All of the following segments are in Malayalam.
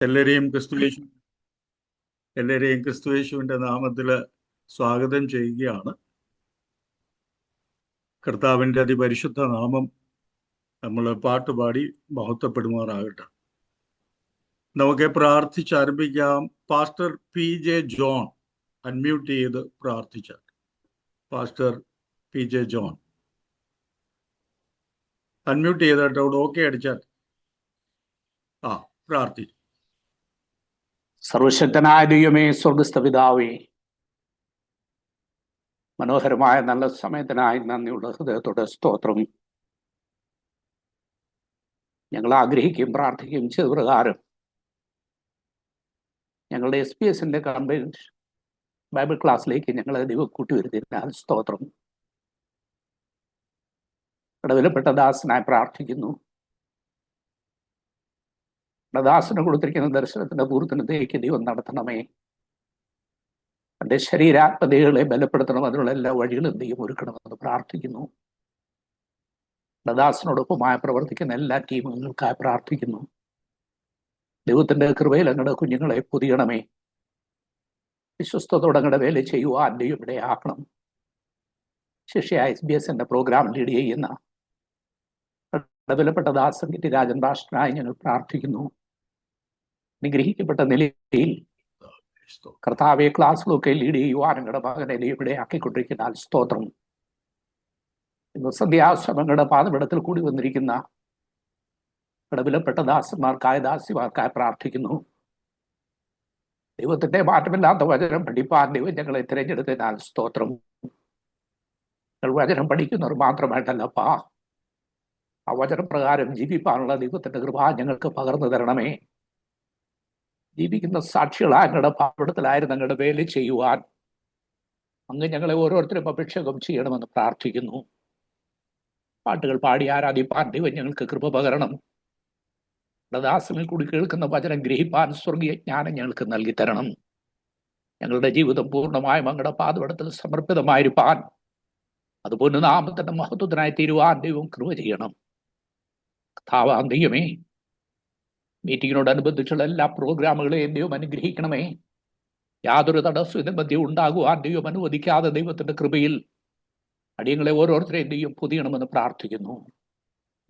എല്ലാവരെയും ക്രിസ്തുയേശുവിൻ്റെ നാമത്തിൽ സ്വാഗതം ചെയ്യുകയാണ്. കർത്താവിൻ്റെ അതിപരിശുദ്ധ നാമം നമ്മൾ പാട്ടുപാടി മഹത്വപ്പെടുമാറാകട്ടെ. നമുക്ക് പ്രാർത്ഥിച്ചാരംഭിക്കാം. പാസ്റ്റർ PJ ജോൺ അൺമ്യൂട്ട് ചെയ്ത് പ്രാർത്ഥിച്ചാൽ. പാസ്റ്റർ PJ ജോൺ അൺമ്യൂട്ട് ചെയ്തിട്ട് അവിടെ ഓക്കെ അടിച്ചാൽ പ്രാർത്ഥിച്ചു. സർവശക്തനായ ദൈവമേ, സ്വർഗസ്ഥ പിതാവേ, മനോഹരമായ നല്ല സമയത്തിനായി നന്ദിയുള്ള ഹൃദയത്തോടെ സ്തോത്രം. ഞങ്ങൾ ആഗ്രഹിക്കുകയും പ്രാർത്ഥിക്കുകയും ചെയ്ത പ്രകാരം ഞങ്ങളുടെ SPS കൺവെൻഷൻ ബൈബിൾ ക്ലാസ്സിലേക്ക് ഞങ്ങളെ ദൈവം കൂട്ടിവരുത്തിയതിനാൽ സ്തോത്രം. വിലപ്പെട്ട ദാസനായി പ്രാർത്ഥിക്കുന്നു. ദാസന് കൊടുത്തിരിക്കുന്ന ദർശനത്തിന്റെ പൂർത്തനത്തേക്ക് ദൈവം നടത്തണമേ. എൻ്റെ ശരീരാത്മതകളെ ബലപ്പെടുത്തണം. അതിനുള്ള എല്ലാ വഴികളും ദൈവം ഒരുക്കണമെന്ന് പ്രാർത്ഥിക്കുന്നു. ദാസനോടൊപ്പമായി പ്രവർത്തിക്കുന്ന എല്ലാ ടീമുകൾക്കായി പ്രാർത്ഥിക്കുന്നു. ദൈവത്തിന്റെ കൃപയിൽ അങ്ങയുടെ കുഞ്ഞുങ്ങളെ പൊതിയണമേ. വിശ്വസ്തയോടെ അങ്ങയുടെ വേല ചെയ്യുവാൻ ദൈവം ഇവിടെ ആക്കണം. ശിഷ്യ SBS പ്രോഗ്രാം ലീഡ് ചെയ്യുന്ന വിലപ്പെട്ട ദാസൻ കിറ്റി രാജൻ ഭാഷനായി ഞങ്ങൾ പ്രാർത്ഥിക്കുന്നു. അനുഗ്രഹിക്കപ്പെട്ട നിലയിൽ കർത്താവെ ക്ലാസ്സുകളൊക്കെ ലീഡ് ചെയ്യുവാൻ ഞങ്ങളുടെ മകനെ ഇവിടെ ആക്കിക്കൊണ്ടിരിക്കുന്ന സ്തോത്രം. ഇന്ന് സന്ധ്യാശ്രമങ്ങളുടെ പാതപിടത്തിൽ കൂടി വന്നിരിക്കുന്ന വിലപ്പെട്ട ദാസന്മാർക്കായ ദാസിമാർക്കായി പ്രാർത്ഥിക്കുന്നു. ദൈവത്തിന്റെ മാറ്റമില്ലാത്ത വചനം പഠിപ്പാൻ ദൈവം ഞങ്ങളെ തിരഞ്ഞെടുത്തതിനാൽ സ്തോത്രം. ഞങ്ങൾ വചനം പഠിക്കുന്നവർ മാത്രമായിട്ടല്ലപ്പാ, ആ വചനപ്രകാരം ജീവിപ്പാനുള്ള ദൈവത്തിന്റെ കൃപ ഞങ്ങൾക്ക് പകർന്നു തരണമേ. ജീവിക്കുന്ന സാക്ഷികളായ ഞങ്ങളുടെ പാപത്തിലായിരുന്നു ഞങ്ങളുടെ വേല ചെയ്യുവാൻ അങ്ങ് ഞങ്ങളെ ഓരോരുത്തരും അഭിഷേകം ചെയ്യണമെന്ന് പ്രാർത്ഥിക്കുന്നു. പാട്ടുകൾ പാടി ആരാധിപ്പാൻ ദൈവം ഞങ്ങൾക്ക് കൃപ പകരണം. ദാസനിൽ കൂടി കേൾക്കുന്ന വചനം ഗ്രഹിപ്പാൻ സ്വർഗീയ ജ്ഞാനം ഞങ്ങൾക്ക് നൽകി തരണം. ഞങ്ങളുടെ ജീവിതം പൂർണ്ണമായും അങ്ങയുടെ പാദപീഠത്തിൽ സമർപ്പിതമായിരിക്കാൻ, അതുപോലെ നാമത്തിന്റെ മഹത്വത്തിനായി തീരുവാൻ ദൈവം കൃപ ചെയ്യണം. കർത്താവാം ദൈവമേ, മീറ്റിങ്ങിനോടനുബന്ധിച്ചുള്ള എല്ലാ പ്രോഗ്രാമുകളെയും ദൈവം അനുഗ്രഹിക്കണമേ. യാതൊരു തടസ്സവും ഇതിന്റെ മധ്യം ഉണ്ടാകുവാൻ ദൈവം അനുവദിക്കാതെ ദൈവത്തിന്റെ കൃപയിൽ അടിയങ്ങളെ ഓരോരുത്തരെയും ദൈവം പൊതിയണമെന്ന് പ്രാർത്ഥിക്കുന്നു.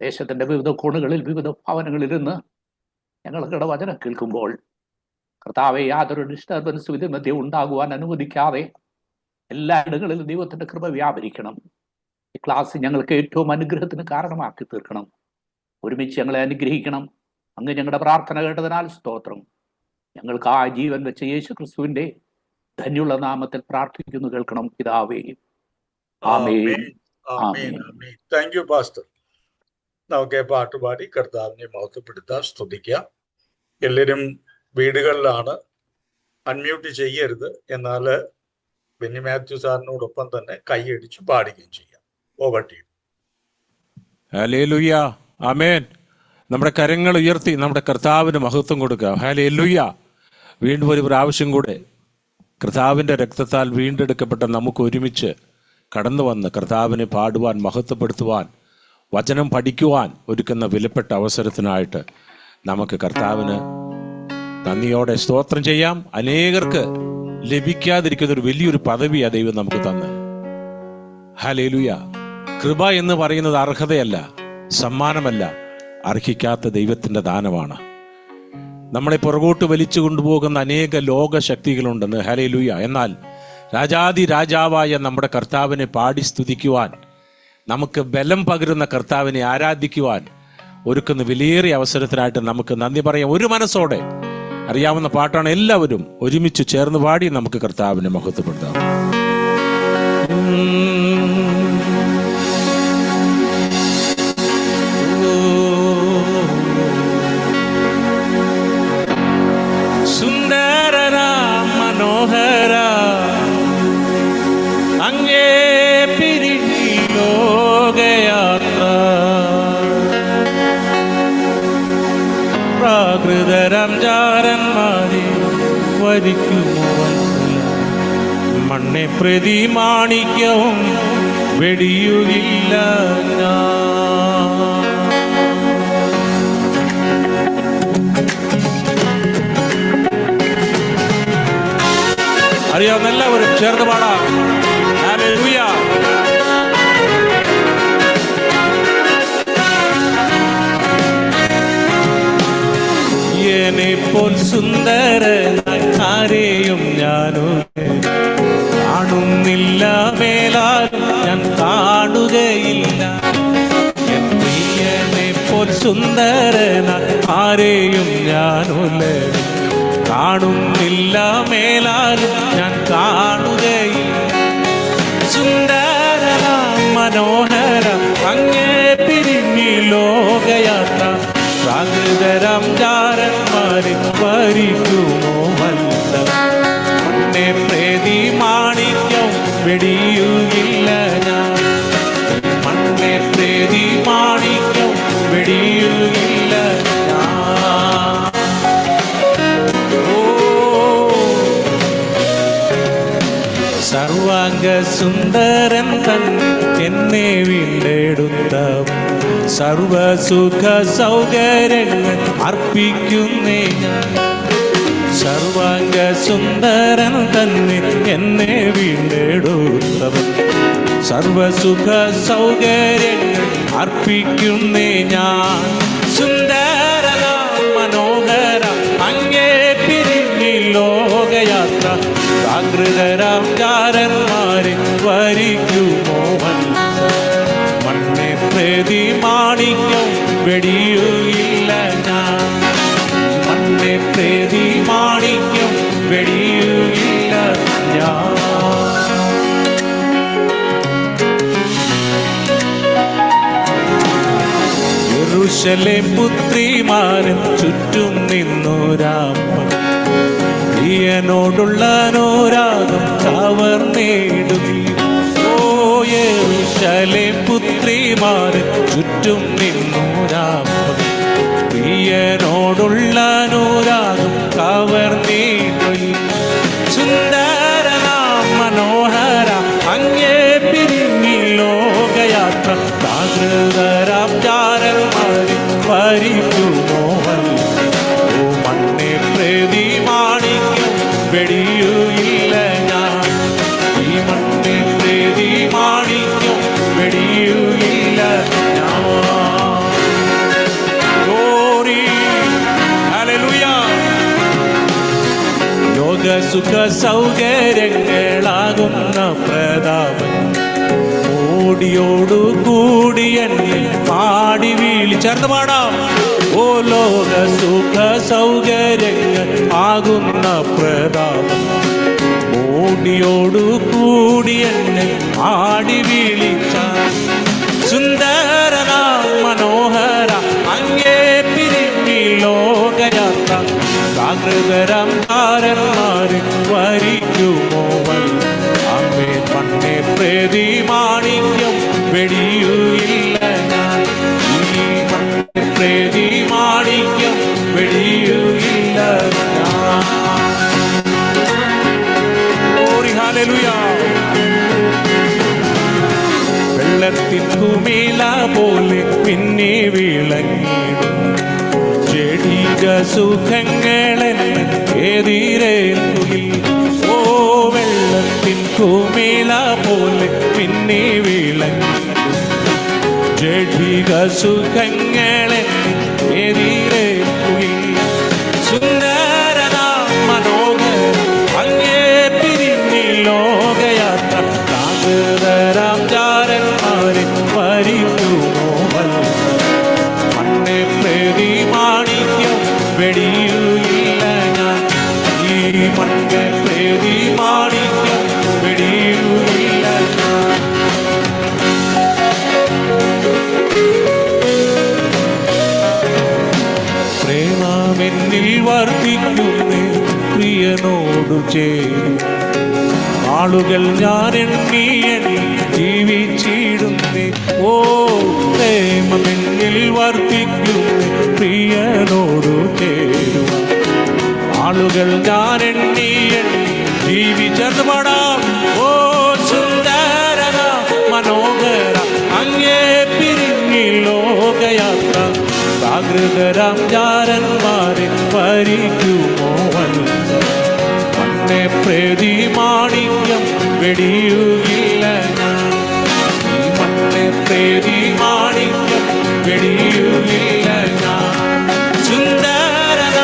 ദേശത്തിന്റെ വിവിധ കോണുകളിൽ വിവിധ ഭവനങ്ങളിൽ നിന്ന് ഞങ്ങളുടെ വചനം കേൾക്കുമ്പോൾ കർത്താവെ, യാതൊരു ഡിസ്റ്റർബൻസും ഇതിന്റെ മധ്യം ഉണ്ടാകുവാൻ അനുവദിക്കാതെ എല്ലാ ഇടങ്ങളിലും ദൈവത്തിന്റെ കൃപ വ്യാപരിക്കണം. ഈ ക്ലാസ് ഞങ്ങൾക്ക് ഏറ്റവും അനുഗ്രഹത്തിന് കാരണമാക്കി തീർക്കണം. ഒരുമിച്ച് ഞങ്ങളെ അനുഗ്രഹിക്കണം. അങ്ങ് ഞങ്ങളുടെ പ്രാർത്ഥന കേട്ടതിനാൽ സ്തോത്രം. ഞങ്ങൾക്ക് ആ ജീവൻ വെച്ച യേശു ക്രിസ്തുവിന്റെ ധന്യമുള്ള നാമത്തിൽ പ്രാർത്ഥിക്കുന്നു. കേൾക്കണം പിതാവേ. ആമേൻ. Thank you pastor. നമുക്ക് പാട്ടുപാടി കർത്താവിനെ മഹത്വപ്പെടുത്താൻ സ്തുതിക്കാം. എല്ലാവരും വീടുകളിലാണ്, അൺമ്യൂട്ട് ചെയ്യരുത്. എന്നാൽ ബെന്നി മാത്യു സാറിനോടൊപ്പം തന്നെ കൈയടിച്ച് പാടുകയും ചെയ്യാം. Over to you. Hallelujah. Amen. നമ്മുടെ കരങ്ങൾ ഉയർത്തി നമ്മുടെ കർത്താവിന് മഹത്വം കൊടുക്കുക. ഹല്ലേലൂയ. വീണ്ടും ഒരു പ്രാവശ്യം കൂടെ കർത്താവിൻ്റെ രക്തത്താൽ വീണ്ടെടുക്കപ്പെട്ട നമുക്ക് ഒരുമിച്ച് കടന്നു വന്ന് കർത്താവിനെ പാടുവാൻ, മഹത്വപ്പെടുത്തുവാൻ, വചനം പഠിക്കുവാൻ ഒരുക്കുന്ന വിലപ്പെട്ട അവസരത്തിനായിട്ട് നമുക്ക് കർത്താവിന് നന്ദിയോടെ സ്തോത്രം ചെയ്യാം. അനേകർക്ക് ലഭിക്കാതിരിക്കുന്ന ഒരു വലിയൊരു പദവിയാണ് ദൈവം നമുക്ക് തന്നെ. ഹല്ലേലൂയ. കൃപ എന്ന് പറയുന്നത് അർഹതയല്ല, സമ്മാനമല്ല, അർഹിക്കാത്ത ദൈവത്തിന്റെ ദാനമാണ്. നമ്മളെ പുറകോട്ട് വലിച്ചു കൊണ്ടുപോകുന്ന അനേക ലോകശക്തികളുണ്ടെന്ന്. ഹല്ലേലൂയ. എന്നാൽ രാജാതി രാജാവായ നമ്മുടെ കർത്താവിനെ പാടി സ്തുതിക്കുവാൻ, നമുക്ക് ബലം പകരുന്ന കർത്താവിനെ ആരാധിക്കുവാൻ ഒരുക്കുന്ന വിലയേറിയ അവസരത്തിനായിട്ട് നമുക്ക് നന്ദി പറയാം. ഒരു മനസ്സോടെ അറിയാവുന്ന പാട്ടാണ്. എല്ലാവരും ഒരുമിച്ച് ചേർന്ന് പാടി നമുക്ക് കർത്താവിനെ മഹത്വപ്പെടുത്താം. മനോഹര അങ്ങേ പിരിഞ്ഞി ലോകയാത്ര പ്രാകൃതരം ചാരന്മാരെ വരിക്കുമോ മണ്ണെ പ്രതി മാണിക്യവും വെടിയുകില്ല ഞാൻ. അറിയാവുന്ന എല്ലാവരും ചേർന്ന് പാടാം. ഹല്ലേലൂയ. എന്നെപ്പോൽ സുന്ദരനായി ആരെയും ഞാനും കാണുന്നില്ല, മേലാലും ഞാൻ കാണുകയില്ല. എൻ പ്രിയനെപ്പോൽ സുന്ദരനായി ആരെയും ഞാനും കാണുന്നില്ല, മേലാലും ഞാൻ കാണുകയില്ല. സുന്ദരന മനോഹര അങ്ങേ പിരിഞ്ഞി ലോകയാത്ര പ്രാകൃതരാം ജാരന്മാരെ ഭരിക്കുമോ വല്ല. മണ്ണെ പ്രേതി മാണിക്യം വെടിയുകില്ല ഞാൻ, മണ്ണെ പ്രേതി മാണിക്യം വെടിയുകില്ല ഞാൻ. സർവാംഗ സുന്ദരൻ തന്നെ എന്നെ വീണ്ടെടുത്തവൻ, സർവസുഖ സൗകര്യങ്ങൾ അർപ്പിക്കുന്നേ ഞാൻ. സർവാംഗ സുന്ദരൻ തന്നെ എന്നെ വീണ്ടെടുത്തവൻ, സർവസുഖ സൗകര്യങ്ങൾ അർപ്പിക്കുന്നേ ഞാൻ. സുന്ദരന മനോഹര അങ്ങേ പിരിഞ്ഞി ലോകയാത്ര പ്രാകൃതരാം ജാരന്മാരെ വരിക്കുമോ വല്ല. മണ്ണെ പ്രേതി മാണിക്യം വെടിയുകില്ല ഞാൻ, മണ്ണെ പ്രേതി മാണിക്യം വെടിയുകില്ല ഞാൻ. യെരൂശലേം പുത്രിമാരൻ ചുറ്റും നിന്നൊരാപ്പൻ, പ്രിയനോടുള്ള അനുരാഗം കവർന്നേടുകി. യെരൂശലേം പുത്രിമാരൻ ചുറ്റും നിന്നൊരാപ്പൻ, പ്രിയനോടുള്ള അനുരാഗം കവർന്നേടുകി. സുന്ദരനാം മനോഹര അങ്ങേ പിരിഞ്ഞി ലോകയാത്ര പ്രാകൃതരാം ജാരന്മാരെ ഭരിക്കുമോ വല്ല. ഓ മണ്ണെ പ്രേതി മാണിക്യം വെടിയുകില്ല ഞാൻ, ഈ മണ്ണെ പ്രേതി മാണിക്യം വെടിയുകില്ല ഞാൻ. Glory hallelujah. ലോകസുഖ സൗകര്യങ്ങളാകുന്ന പ്രതാപൻ ഓടിയോടു കൂടി എന്നെ പാടി ചേർന്ന് പാടാം. ഓ ലോകസുഖ സൗകര്യങ്ങൾ ആകുന്ന പ്രതാപൻ ഓടിയോടു കൂടി എന്നെ പാടി വിളിച്ച. സുന്ദരന മനോഹര അങ്ങേ പിരിഞ്ഞി ലോകയാത്ര പ്രാകൃതരാം ജാരന്മാരെ വരിക്കുമോ വല്ല. അമ്മേ മണ്ണെ പ്രേതി മാണിക്യം വെടിയുകില്ല ഞാൻ, ഈ മണ്ണെ പ്രേതി മാണിക്യം വെടിയുകില്ല ഞാൻ. ഹല്ലേലൂയ. വെള്ളത്തിൻ കുമിള പോലെ പിന്നെ വിളങ്ങിടും ചെടിക സുഖങ്ങളെന്നെ എതിരേൽക്കുകയിൽ. ഓ വെള്ളത്തിൻ കുമിള പോലെ പിന്നെ വിളങ്ങിടും ചെടിക സുഖങ്ങളെന്നെ എതിരേൽക്കുകയിൽ. സുന്ദരന മനോഹര അങ്ങേ പിരിഞ്ഞി ലോകയാത്ര പ്രാകൃതരാം ജാരന്മാരെ വരിക്കുമോ വല്ല. മണ്ണെ പ്രേതി മാണിക്യം വെടിയുകില്ല ഞാൻ, ഈ മണ്ണെ പ്രേതി മാണിക്യം വെടിയുകില്ല ഞാൻ. പ്രേമമെന്നിൽ വർദ്ധിക്കുന്നേ പ്രിയനോടു ചേരും ആളുകൾ ഞാൻ എണ്ണി എണ്ണി ജീവിച്ചിടുന്നേ. ഓ പ്രേമമെന്നിൽ വർദ്ധിക്കുന്നേ പ്രിയനോടു ചേരും ആളുകൾ ഞാൻ എണ്ണി എണ്ണി ജീവിച്ചത് പാടാം. ഓ സുന്ദരന മനോഹര അങ്ങേ പിരിഞ്ഞി ലോകയാത്ര പ്രാകൃതരാം ജാരന്മാരെ ഭരിക്കുമോ വല്ല. മണ്ണെ പ്രതി മാണിക്യം വെടിയുകില്ല ഞാൻ. ഈ മണ്ണെ പ്രതി മാണിക്യം വെടിയുകില്ല ഞാൻ. സുന്ദരന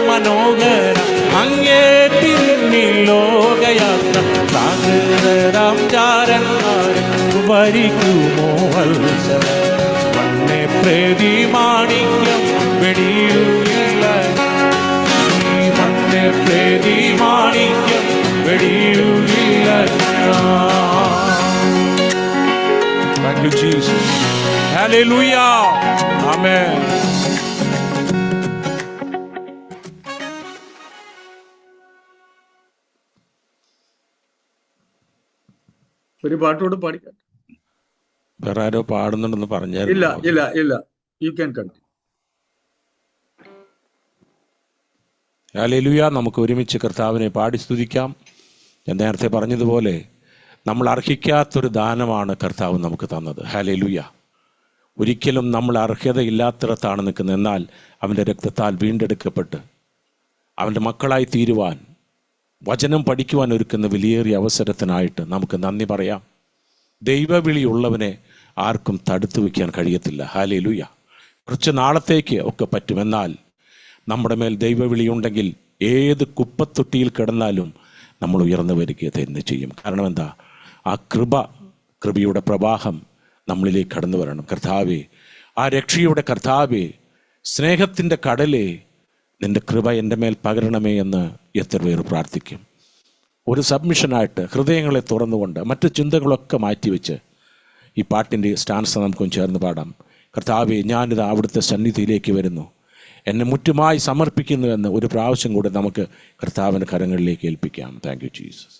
മനോഹര അങ്ങേ തിരുന്നി ലോകയാത്ര സാഗരം ചാരന്മാരെ ഭരിക്കുമോ വത്സല. മണ്ണെ പ്രതി മാണിക്യം വെടിയുകില്ല. ഈ മണ്ണെ പ്രതി മാണിക്യം വെടിയുകില്ല. Thank you, Jesus. Hallelujah. Amen. ഒരു പാട്ടോട് പാടിക്കാം. വേറെ ആരോ പാടുന്നുണ്ടെന്ന് ഇല്ല പറഞ്ഞായിരുന്നു. ഇല്ല ഇല്ല, യു ക്യാൻ കണ്ടിന്യൂ. ഹല്ലേലൂയ. നമുക്ക് ഒരുമിച്ച് കർത്താവിനെ പാടി സ്തുതിക്കാം. ഞാൻ നേരത്തെ പറഞ്ഞതുപോലെ നമ്മൾ അർഹിക്കാത്തൊരു ദാനമാണ് കർത്താവ് നമുക്ക് തന്നത്. ഹല്ലേലൂയ. ഒരിക്കലും നമ്മൾ അർഹതയില്ലാത്തിടത്താണ് നിൽക്കുന്നത്. എന്നാൽ അവൻ്റെ രക്തത്താൽ വീണ്ടെടുക്കപ്പെട്ട് അവൻ്റെ മക്കളായി തീരുവാൻ, വചനം പഠിക്കുവാൻ ഒരുക്കുന്ന വിലയേറിയ അവസരത്തിനായിട്ട് നമുക്ക് നന്ദി പറയാം. ദൈവവിളിയുള്ളവനെ ആർക്കും തടുത്തു വയ്ക്കാൻ കഴിയത്തില്ല. ഹല്ലേലൂയ. കുറച്ച് നാളത്തേക്ക് ഒക്കെ പറ്റും. എന്നാൽ നമ്മുടെ മേൽ ദൈവവിളിയുണ്ടെങ്കിൽ ഏത് കുപ്പത്തൊട്ടിയിൽ കിടന്നാലും നമ്മൾ ഉയർന്നു വരിക തന്നെ ചെയ്യും. കാരണം എന്താ? ആ കൃപയുടെ പ്രവാഹം നമ്മളിലേക്ക് കടന്നു വരണം. കർത്താവേ, ആ രക്ഷയുടെ കർത്താവേ, സ്നേഹത്തിൻ്റെ കടലേ, നിൻ്റെ കൃപ എൻ്റെ മേൽ പകരണമേ എന്ന് എത്ര പേർ പ്രാർത്ഥിക്കും. ഒരു സബ്മിഷനായിട്ട് ഹൃദയങ്ങളെ തുറന്നുകൊണ്ട് മറ്റു ചിന്തകളൊക്കെ മാറ്റിവെച്ച് ഈ പാട്ടിൻ്റെ സ്റ്റാൻസ് നമുക്കൊന്ന് ചേർന്ന് പാടാം. കർത്താവേ, ഞാനിത് അവിടുത്തെ സന്നിധിയിലേക്ക് വരുന്നു, എന്നെ മുറ്റുമായി സമർപ്പിക്കുന്നുവെന്ന് ഒരു പ്രാവശ്യം കൂടെ നമുക്ക് കർത്താവിൻ്റെ കരങ്ങളിലേക്ക് ഏൽപ്പിക്കാം. Thank you Jesus.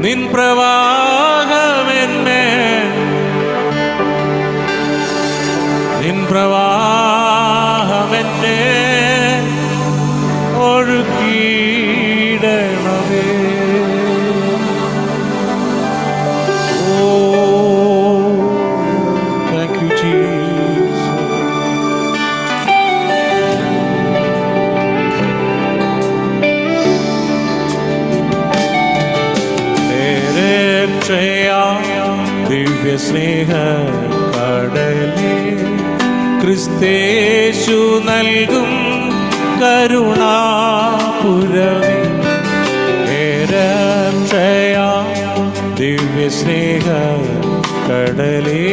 നിൻ പ്രവാഹമെന്നെ, നിൻ പ്രവാഹമെന്നെ ഒഴുകിയിടണമേ. ഓ താങ്ക് യു ജീസസ്. ദിവ്യ സ്നേഹ കടലേ, ക്രിസ്തേശു നൽകും കരുണാപുരമേ. ദിവ്യ സ്നേഹ കടലേ,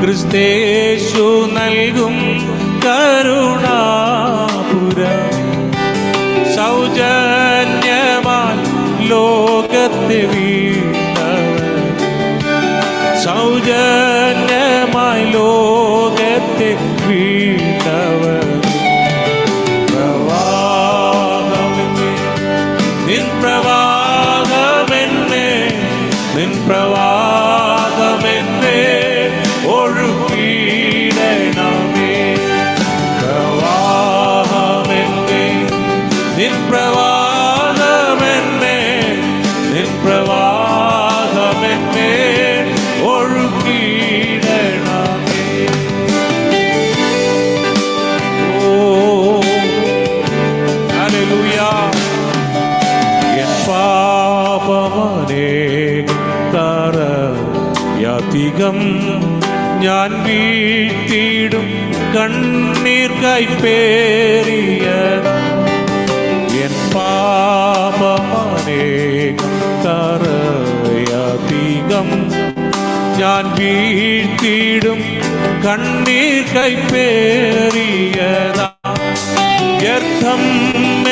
ക്രിസ്തേശു നൽകും കരുണാപുരമേ. സൗജന്യമായി ലോകത്തെ സൗജന്യമായി ലോകത്തെ വീണ്ടവർ. പ്രവാഹമെന്നെ, നിൻ പ്രവാഹമെന്നെ, നിൻ പ്രവാഹമെന്നെ ഒഴുകിയിടണമേ. പ്രവാഹമെന്നെ, നിൻ പ്രവാഹമെന്നെ, നിൻ പ്രവാഹമെന്നെ ഒഴുകിയിടണമേ. ഓ ഹല്ലേലൂയ. എൻ പാപമനേകതരയധികം ഞാൻ വീഴ്ത്തിയിടും കണ്ണീർ കൈപ്പേറിയ. എൻ പാപമനേകതരയധികം ഞാൻ വീഴ്ത്തിയിടും കണ്ണീർ കൈപ്പേറിയതാ. വ്യർത്ഥം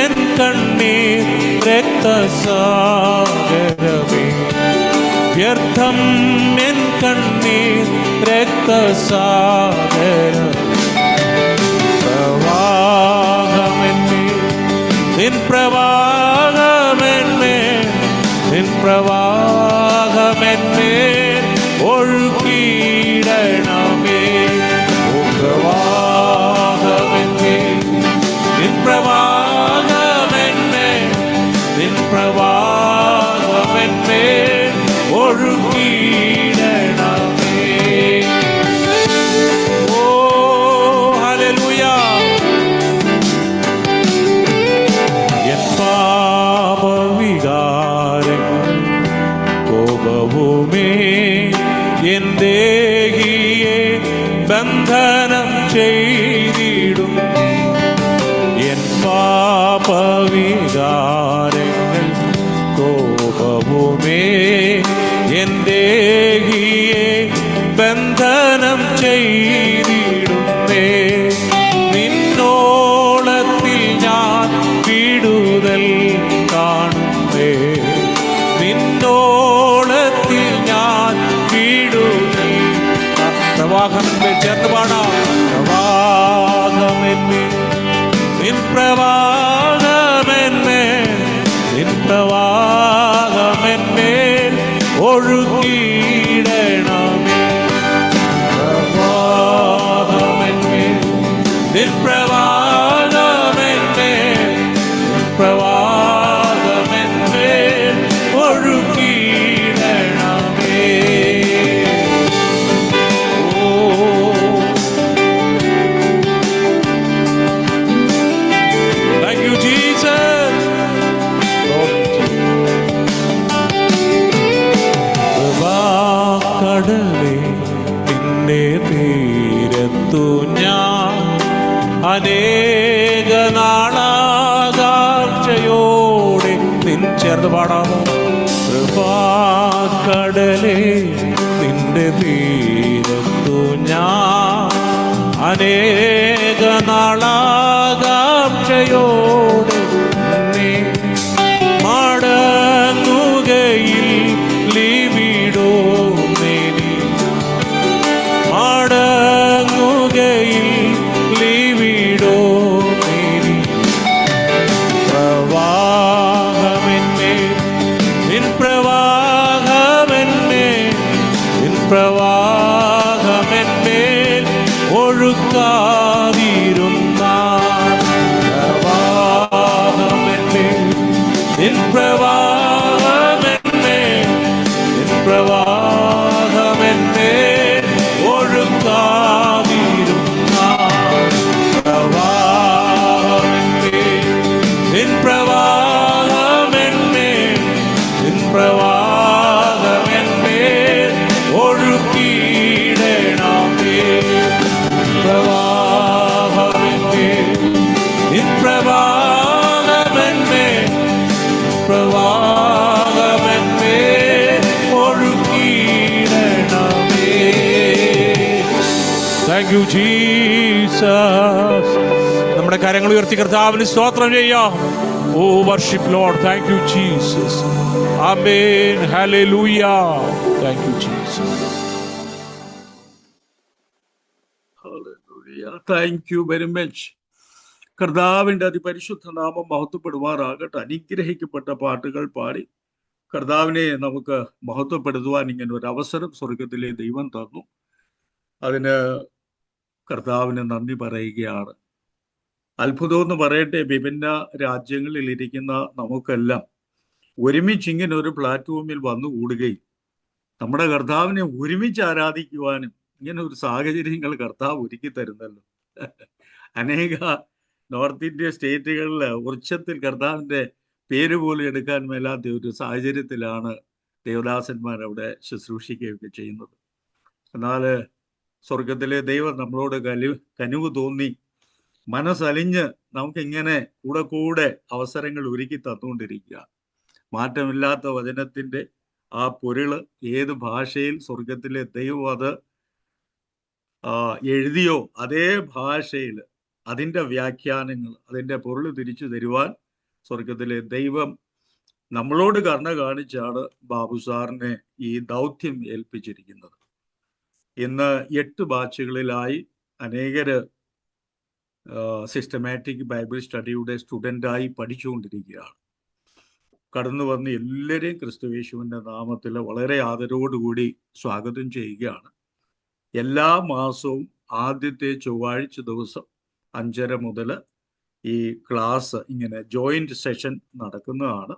എൻ കണ്ണീർ രക്തസാഗരമേ, വ്യർത്ഥം എൻ കണ്ണീർ രക്തസാഗരം. പ്രവാഹമെന്നെ, നിൻ പ്രവാഹമെന്നെ, നിൻ പ്രവാഹമെന്നെ ഒഴുകിയിടണമേ. ഓ പ്രവാഹമെന്നെ, ബന്ധനം ചെയ്തിടും. എൻ പാപവികാരങ്ങൾ കോപവുമേ എൻ ദേഹിയെ ബന്ധനം ചെയ്തിടുന്നേ. നിന്നോളത്തിൽ ഞാൻ വിടുതൽ കാണുന്നേ. നിന്നോളത്തിൽ ഞാൻ വിടുതൽ. പ്രവാഹമേ ചേർന്ന് പാടാം. പ്രവാഹമെന്നെ നിൻ പ്രവാഹമെന്നെ നിൻ പ്രവാഹമെന്നെ ഒഴുകിയിടണമേ. പ്രവാഹമെന്നെ നിൻ പ്രവാഹമെന്നെ നിൻ പ്രവാഹമെന്നെ ഒഴുകിയിടണമേ. Thank you, Jesus. കടലേ നിന്റെ തീരത്തു ഞാൻ അനേക നാളാകാഴ്ചയോടെ നിൻ ചേർന്ന് പാടാമോ? കൃപാക്കടലേ നിന്റെ തീരത്തു ഞാൻ അനേക നാളാകാഴ്ചയോടെ നീ മടങ്ങുകയിൽ ലിവിടോ മേനി മടങ്ങുകയിൽ ലിവിടോ മേനി. പ്രവാഹമെന്നെ നിൻ പ്രവാഹമെന്നെ നിൻ പ്രവാഹമെന്നെ ഒഴുക്കാതിരുന്ന. പ്രവാഹമെന്നെ നിൻ പ്രവാഹമെന്നെ നിൻ പ്രവാഹമെന്നെ ഒഴുക്കാതിരുന്ന. പ്രവാഹമെന്നെ നിൻ പ്രവാഹമെന്നെ നിൻ പ്രവാഹമെന്നെ ഒഴുക്കിയിടണമേ. പ്രവാഹമെന്നെ നിൻ പ്രവാഹമെന്നെ പ്രവാഹമെന്നെ ഒഴുക്കിയിടണമേ. Thank you Jesus. നമ്മുടെ കരങ്ങൾ ഉയർത്തി കർത്താവിന് സ്തോത്രം ചെയ്യാം. Oh worship Lord. Thank you Jesus. Amen. Hallelujah. Thank you Jesus. Thank you very much. കർത്താവിൻ്റെ അതിപരിശുദ്ധ നാമം മഹത്വപ്പെടുവാറാകട്ടെ. അനുഗ്രഹിക്കപ്പെട്ട പാട്ടുകൾ പാടി കർത്താവിനെ നമുക്ക് മഹത്വപ്പെടുത്തുവാൻ ഇങ്ങനെ ഒരു അവസരം സ്വർഗത്തിലെ ദൈവം തന്നു. അതിന് കർത്താവിന് നന്ദി പറയുകയാണ്. അത്ഭുതമെന്ന് പറയട്ടെ, വിഭിന്ന രാജ്യങ്ങളിൽ ഇരിക്കുന്ന നമുക്കെല്ലാം ഒരുമിച്ച് ഇങ്ങനെ ഒരു പ്ലാറ്റ്ഫോമിൽ വന്നുകൂടുകയും നമ്മുടെ കർത്താവിനെ ഒരുമിച്ച് ആരാധിക്കുവാനും ഇങ്ങനെ ഒരു സാഹചര്യങ്ങൾ കർത്താവ് ഒരുക്കി തരുന്നല്ലോ. അനേക നോർത്ത് ഇന്ത്യ സ്റ്റേറ്റുകളിൽ ഉച്ചത്തിൽ കർത്താവിൻ്റെ പേര് പോലും എടുക്കാൻ മേലാത്ത ഒരു സാഹചര്യത്തിലാണ് ദേവദാസന്മാർ അവിടെ ശുശ്രൂഷിക്കുകയൊക്കെ ചെയ്യുന്നത്. എന്നാൽ സ്വർഗത്തിലെ ദൈവം നമ്മളോട് കനിവ് തോന്നി മനസ്സലിഞ്ഞ് നമുക്കിങ്ങനെ കൂടെ കൂടെ അവസരങ്ങൾ ഒരുക്കി തന്നുകൊണ്ടിരിക്കുക. മാറ്റമില്ലാത്ത വചനത്തിൻ്റെ ആ പൊരുള് ഏത് ഭാഷയിൽ സ്വർഗത്തിലെ ദൈവം അത് എഴുതിയോ അതേ ഭാഷയിൽ അതിൻ്റെ വ്യാഖ്യാനങ്ങൾ അതിൻ്റെ പൊരുൾ തിരിച്ചു തരുവാൻ സ്വർഗത്തിലെ ദൈവം നമ്മളോട് കരുണ കാണിച്ചാണ് ബാബു സാറിനെ ഈ ദൗത്യം ഏൽപ്പിച്ചിരിക്കുന്നത്. ഇന്ന് 8 ബാച്ചുകളിലായി അനേകര് സിസ്റ്റമാറ്റിക് ബൈബിൾ സ്റ്റഡിയുടെ സ്റ്റുഡൻ്റായി പഠിച്ചുകൊണ്ടിരിക്കുകയാണ്. കടന്നു വന്ന് എല്ലാവരെയും ക്രിസ്തുയേശുവിൻ്റെ നാമത്തിൽ വളരെ ആദരവോടുകൂടി സ്വാഗതം ചെയ്യുകയാണ്. എല്ലാ മാസവും ആദ്യത്തെ ചൊവ്വാഴ്ച ദിവസം 5:30 മുതൽ ഈ ക്ലാസ് ഇങ്ങനെ ജോയിന്റ് സെഷൻ നടക്കുന്നതാണ്.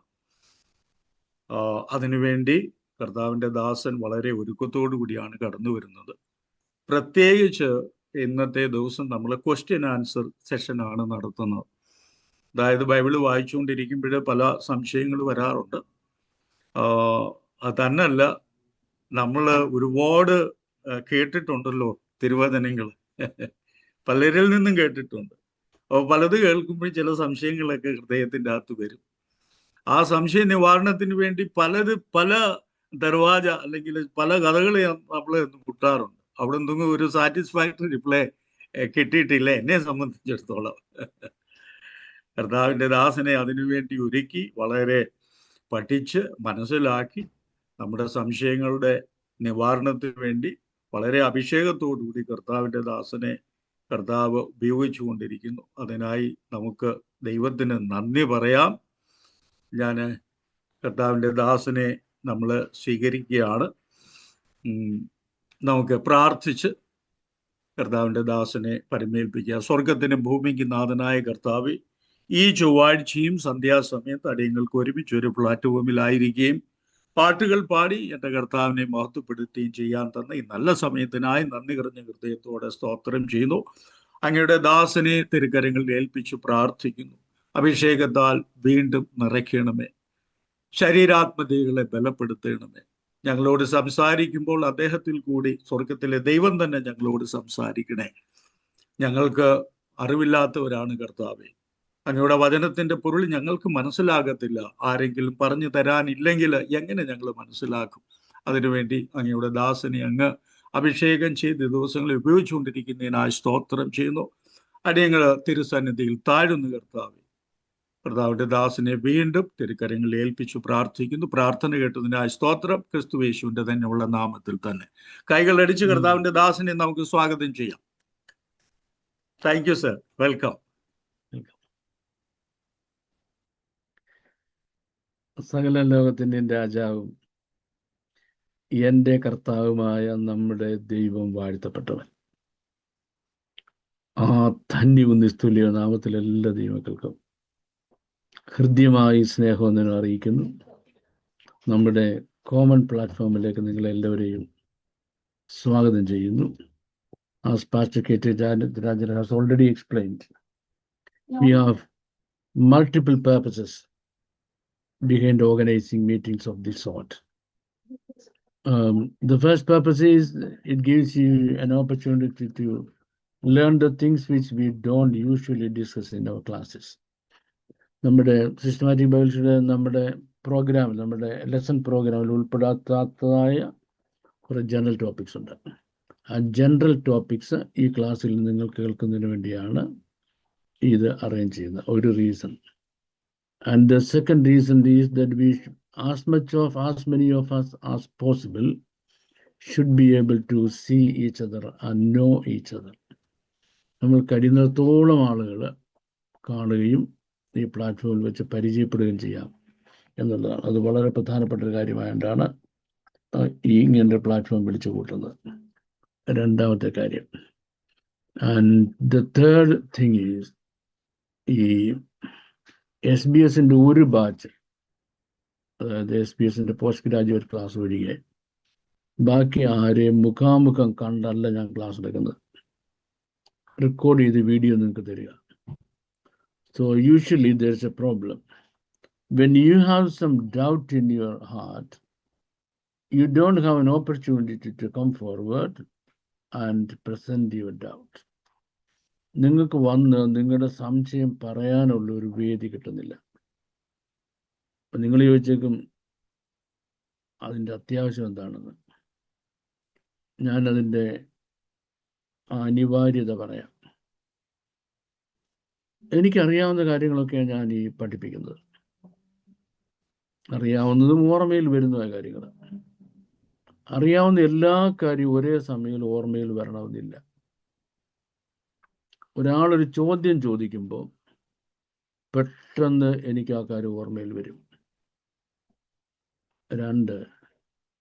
അതിനുവേണ്ടി കർത്താവിൻ്റെ ദാസൻ വളരെ ഒരുക്കത്തോടു കൂടിയാണ് കടന്നു വരുന്നത്. പ്രത്യേകിച്ച് ഇന്നത്തെ ദിവസം നമ്മൾ ക്വസ്റ്റ്യൻ ആൻസർ സെഷനാണ് നടത്തുന്നത്. അതായത് ബൈബിള് വായിച്ചുകൊണ്ടിരിക്കുമ്പോൾ പല സംശയങ്ങൾ വരാറുണ്ട്. അത് തന്നെയല്ല, നമ്മൾ ഒരുപാട് കേട്ടിട്ടുണ്ടല്ലോ തിരുവചനങ്ങൾ പലരിൽ നിന്നും കേട്ടിട്ടുണ്ട്. അപ്പോൾ പലത് കേൾക്കുമ്പോൾ ചില സംശയങ്ങളൊക്കെ ഹൃദയത്തിൻ്റെ അകത്ത് വരും. ആ സംശയ നിവാരണത്തിന് വേണ്ടി പല ദർവാജ അല്ലെങ്കിൽ പല കഥകളെ നമ്മൾ മുട്ടാറുണ്ട്. അവിടെ എന്തെങ്കിലും ഒരു സാറ്റിസ്ഫാക്ടറി റിപ്ലൈ കിട്ടിയിട്ടില്ല എന്നെ സംബന്ധിച്ചിടത്തോളം. കർത്താവിൻ്റെ ദാസനെ അതിനുവേണ്ടി ഒരുക്കി വളരെ പഠിച്ച് മനസ്സിലാക്കി നമ്മുടെ സംശയങ്ങളുടെ നിവാരണത്തിന് വേണ്ടി വളരെ അഭിഷേകത്തോടുകൂടി കർത്താവിൻ്റെ ദാസനെ കർത്താവ് ഉപയോഗിച്ചു കൊണ്ടിരിക്കുന്നു. അതിനായി നമുക്ക് ദൈവത്തിന് നന്ദി പറയാം. ഞാൻ കർത്താവിൻ്റെ ദാസനെ നമ്മൾ സ്വീകരിക്കുകയാണ്. നമുക്ക് പ്രാർത്ഥിച്ച് കർത്താവിൻ്റെ ദാസനെ പരിമേൽപ്പിക്കുക. സ്വർഗത്തിനും ഭൂമിക്ക് നാഥനായ കർത്താവ്, ഈ ചൊവ്വാഴ്ചയും സന്ധ്യാസമയത്ത് അടിയങ്ങൾക്ക് ഒരുമിച്ച് ഒരു പ്ലാറ്റ്ഫോമിലായിരിക്കുകയും പാട്ടുകൾ പാടി എൻ്റെ കർത്താവിനെ മഹത്വപ്പെടുത്തുകയും ചെയ്യാൻ തന്ന ഈ നല്ല സമയത്തിനായി നന്ദി നിറഞ്ഞ ഹൃദയത്തോടെ സ്തോത്രം ചെയ്യുന്നു. അങ്ങയുടെ ദാസനെ തിരുക്കരങ്ങളിൽ ഏൽപ്പിച്ച് പ്രാർത്ഥിക്കുന്നു. അഭിഷേകത്താൽ വീണ്ടും നിറയ്ക്കണമേ, ശരീരാത്മതകളെ ബലപ്പെടുത്തണമേ. ഞങ്ങളോട് സംസാരിക്കുമ്പോൾ അദ്ദേഹത്തിൽ കൂടി സ്വർഗത്തിലെ ദൈവം തന്നെ ഞങ്ങളോട് സംസാരിക്കണേ. ഞങ്ങൾക്ക് അറിവില്ലാത്തവരാണ് കർത്താവേ. അങ്ങയുടെ വചനത്തിൻ്റെ പൊരുൾ ഞങ്ങൾക്ക് മനസ്സിലാകത്തില്ല. ആരെങ്കിലും പറഞ്ഞു തരാനില്ലെങ്കിൽ എങ്ങനെ ഞങ്ങൾ മനസ്സിലാക്കും? അതിനുവേണ്ടി അങ്ങയുടെ ദാസനെ അങ്ങ് അഭിഷേകം ചെയ്ത് ദിവസങ്ങളിൽ ഉപയോഗിച്ചുകൊണ്ടിരിക്കുന്നതിനായി സ്തോത്രം ചെയ്യുന്നു. അടിയങ്ങൾ തിരുസന്നിധിയിൽ താഴുന്നു കർത്താവേ. കർത്താവിൻ്റെ ദാസനെ വീണ്ടും തിരുക്കരങ്ങളിൽ ഏൽപ്പിച്ചു പ്രാർത്ഥിക്കുന്നു. പ്രാർത്ഥന കേട്ടതിനായി സ്തോത്രം. ക്രിസ്തു യേശുവിൻ്റെ തന്നെയുള്ള നാമത്തിൽ തന്നെ കൈകളടിച്ച് കർത്താവിൻ്റെ ദാസനെ നമുക്ക് സ്വാഗതം ചെയ്യാം. Thank you sir. വെൽക്കം. സകല ലോകത്തിൻ്റെയും രാജാവും എൻ്റെ കർത്താവുമായ നമ്മുടെ ദൈവം വാഴ്ത്തപ്പെട്ടവൻ. ആ ധന്യവും നിസ്തുല്യ നാമത്തിൽ എല്ലാ ദൈവങ്ങൾക്കും ഹൃദ്യമായി സ്നേഹം അറിയിക്കുന്നു. നമ്മുടെ കോമൺ പ്ലാറ്റ്ഫോമിലേക്ക് നിങ്ങളെല്ലാവരെയും സ്വാഗതം ചെയ്യുന്നു. As Pastor K.T. Rajan has already explained, we have multiple purposes behind organizing meetings of this sort. The first purpose is it gives you an opportunity to learn the things which we don't usually discuss in our classes. നമ്മുടെ സിസ്റ്റമാറ്റിക് ബൈബിൾസിയുടെ നമ്മുടെ പ്രോഗ്രാമിൽ, നമ്മുടെ ലെസൺ പ്രോഗ്രാമിൽ ഉൾപ്പെടാത്തതായ കുറേ ജനറൽ ടോപ്പിക്സ് ഉണ്ട്. ആ ജനറൽ ടോപ്പിക്സ് ഈ ക്ലാസ്സിൽ നിങ്ങൾ കേൾക്കുന്നതിന് വേണ്ടിയാണ് ഇത് അറേഞ്ച് ചെയ്യുന്നത്. ഒരു reason. And the second reason is that we, as many of us as possible, should be able to see each other and know each other. നമ്മൾ കഴിയുന്നിടത്തോളം ആളുകൾ കാണുകയും ഈ പ്ലാറ്റ്ഫോമിൽ വെച്ച് പരിചയപ്പെടുകയും ചെയ്യാം എന്നുള്ളതാണ്. അത് വളരെ പ്രധാനപ്പെട്ട ഒരു കാര്യമായിട്ടാണ് ഈ ഇങ്ങനൊരു പ്ലാറ്റ്ഫോം വിളിച്ചു കൂട്ടുന്നത്. രണ്ടാമത്തെ കാര്യം. And the third thing is, ഈ SBS-ൻ്റെ ഒരു ബാച്ച്, അതായത് SBS-ൻ്റെ പോസ്റ്റ് ഗ്രാജുവേറ്റ് ക്ലാസ് ഒഴികെ ബാക്കി ആരെയും മുഖാമുഖം കണ്ടല്ല ഞാൻ ക്ലാസ് എടുക്കുന്നത്. റെക്കോർഡ് ചെയ്ത് വീഡിയോ നിങ്ങൾക്ക് തരിക. So usually there's a problem. When you have some doubt in your heart, you don't have an opportunity to come forward and present your doubt. നിങ്ങൾക്ക് വന്ന് നിങ്ങളുടെ സംശയം പറയാനുള്ള ഒരു വേദി കിട്ടുന്നില്ല. അപ്പം നിങ്ങൾ ചോദിച്ചേക്കും അതിൻ്റെ അത്യാവശ്യം എന്താണെന്ന്. ഞാനതിൻ്റെ അനിവാര്യത പറയാം. എനിക്കറിയാവുന്ന കാര്യങ്ങളൊക്കെയാണ് ഞാൻ ഈ പഠിപ്പിക്കുന്നത്. അറിയാവുന്നതും ഓർമ്മയിൽ വരുന്ന കാര്യങ്ങൾ. അറിയാവുന്ന എല്ലാ കാര്യവും ഒരേ സമയം ഓർമ്മയിൽ വരണമെന്നില്ല. ഒരാളൊരു ചോദ്യം ചോദിക്കുമ്പോൾ പെട്ടെന്ന് എനിക്ക് ആ കാര്യം ഓർമ്മയിൽ വരും. രണ്ട്,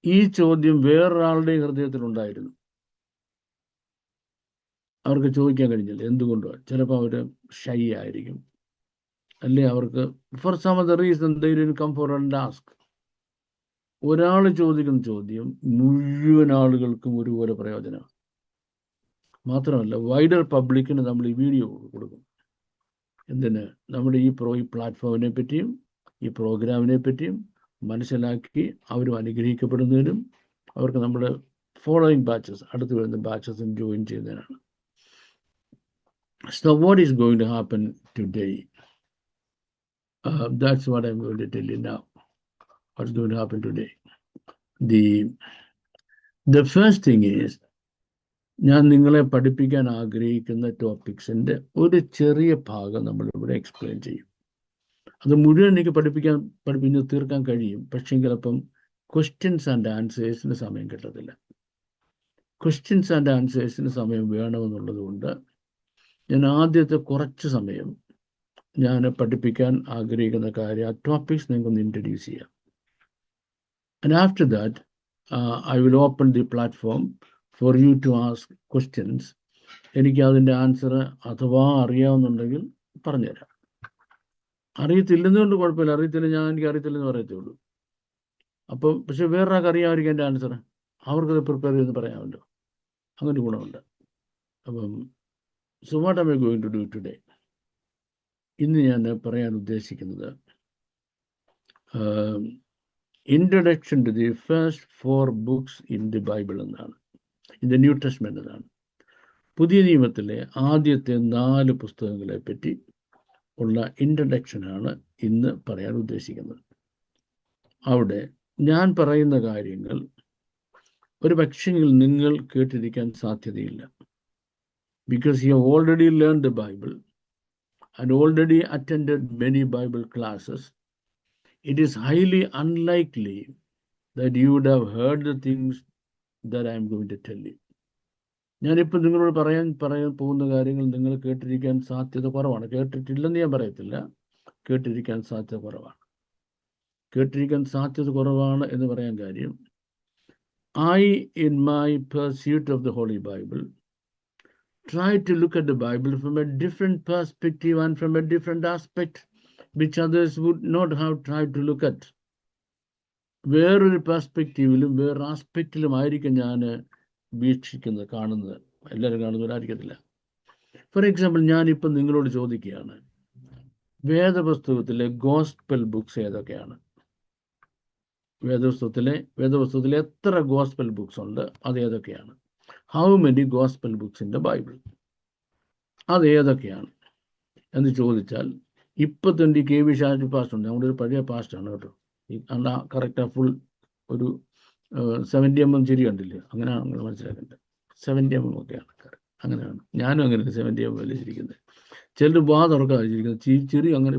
ഈ ചോദ്യം വേറൊരാളുടെയും ഹൃദയത്തിലുണ്ടായിരുന്നു, അവർക്ക് ചോദിക്കാൻ കഴിഞ്ഞില്ല. എന്തുകൊണ്ടോ? ചിലപ്പോൾ അവർ ഷൈ ആയിരിക്കും, അല്ലെ അവർക്ക് for some other reason they didn't come forward ask. ഒരാൾ ചോദിക്കുന്ന ചോദ്യം മുഴുവൻ ആളുകൾക്കും ഒരുപോലെ പ്രയോജനമാണ്. മാത്രമല്ല, വൈഡർ പബ്ലിക്കിന് നമ്മൾ ഈ വീഡിയോ കൊടുക്കും. എന്തിന്? നമ്മുടെ ഈ പ്ലാറ്റ്ഫോമിനെ പറ്റിയും ഈ പ്രോഗ്രാമിനെ പറ്റിയും മനസ്സിലാക്കി അവരും അനുഗ്രഹിക്കപ്പെടുന്നതിനും അവർക്ക് നമ്മുടെ ഫോളോയിങ് ബാച്ചസ്, അടുത്ത് വരുന്ന ബാച്ചസും ജോയിൻ ചെയ്യുന്നതിനാണ്. So what is going to happen today? That's what I'm going to tell you now. What's going to happen today? The first thing is, ഞാൻ നിങ്ങളെ പഠിപ്പിക്കാൻ ആഗ്രഹിക്കുന്ന ടോപ്പിക്സിൻ്റെ ഒരു ചെറിയ ഭാഗം നമ്മളിവിടെ എക്സ്പ്ലെയിൻ ചെയ്യും. അത് മുഴുവൻ എനിക്ക് പഠിപ്പിച്ച് തീർക്കാൻ കഴിയും, പക്ഷേ ചിലപ്പം ക്വസ്റ്റ്യൻസ് ആൻഡ് ആൻസേഴ്സിന് സമയം കിട്ടത്തില്ല. ക്വസ്റ്റ്യൻസ് ആൻഡ് ആൻസേഴ്സിന് സമയം വേണമെന്നുള്ളത് കൊണ്ട് ഞാൻ ആദ്യത്തെ കുറച്ച് സമയം ഞാൻ പഠിപ്പിക്കാൻ ആഗ്രഹിക്കുന്ന കാര്യം, ആ ടോപ്പിക്സ് നിങ്ങൾക്കൊന്ന് ഇൻട്രൊഡ്യൂസ് ചെയ്യാം. And after that I will open the platform for you to ask questions. എനിക്ക് അതിൻ്റെ ആൻസർ അഥവാ അറിയാവുന്നുണ്ടെങ്കിൽ പറഞ്ഞുതരാം. അറിയത്തില്ലെന്നുകൊണ്ട് കുഴപ്പമില്ല, എനിക്ക് അറിയത്തില്ലെന്ന് പറയത്തുള്ളൂ. അപ്പോൾ പക്ഷെ വേറൊരാൾക്ക് അറിയാമായിരിക്കും എൻ്റെ ആൻസർ, അവർക്കത് പ്രിപ്പയർ ചെയ്തെന്ന് പറയാമല്ലോ, അങ്ങനെ ഗുണമുണ്ട്. അപ്പം so what am I going to do today? ഇന്ന് ഞാൻ പറയാൻ ഉദ്ദേശിക്കുന്നത് introduction to the first 4 books in the Bible എന്നാണ്, ഇൻ ദ ന്യൂ ടെസ്റ്റ്മെന്റ് എന്നാണ്. പുതിയ നിയമത്തിലെ ആദ്യത്തെ 4 പുസ്തകങ്ങളെ പറ്റി ഉള്ള ഇൻട്രൊഡക്ഷനാണ് ഇന്ന് പറയാൻ ഉദ്ദേശിക്കുന്നത്. അവിടെ ഞാൻ പറയുന്ന കാര്യങ്ങൾ ഒരു പക്ഷെങ്കിൽ നിങ്ങൾ കേട്ടിരിക്കാൻ സാധ്യതയില്ല. Because you have already learned the Bible and already attended many Bible classes, it is highly unlikely that you would have heard the things that I am going to tell you. ഞാനിപ്പോൾ നിങ്ങളോട് പറയാൻ പോകുന്ന കാര്യങ്ങൾ നിങ്ങൾ കേട്ടിരിക്കാൻ സാധ്യത കുറവാണ്. കേട്ടിട്ടില്ലെന്ന് ഞാൻ പറയത്തില്ല, കേട്ടിരിക്കാൻ സാധ്യത കുറവാണ്. കേട്ടിരിക്കാൻ സാധ്യത കുറവാണ് എന്ന് പറയാൻ കാര്യം, I, in my pursuit of the Holy Bible, try to look at the Bible from a different perspective and from a different aspect which others would not have tried to look at. വേറൊരു പെർസ്പെക്റ്റീവിലും വേറൊരു ആസ്പെക്റ്റിലും ആയിരിക്കും ഞാൻ വീക്ഷിക്കുന്നത്, കാണുന്നത്. എല്ലാവരും കാണുന്നവരായിരിക്കത്തില്ല. ഫോർ എക്സാമ്പിൾ, ഞാനിപ്പം നിങ്ങളോട് ചോദിക്കുകയാണ്, വേദപുസ്തകത്തിലെ ഗോസ്പൽ ബുക്സ് ഏതൊക്കെയാണ്? വേദപുസ്തകത്തിലെ എത്ര ഗോസ്പൽ ബുക്സ് ഉണ്ട്? അത് ഏതൊക്കെയാണ്? How many gospel books in the Bible? അത് ഏതൊക്കെയാണ് എന്ന് ചോദിച്ചാൽ, ഇപ്പം തന്നെ KV ഷാജി പാസ്റ്റ് ഉണ്ട്, നമ്മുടെ ഒരു പഴയ പാസ്റ്റാണ് കേട്ടോ. അല്ല കറക്റ്റാ, ഫുൾ ഒരു 70 mm ചിരി കണ്ടില്ലേ? അങ്ങനെയാണ് നിങ്ങൾ മനസ്സിലാക്കേണ്ടത്. 70 mm ഒക്കെയാണ്, അങ്ങനെയാണ്. ഞാനും അങ്ങനെ 70 mm അല്ലേ ചിരിക്കുന്നത്. ചിലർ വാ തുറക്കാതെ ചിരിക്കുന്നത്, ചിരി അങ്ങനെ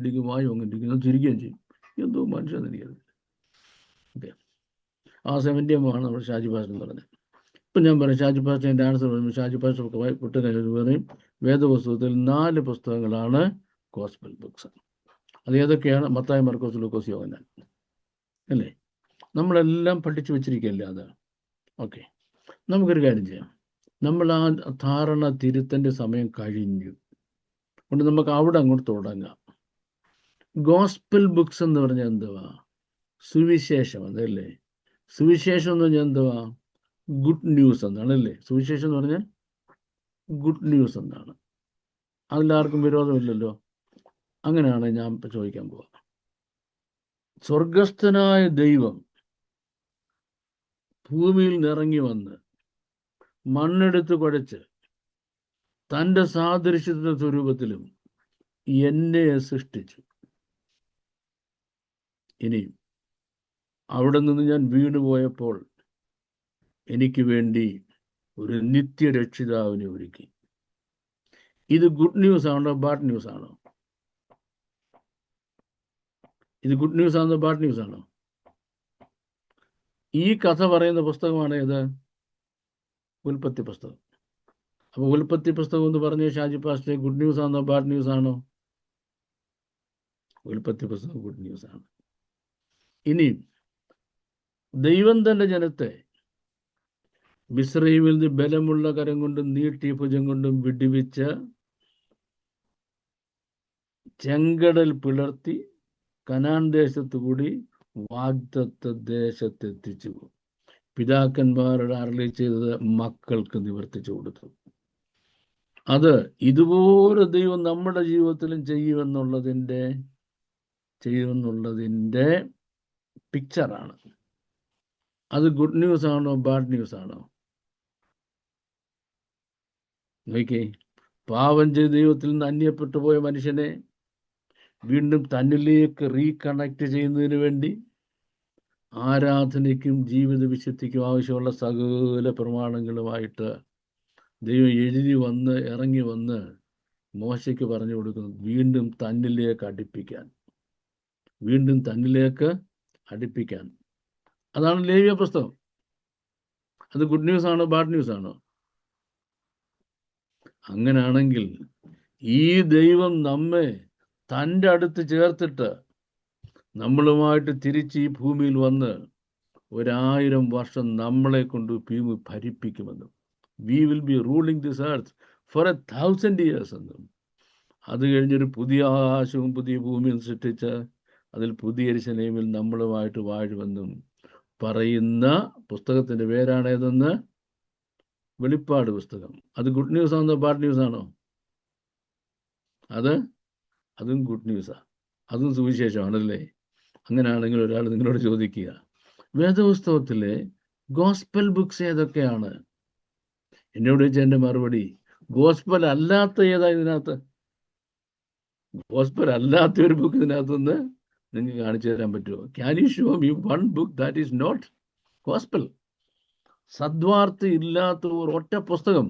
ഇരിക്കും, വായു അങ്ങനെ ഇരിക്കുന്നത്, ചിരിക്കുകയും ചെയ്യും. എന്തോ മനുഷ്യന്ന് എനിക്കത്. ഓക്കെ, ആ 70 mm ആണ് നമ്മുടെ ഷാജി പാസ്റ്റ് എന്ന് പറഞ്ഞത്. ഇപ്പം ഞാൻ പറയാം, ഷാജി പാസ്റ്റ് എൻ്റെ ആൻസർ പറയുമ്പോൾ ഷാജി പാസ്റ്റ് ഒക്കെ വിട്ട് കഴിഞ്ഞിട്ട് പറയും, വേദപുസ്തകത്തിൽ 4 പുസ്തകങ്ങളാണ് ഗോസ്പൽ ബുക്സ്. അത് ഏതൊക്കെയാണ്? മത്തായി, മർക്കോസ്, ലൂക്കോസ്, യോഹന്നാൻ, അല്ലേ? നമ്മളെല്ലാം പഠിച്ചു വെച്ചിരിക്കുകയല്ലേ അത്. ഓക്കെ, നമുക്കൊരു കാര്യം ചെയ്യാം. നമ്മൾ ആ ധാരണ തിരുത്തേണ്ട സമയം കഴിഞ്ഞു കൊണ്ട് നമുക്ക് അവിടെ അങ്ങോട്ട് തുടങ്ങാം. ഗോസ്പൽ ബുക്സ് എന്ന് പറഞ്ഞാൽ എന്തുവാ? സുവിശേഷം, അതല്ലേ? സുവിശേഷം എന്ന് പറഞ്ഞാൽ എന്തുവാ? ഗുഡ് ന്യൂസ് എന്നാണ്, അല്ലേ? സുവിശേഷം എന്ന് പറഞ്ഞാൽ ഗുഡ് ന്യൂസ് എന്നാണ്. അതിലാർക്കും വിരോധമില്ലല്ലോ. അങ്ങനെയാണ് ഞാൻ ചോദിക്കാൻ പോവാ. സ്വർഗസ്ഥനായ ദൈവം ഭൂമിയിൽ നിറങ്ങി വന്ന് മണ്ണെടുത്ത് കുഴച്ച് തൻ്റെ സാദൃശ്യത്തിന്റെ സ്വരൂപത്തിലും എന്നെ സൃഷ്ടിച്ചു. ഇനിയും അവിടെ നിന്ന് ഞാൻ വീണുപോയപ്പോൾ എനിക്ക് വേണ്ടി ഒരു നിത്യരക്ഷിതാവിനെ ഒരുക്കി. ഇത് ഗുഡ് ന്യൂസ് ആണോ ബാഡ് ന്യൂസ് ആണോ? ഇത് ഗുഡ് ന്യൂസ് ആണോ ബാഡ് ന്യൂസ് ആണോ? ഈ കഥ പറയുന്ന പുസ്തകമാണ് ഏത്? ഉൽപ്പത്തി പുസ്തകം. അപ്പോൾ ഉൽപ്പത്തി പുസ്തകം എന്ന് പറഞ്ഞ ഷാജി പാസ്റ്റേ ഗുഡ് ന്യൂസ് ആണോ ബാഡ് ന്യൂസ് ആണോ? ഉൽപ്പത്തി പുസ്തകം ഗുഡ് ന്യൂസ് ആണ്. ഇനി ദൈവം തന്റെ ജനത്തെ മിസ്രയീമിൽ നിന്ന് ബലമുള്ള കരം കൊണ്ടും നീട്ടിയ ഭുജം കൊണ്ടും വിടുവിച്ച് ചെങ്കടൽ പിളർത്തി കനാൻ ദേശത്തു കൂടി വാഗ്ദത്ത ദേശത്തെത്തിച്ചു. പിതാക്കന്മാരുടെ അരുളി ചെയ്തത് മക്കൾക്ക് നിവർത്തിച്ചു കൊടുത്തു. അത് ഇതുപോലെ ദൈവം നമ്മുടെ ജീവിതത്തിലും ചെയ്യുമെന്നുള്ളതിൻ്റെ പിക്ചറാണ്. അത് ഗുഡ് ന്യൂസ് ആണോ ബാഡ് ന്യൂസ് ആണോ? നോക്കിയേ, പാപം ചെയ്ത് ദൈവത്തിൽ നിന്ന് അന്യപ്പെട്ടു പോയ മനുഷ്യനെ വീണ്ടും തന്നിലേക്ക് റീകണക്ട് ചെയ്യുന്നതിന് വേണ്ടി ആരാധനയ്ക്കും ജീവിത വിശുദ്ധിക്കും ആവശ്യമുള്ള സകല പ്രമാണങ്ങളുമായിട്ട് ദൈവം ഇറങ്ങി വന്ന് മോശയ്ക്ക് പറഞ്ഞു കൊടുക്കുന്നു, വീണ്ടും തന്നിലേക്ക് അടുപ്പിക്കാൻ. അതാണ് ലേവ്യ പുസ്തകം. അത് ഗുഡ് ന്യൂസ് ആണോ ബാഡ് ന്യൂസ് ആണോ? അങ്ങനെയാണെങ്കിൽ ഈ ദൈവം നമ്മെ തൻ്റെ അടുത്ത് ചേർത്തിട്ട് നമ്മളുമായിട്ട് തിരിച്ച് ഈ ഭൂമിയിൽ വന്ന് 1000 വർഷം നമ്മളെ കൊണ്ട് ഭൂമി ഭരിപ്പിക്കുമെന്നും, we will be ruling this earth for 1000 years എന്നും, അത് കഴിഞ്ഞൊരു പുതിയ ആകാശവും പുതിയ ഭൂമിയും സൃഷ്ടിച്ച് അതിൽ പുതിയ യെരൂശലേമിൽ നമ്മളുമായിട്ട് വാഴുമെന്നും പറയുന്ന പുസ്തകത്തിൻ്റെ പേരാണേതെന്ന്? വെളിപ്പാട് പുസ്തകം. അത് ഗുഡ് ന്യൂസ് ആണോ ബാഡ് ന്യൂസ് ആണോ? അതും ഗുഡ് ന്യൂസാണ്, അതും സുവിശേഷമാണല്ലേ. അങ്ങനെയാണെങ്കിൽ ഒരാൾ നിങ്ങളോട് ചോദിക്കുക, വേദപുസ്തകത്തിലെ ഗോസ്പൽ ബുക്സ് ഏതൊക്കെയാണ്? എന്നോട് ചോദിച്ച എൻ്റെ മറുപടി, ഗോസ്പൽ അല്ലാത്ത ഏതാ ഇതിനകത്ത്? ഗോസ്പൽ അല്ലാത്ത ഒരു ബുക്ക് ഇതിനകത്തുനിന്ന് നിങ്ങൾക്ക് കാണിച്ചു തരാൻ പറ്റുമോ? Can you show me one book that is not gospel? സദ്വാർത്ത ഇല്ലാത്ത ഒരു ഒറ്റ പുസ്തകം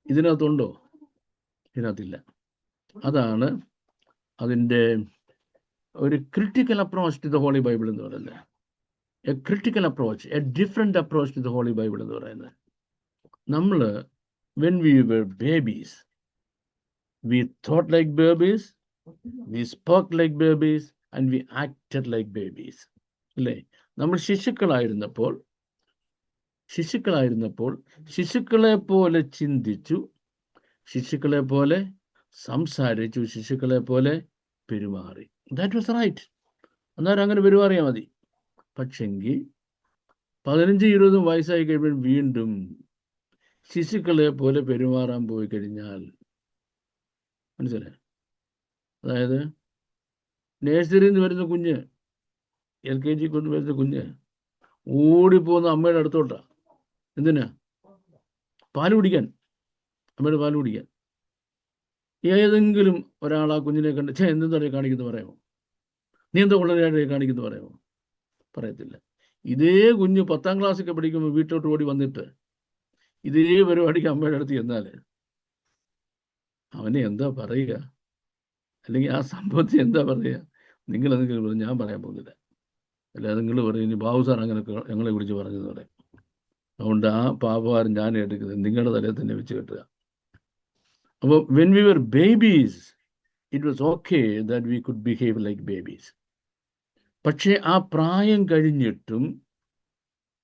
ഇതിനകത്തുണ്ടോ? ഇതിനകത്തില്ല. അതാണ് അതിൻ്റെ ഒരു critical approach to the holy Bible എന്ന് പറയുന്നത്. A critical approach, a different approach to the holy Bible എന്ന് പറയുന്നത്. നമ്മൾ when we were babies, we thought like babies, we spoke like babies, and we acted like babies. അല്ലേ? നമ്മൾ ശിശുക്കളായിരുന്നപ്പോൾ ശിശുക്കളെ പോലെ ചിന്തിച്ചു, ശിശുക്കളെ പോലെ സംസാരിച്ചു, ശിശുക്കളെ പോലെ പെരുമാറി. That was right. അന്നേരം അങ്ങനെ പെരുമാറിയാൽ മതി. പക്ഷെങ്കിൽ 15-20 വയസ്സായി കഴിയുമ്പോൾ വീണ്ടും ശിശുക്കളെ പോലെ പെരുമാറാൻ പോയി കഴിഞ്ഞാൽ, മനസ്സിലായി? അതായത് നേഴ്സറിയിൽ നിന്ന് വരുന്ന കുഞ്ഞ്, LKG കൊണ്ട് വരുന്ന കുഞ്ഞ് ഓടിപ്പോകുന്ന അമ്മയുടെ അടുത്തോട്ടാണ്. എന്തിനാ? പാല് കുടിക്കാൻ, അമ്മയുടെ പാല് കുടിക്കാൻ. ഏതെങ്കിലും ഒരാൾ ആ കുഞ്ഞിനെ കണ്ട് എന്തെന്താ കാണിക്കുന്നു പറയാമോ? നീ എന്താ ഉള്ളതായിട്ട് കാണിക്കുന്നു പറയാമോ? പറയത്തില്ല. ഇതേ കുഞ്ഞ് 10ാം ക്ലാസ്സൊക്കെ പഠിക്കുമ്പോൾ വീട്ടോട്ട് ഓടി വന്നിട്ട് ഇതേ പരിപാടിക്ക് അമ്മയുടെ അടുത്ത് ചെന്നാൽ അവനെ എന്താ പറയുക? അല്ലെങ്കിൽ ആ സംഭവത്തെ എന്താ പറയുക? നിങ്ങളെന്തെങ്കിലും പറഞ്ഞു, ഞാൻ പറയാൻ പോകുന്നില്ല. അല്ലാതെ നിങ്ങൾ പറയും ഇനി ബാബു സാർ അങ്ങനെ ഞങ്ങളെ കുറിച്ച് പറഞ്ഞെന്ന് പറയും. അതുകൊണ്ട് ആ പാപഭാരം ഞാൻ എടുക്കുന്നത് നിങ്ങളുടെ തലയിൽ തന്നെ വെച്ച് കെട്ടുക. അപ്പോൾ when we were babies, it was okay that we could behave like babies. പക്ഷേ ആ പ്രായം കഴിഞ്ഞിട്ടും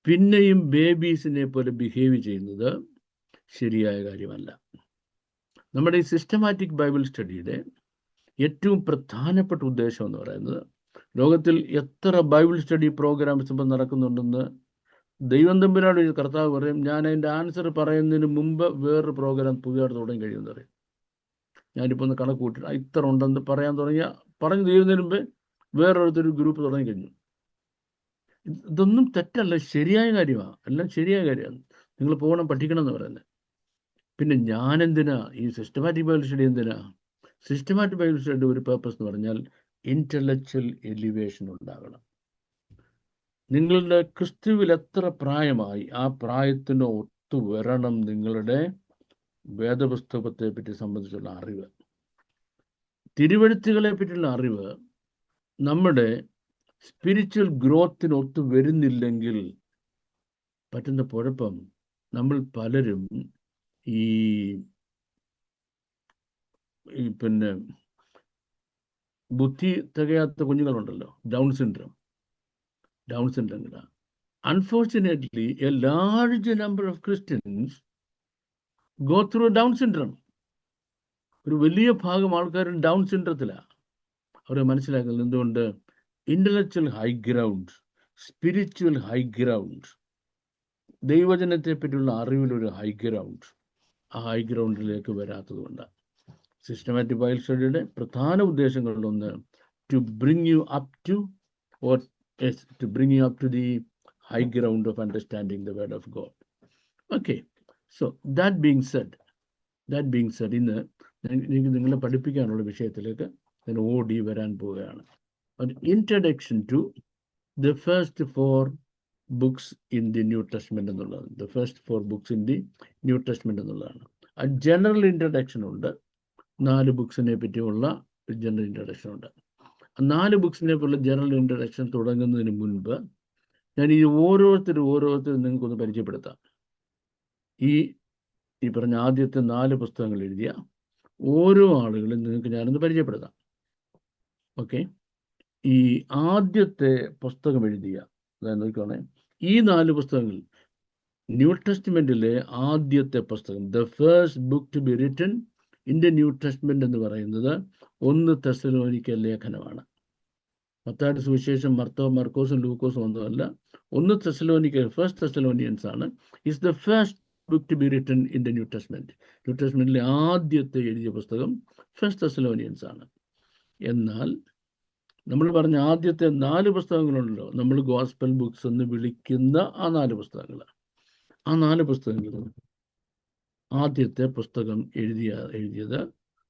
പിന്നെയും ബേബീസിനെ പോലെ ബിഹേവ് ചെയ്യുന്നത് ശരിയായ കാര്യമല്ല. നമ്മുടെ ഈ സിസ്റ്റമാറ്റിക് ബൈബിൾ സ്റ്റഡിയുടെ ഏറ്റവും പ്രധാനപ്പെട്ട ഉദ്ദേശം എന്ന് പറയുന്നത്, ലോകത്തിൽ എത്ര ബൈബിൾ സ്റ്റഡി പ്രോഗ്രാംസ് ഇപ്പം നടക്കുന്നുണ്ടെന്ന് ദൈവം തമ്പുരാനോട് കർത്താവ് പറയും, ഞാൻ അതിൻ്റെ ആൻസർ പറയുന്നതിന് മുമ്പ് വേറൊരു പ്രോഗ്രാം പുതിയതായിട്ട് തുടങ്ങി കഴിയുമെന്ന് പറയും. ഞാനിപ്പോൾ ഒന്ന് കണക്ക് കൂട്ടിട്ട് ഇത്ര ഉണ്ടെന്ന് പറഞ്ഞു തീരുന്നതിന് മുമ്പ് വേറൊരുത്തൊരു ഗ്രൂപ്പ് തുടങ്ങി കഴിഞ്ഞു. ഇതൊന്നും തെറ്റല്ല, ശരിയായ കാര്യമാണ്. എല്ലാം ശരിയായ കാര്യമാണ്. നിങ്ങൾ പോകണം, പഠിക്കണം എന്ന് പറയുന്നത്. പിന്നെ ഞാനെന്തിനാ ഈ സിസ്റ്റമാറ്റിക് ബൈബിൾ സ്റ്റഡി? എന്തിനാ സിസ്റ്റമാറ്റിക് ബൈബിൾ സ്റ്റഡി? ഒരു പേർപ്പസ് എന്ന് പറഞ്ഞാൽ ഇൻ്റലക്ച്വൽ എലിവേഷൻ ഉണ്ടാകണം. നിങ്ങളുടെ ക്രിസ്തുവിൽ എത്ര പ്രായമായി, ആ പ്രായത്തിന് ഒത്തു വരണം നിങ്ങളുടെ വേദപുസ്തകത്തെ പറ്റി സംബന്ധിച്ചുള്ള അറിവ്, തിരുവെഴുത്തുകളെ പറ്റിയുള്ള അറിവ്. നമ്മുടെ സ്പിരിച്വൽ ഗ്രോത്തിന് ഒത്തു വരുന്നില്ലെങ്കിൽ പറ്റുന്ന കുഴപ്പം, നമ്മൾ പലരും ഈ പിന്നെ ബുദ്ധി തികയാത്ത കുഞ്ഞുങ്ങളുണ്ടല്ലോ, down syndrome. Unfortunately, a large number of Christians go through Down syndrome. ഒരു വലിയ ഭാഗം ആൾക്കാർ ഡൗൺ സിൻഡ്രത്തിലാണ്. അവരെ മനസ്സിലാക്കുന്നത് എന്തുകൊണ്ട്? Intellectual high ground, spiritual high ground, ദൈവജനത്തെ പറ്റിയുള്ള അറിവിലൊരു ഹൈ ഗ്രൗണ്ട്, ആ ഹൈ ഗ്രൗണ്ടിലേക്ക് വരാത്തത് കൊണ്ടാണ്. സിസ്റ്റമാറ്റിക് ബൈബിൾ സ്റ്റഡിയുടെ പ്രധാന ഉദ്ദേശങ്ങളിലൊന്ന് to bring you up to the high ground of understanding the word of God. Okay, so that being said, ഇന്ന് എനിക്ക് നിങ്ങളെ പഠിപ്പിക്കാനുള്ള വിഷയത്തിലേക്ക് ഞാൻ ഓടി വരാൻ പോവുകയാണ്. ഒരു introduction to the first 4 books in the new testament എന്നുള്ളതാണ്. The first 4 books in the new testament എന്നുള്ളതാണ്. ആ ജനറൽ ഇൻട്രഡക്ഷൻ ഉണ്ട്. 4 ബുക്സിനെ പറ്റിയുള്ള ജനറൽ ഇൻട്രഡക്ഷൻ ഉണ്ട്. 4 ബുക്സിനെ പറ്റിയുള്ള ജനറൽ ഇൻട്രഡക്ഷൻ തുടങ്ങുന്നതിന് മുൻപ് ഞാൻ ഈ ഓരോരുത്തരും നിങ്ങൾക്കൊന്ന് പരിചയപ്പെടുത്താം. ഈ പറഞ്ഞ ആദ്യത്തെ 4 പുസ്തകങ്ങൾ എഴുതിയ ഓരോ ആളുകളും നിങ്ങൾക്ക് ഞാനൊന്ന് പരിചയപ്പെടുത്താം. ഓക്കെ, ഈ ആദ്യത്തെ പുസ്തകം എഴുതിയ, അതായത് നോക്കുകയാണെ, ഈ 4 പുസ്തകങ്ങൾ ന്യൂ ടെസ്റ്റ്മെന്റിലെ ആദ്യത്തെ പുസ്തകം, the first book to be written in the new Testament എന്ന് പറയുന്നത് 1 തെസ്സലോനിക്ക ലേഖനമാണ്. മത്തായിയുടെ സുവിശേഷം, മർക്കോസും ലൂക്കോസും ഒന്നുമല്ല. 1 തെസ്സലോനിക്ക, ഫസ്റ്റ് തെസ്സലോനിയൻസ് ആണ്. Is the first book to be written in the new testament. New ടെസ്റ്റ്മെന്റിലെ ആദ്യത്തെ എഴുതിയ പുസ്തകം ഫസ്റ്റ് തെസ്സലോനിയൻസ് ആണ്. എന്നാൽ നമ്മൾ പറഞ്ഞ ആദ്യത്തെ 4 പുസ്തകങ്ങളുണ്ടല്ലോ, നമ്മൾ ഗോസ്പൽ ബുക്സ് എന്ന് വിളിക്കുന്ന ആ 4 പുസ്തകങ്ങൾ, ആ 4 പുസ്തകങ്ങൾ ആദ്യത്തെ പുസ്തകം എഴുതിയത്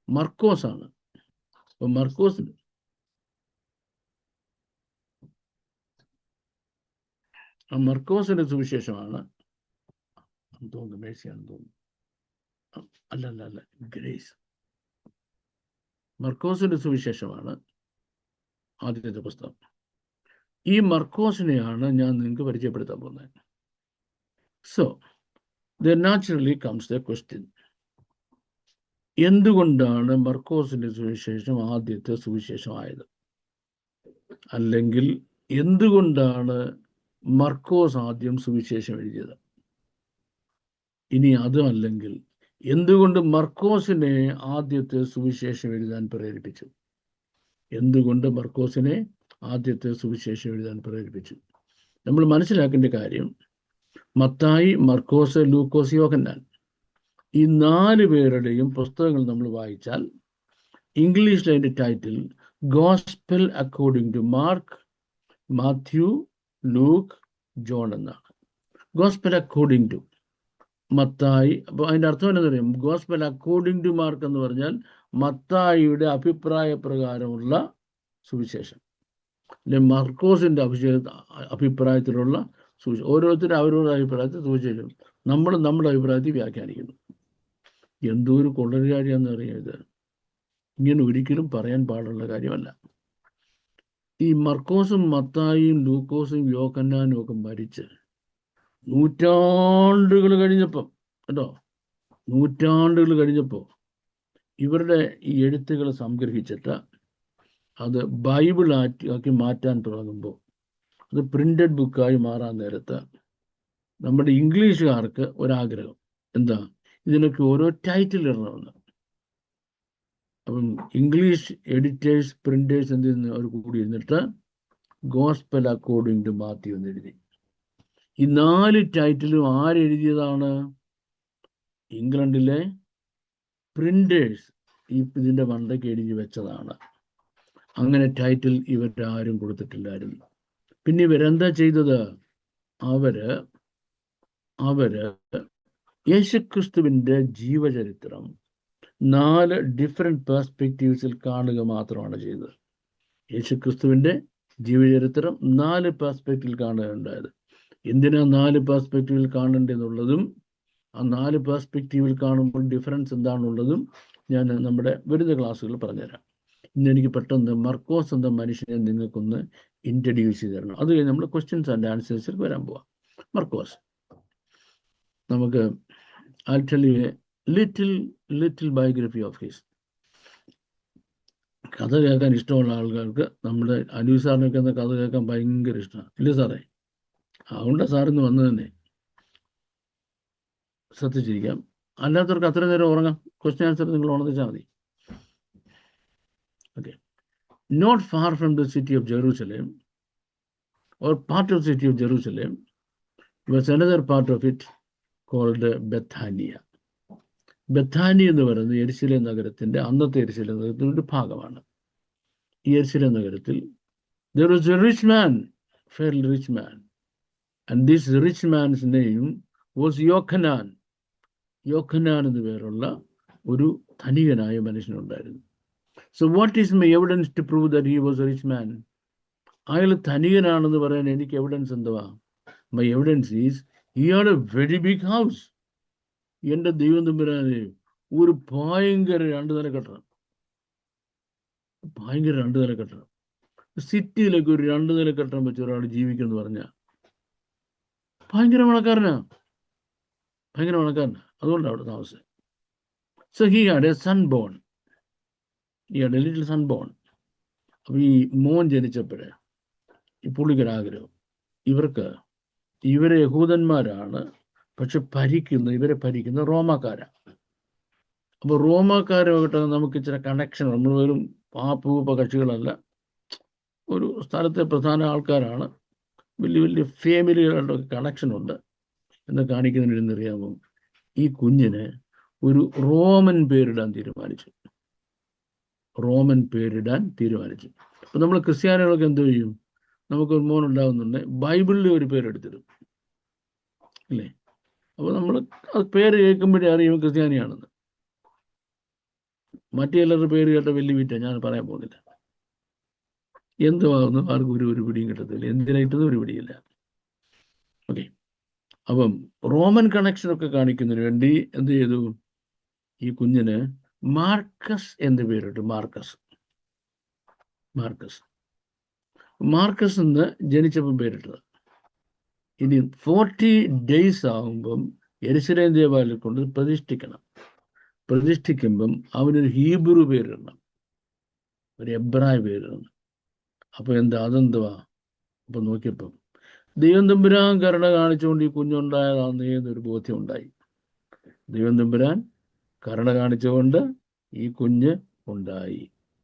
മർക്കോസ് ആണ്. അപ്പൊ മർക്കോസിന്റെ സുവിശേഷമാണ് തോന്നുന്നു, മേഴ്സിയാണെന്ന് തോന്നുന്നു, അല്ല ഗ്രേസ്. മർക്കോസിന്റെ സുവിശേഷമാണ് ആദ്യത്തെ പുസ്തകം. ഈ മർക്കോസിനെയാണ് ഞാൻ നിങ്ങൾക്ക് പരിചയപ്പെടുത്താൻ പോകുന്നത്. So there naturally comes the question, എന്തുകൊണ്ടാണ് മർക്കോസിന്റെ സുവിശേഷം ആദ്യത്തെ സുവിശേഷമായത്? അല്ലെങ്കിൽ എന്തുകൊണ്ടാണ് മർക്കോസ് ആദ്യം സുവിശേഷം എഴുതിയത്? ഇനി അതുമല്ലെങ്കിൽ എന്തുകൊണ്ട് മർക്കോസിനെ ആദ്യത്തെ സുവിശേഷം എഴുതാൻ പ്രേരിപ്പിച്ചു? എന്തുകൊണ്ട് മർക്കോസിനെ ആദ്യത്തെ സുവിശേഷം എഴുതാൻ പ്രേരിപ്പിച്ചു? നമ്മൾ മനസ്സിലാക്കേണ്ട കാര്യം, മത്തായി, മർക്കോസ്, ലൂക്കോസ്, യോഹന്നാൻ, ഈ 4 പേരുടെയും പുസ്തകങ്ങൾ നമ്മൾ വായിച്ചാൽ ഇംഗ്ലീഷിൽ അതിൻ്റെ title gospel according to Mark, Matthew, Luke, John എന്നാണ്. Gospel according to Mathai. അപ്പോൾ അതിൻ്റെ അർത്ഥം എന്താണെന്ന് അറിയാം? ഗോസ്പൽ അക്കോർഡിംഗ് ടു മാർക്ക് എന്ന് പറഞ്ഞാൽ മത്തായിയുടെ അഭിപ്രായ പ്രകാരമുള്ള സുവിശേഷം, അല്ലെ മർക്കോസിന്റെ അഭിപ്രായത്തിലുള്ള സുവിശേഷം. ഓരോരുത്തരും അവരവരുടെ അഭിപ്രായത്തിൽ സുവിശേഷം നമ്മൾ നമ്മുടെ അഭിപ്രായത്തിൽ വ്യാഖ്യാനിക്കുന്നു. എന്തോ ഒരു കൊള്ളൊരു കാര്യമാണെന്ന് അറിയാം. ഇങ്ങനെ ഒരിക്കലും പറയാൻ പാടുള്ള കാര്യമല്ല. ഈ മർക്കോസും മത്തായിയും ലൂക്കോസും യോഹന്നാനും ഒക്കെ മരിച്ച് നൂറ്റാണ്ടുകൾ കഴിഞ്ഞപ്പോൾ ഇവരുടെ ഈ എഴുത്തുകൾ സംഗ്രഹിച്ചിട്ട് അത് ബൈബിൾ ആക്കി മാറ്റാൻ തുടങ്ങുമ്പോൾ, അത് പ്രിന്റഡ് ബുക്കായി മാറാൻ നേരത്ത് നമ്മുടെ ഇംഗ്ലീഷുകാർക്ക് ഒരാഗ്രഹം എന്താ, ഇതിനൊക്കെ ഓരോ ടൈറ്റിൽ ഇടണമെന്ന്. അപ്പം ഇംഗ്ലീഷ് എഡിറ്റേഴ്സ്, പ്രിന്റേഴ്സ് എന്ത് ചെയ്യുന്നു, അവർ കൂടി ഇരുന്നിട്ട് ഗോസ്പൽ അക്കോർഡിംഗ് ടു മാത്യു എന്ന് എഴുതി. ഈ 4 ടൈറ്റിലും ആരെഴുതിയതാണ്? ഇംഗ്ലണ്ടിലെ പ്രിന്റേഴ്സ് ഇതിൻ്റെ മണ്ടയ്ക്ക് എഴുതി വെച്ചതാണ്. അങ്ങനെ ടൈറ്റിൽ ഇവരാരും കൊടുത്തിട്ടില്ലായിരുന്നു. പിന്നെ ഇവരെന്താ ചെയ്തത്? അവര് യേശുക്രിസ്തുവിൻ്റെ ജീവചരിത്രം 4 ഡിഫറെന്റ് പെർസ്പെക്റ്റീവ്സിൽ കാണുക മാത്രമാണ് ചെയ്തത്. യേശുക്രിസ്തുവിൻ്റെ ജീവചരിത്രം 4 പെർസ്പെക്റ്റീവിൽ കാണുകയുണ്ടായത്. എന്തിനാ 4 പെർസ്പെക്റ്റീവിൽ കാണേണ്ടതെന്നുള്ളതും ആ 4 പെർസ്പെക്റ്റീവിൽ കാണുമ്പോൾ ഡിഫറൻസ് എന്താണുള്ളതും ഞാൻ നമ്മുടെ വരുന്ന ക്ലാസ്സുകളിൽ പറഞ്ഞുതരാം. ഇന്ന് എനിക്ക് പെട്ടെന്ന് മർക്കോസ് എന്ന മനുഷ്യനെ നിങ്ങൾക്കൊന്ന് ഇൻട്രൊഡ്യൂസ് ചെയ്ത് തരണം. അത് കഴിഞ്ഞ് നമ്മൾ ക്വസ്റ്റ്യൻസ് ആൻഡ് ആൻസേഴ്സിൽ വരാൻ പോവാം. മർക്കോസ്, നമുക്ക് I'll tell you a little biography of his. കഥ കേൾക്കാൻ ഇഷ്ടമുള്ള ആൾക്കാർക്ക് നമ്മുടെ അനൂപ് സാറിനൊക്കെ എന്ന കഥ കേൾക്കാൻ ഭയങ്കര ഇഷ്ടമാണ്, ഇല്ലേ സാറേ? അതുകൊണ്ട് സാറിന്ന് വന്നു തന്നെ. ശ്രദ്ധിച്ചിരിക്കാം. അല്ലാത്തവർക്ക് അത്ര നേരം ഉറങ്ങാം. ക്വസ്റ്റ്യൻ ആൻസർ നിങ്ങൾ ഉണർന്നിച്ചാൽ മതി. Okay. Not far from the city of Jerusalem, or part of the city of Jerusalem, was another part of it called Bethania. ബഥാനി എന്ന് പറയുന്നത് യെരുശലേം നഗരത്തിന്റെ, അന്നത്തെ യെരുശലേം നഗരത്തിന്റെ ഒരു ഭാഗമാണ്. ഈ യെരുശലേം നഗരത്തിൽ there was a rich man, fairly rich man. And this rich man's name was Yochanan. യോഖന്നാൻ എന്ന് പേരുള്ള ഒരു ധനികനായ മനുഷ്യനുണ്ടായിരുന്നു. So what is my evidence to prove that he was a rich man? അയാൾ ധനികനാണെന്ന് പറയാൻ എനിക്ക് എവിഡൻസ് എന്തുവാ? My evidence is he had a very big house. എൻ്റെ ദൈവം തമ്പുരാനെ, ഒരു ഭയങ്കര 2 നില കെട്ടണം. ഭയങ്കര 2 നില കെട്ടണം. സിറ്റിയിലേക്ക് ഒരു 2 നില കെട്ടണം വെച്ച് ഒരാൾ ജീവിക്കുമെന്ന് പറഞ്ഞാൽ ഭയങ്കര പണക്കാരനാ. അതുകൊണ്ടാണ് അവിടെ താമസം. So he had a son born. He had a little son born. അപ്പൊ ഈ മോൻ ജനിച്ചപ്പോഴേ ഈ പുള്ളിക്കൊരാഗ്രഹം, ഇവരെ യഹൂദന്മാരാണ്, പക്ഷെ ഇവരെ ഭരിക്കുന്ന റോമാക്കാരാ. അപ്പൊ റോമാക്കാരുമായിട്ട് നമുക്ക് ഇച്ചിരി കണക്ഷൻ, നമ്മൾ വെറും പാപ്പൂപ്പ കക്ഷികളല്ല, ഒരു സ്ഥലത്തെ പ്രധാന ആൾക്കാരാണ്, വലിയ വലിയ ഫാമിലികളുടെ കണക്ഷൻ ഉണ്ട് എന്ന് കാണിക്കുന്നതിന് എന്നറിയാമോ, ഈ കുഞ്ഞിന് ഒരു റോമൻ പേരിടാൻ തീരുമാനിച്ചു. അപ്പൊ നമ്മൾ ക്രിസ്ത്യാനികളൊക്കെ എന്ത് ചെയ്യും? നമുക്കൊരു മോൻ ഉണ്ടാകുന്നുണ്ട്, ബൈബിളിൽ ഒരു പേരെടുത്തിടും അല്ലേ? അപ്പൊ നമ്മൾ അത് പേര് കേൾക്കുമ്പോഴേ അറിയും ക്രിസ്ത്യാനിയാണെന്ന്. മറ്റു ചിലരുടെ പേര് കേട്ട വലിയ വീറ്റ, ഞാൻ പറയാൻ പോകുന്നില്ല. എന്തുവാകുന്നു ആർക്കും ഒരു പിടിയും കിട്ടത്തില്ല, എന്തിനായിട്ടത് ഒരു പിടിയില്ല. ഓക്കെ, അപ്പം റോമൻ കണക്ഷനൊക്കെ കാണിക്കുന്നതിന് വേണ്ടി എന്ത് ചെയ്തു? ഈ കുഞ്ഞിന് മാർക്കസ് എന്ന് പേരിട്ടു. മാർക്കസ് എന്ന് ജനിച്ചപ്പം പേരിട്ടത്. ഇനി 40 days ആകുമ്പം യെരുശലേം ദേവാലയം കൊണ്ട് പ്രതിഷ്ഠിക്കുമ്പം അവനൊരു ഹീബ്രു പേരിടണം, ഒരു എബ്രായ പേരിടണം. അപ്പൊ അതെന്തുവാ? അപ്പൊ നോക്കിയപ്പം ദൈവം തമ്പുരാൻ കരുണ കാണിച്ചുകൊണ്ട് ഈ കുഞ്ഞുണ്ടായതാണെന്ന് എന്നൊരു ബോധ്യം ഉണ്ടായി. ദൈവം തമ്പുരാൻ കരുണ കാണിച്ചുകൊണ്ട് ഈ കുഞ്ഞ് ഉണ്ടായി.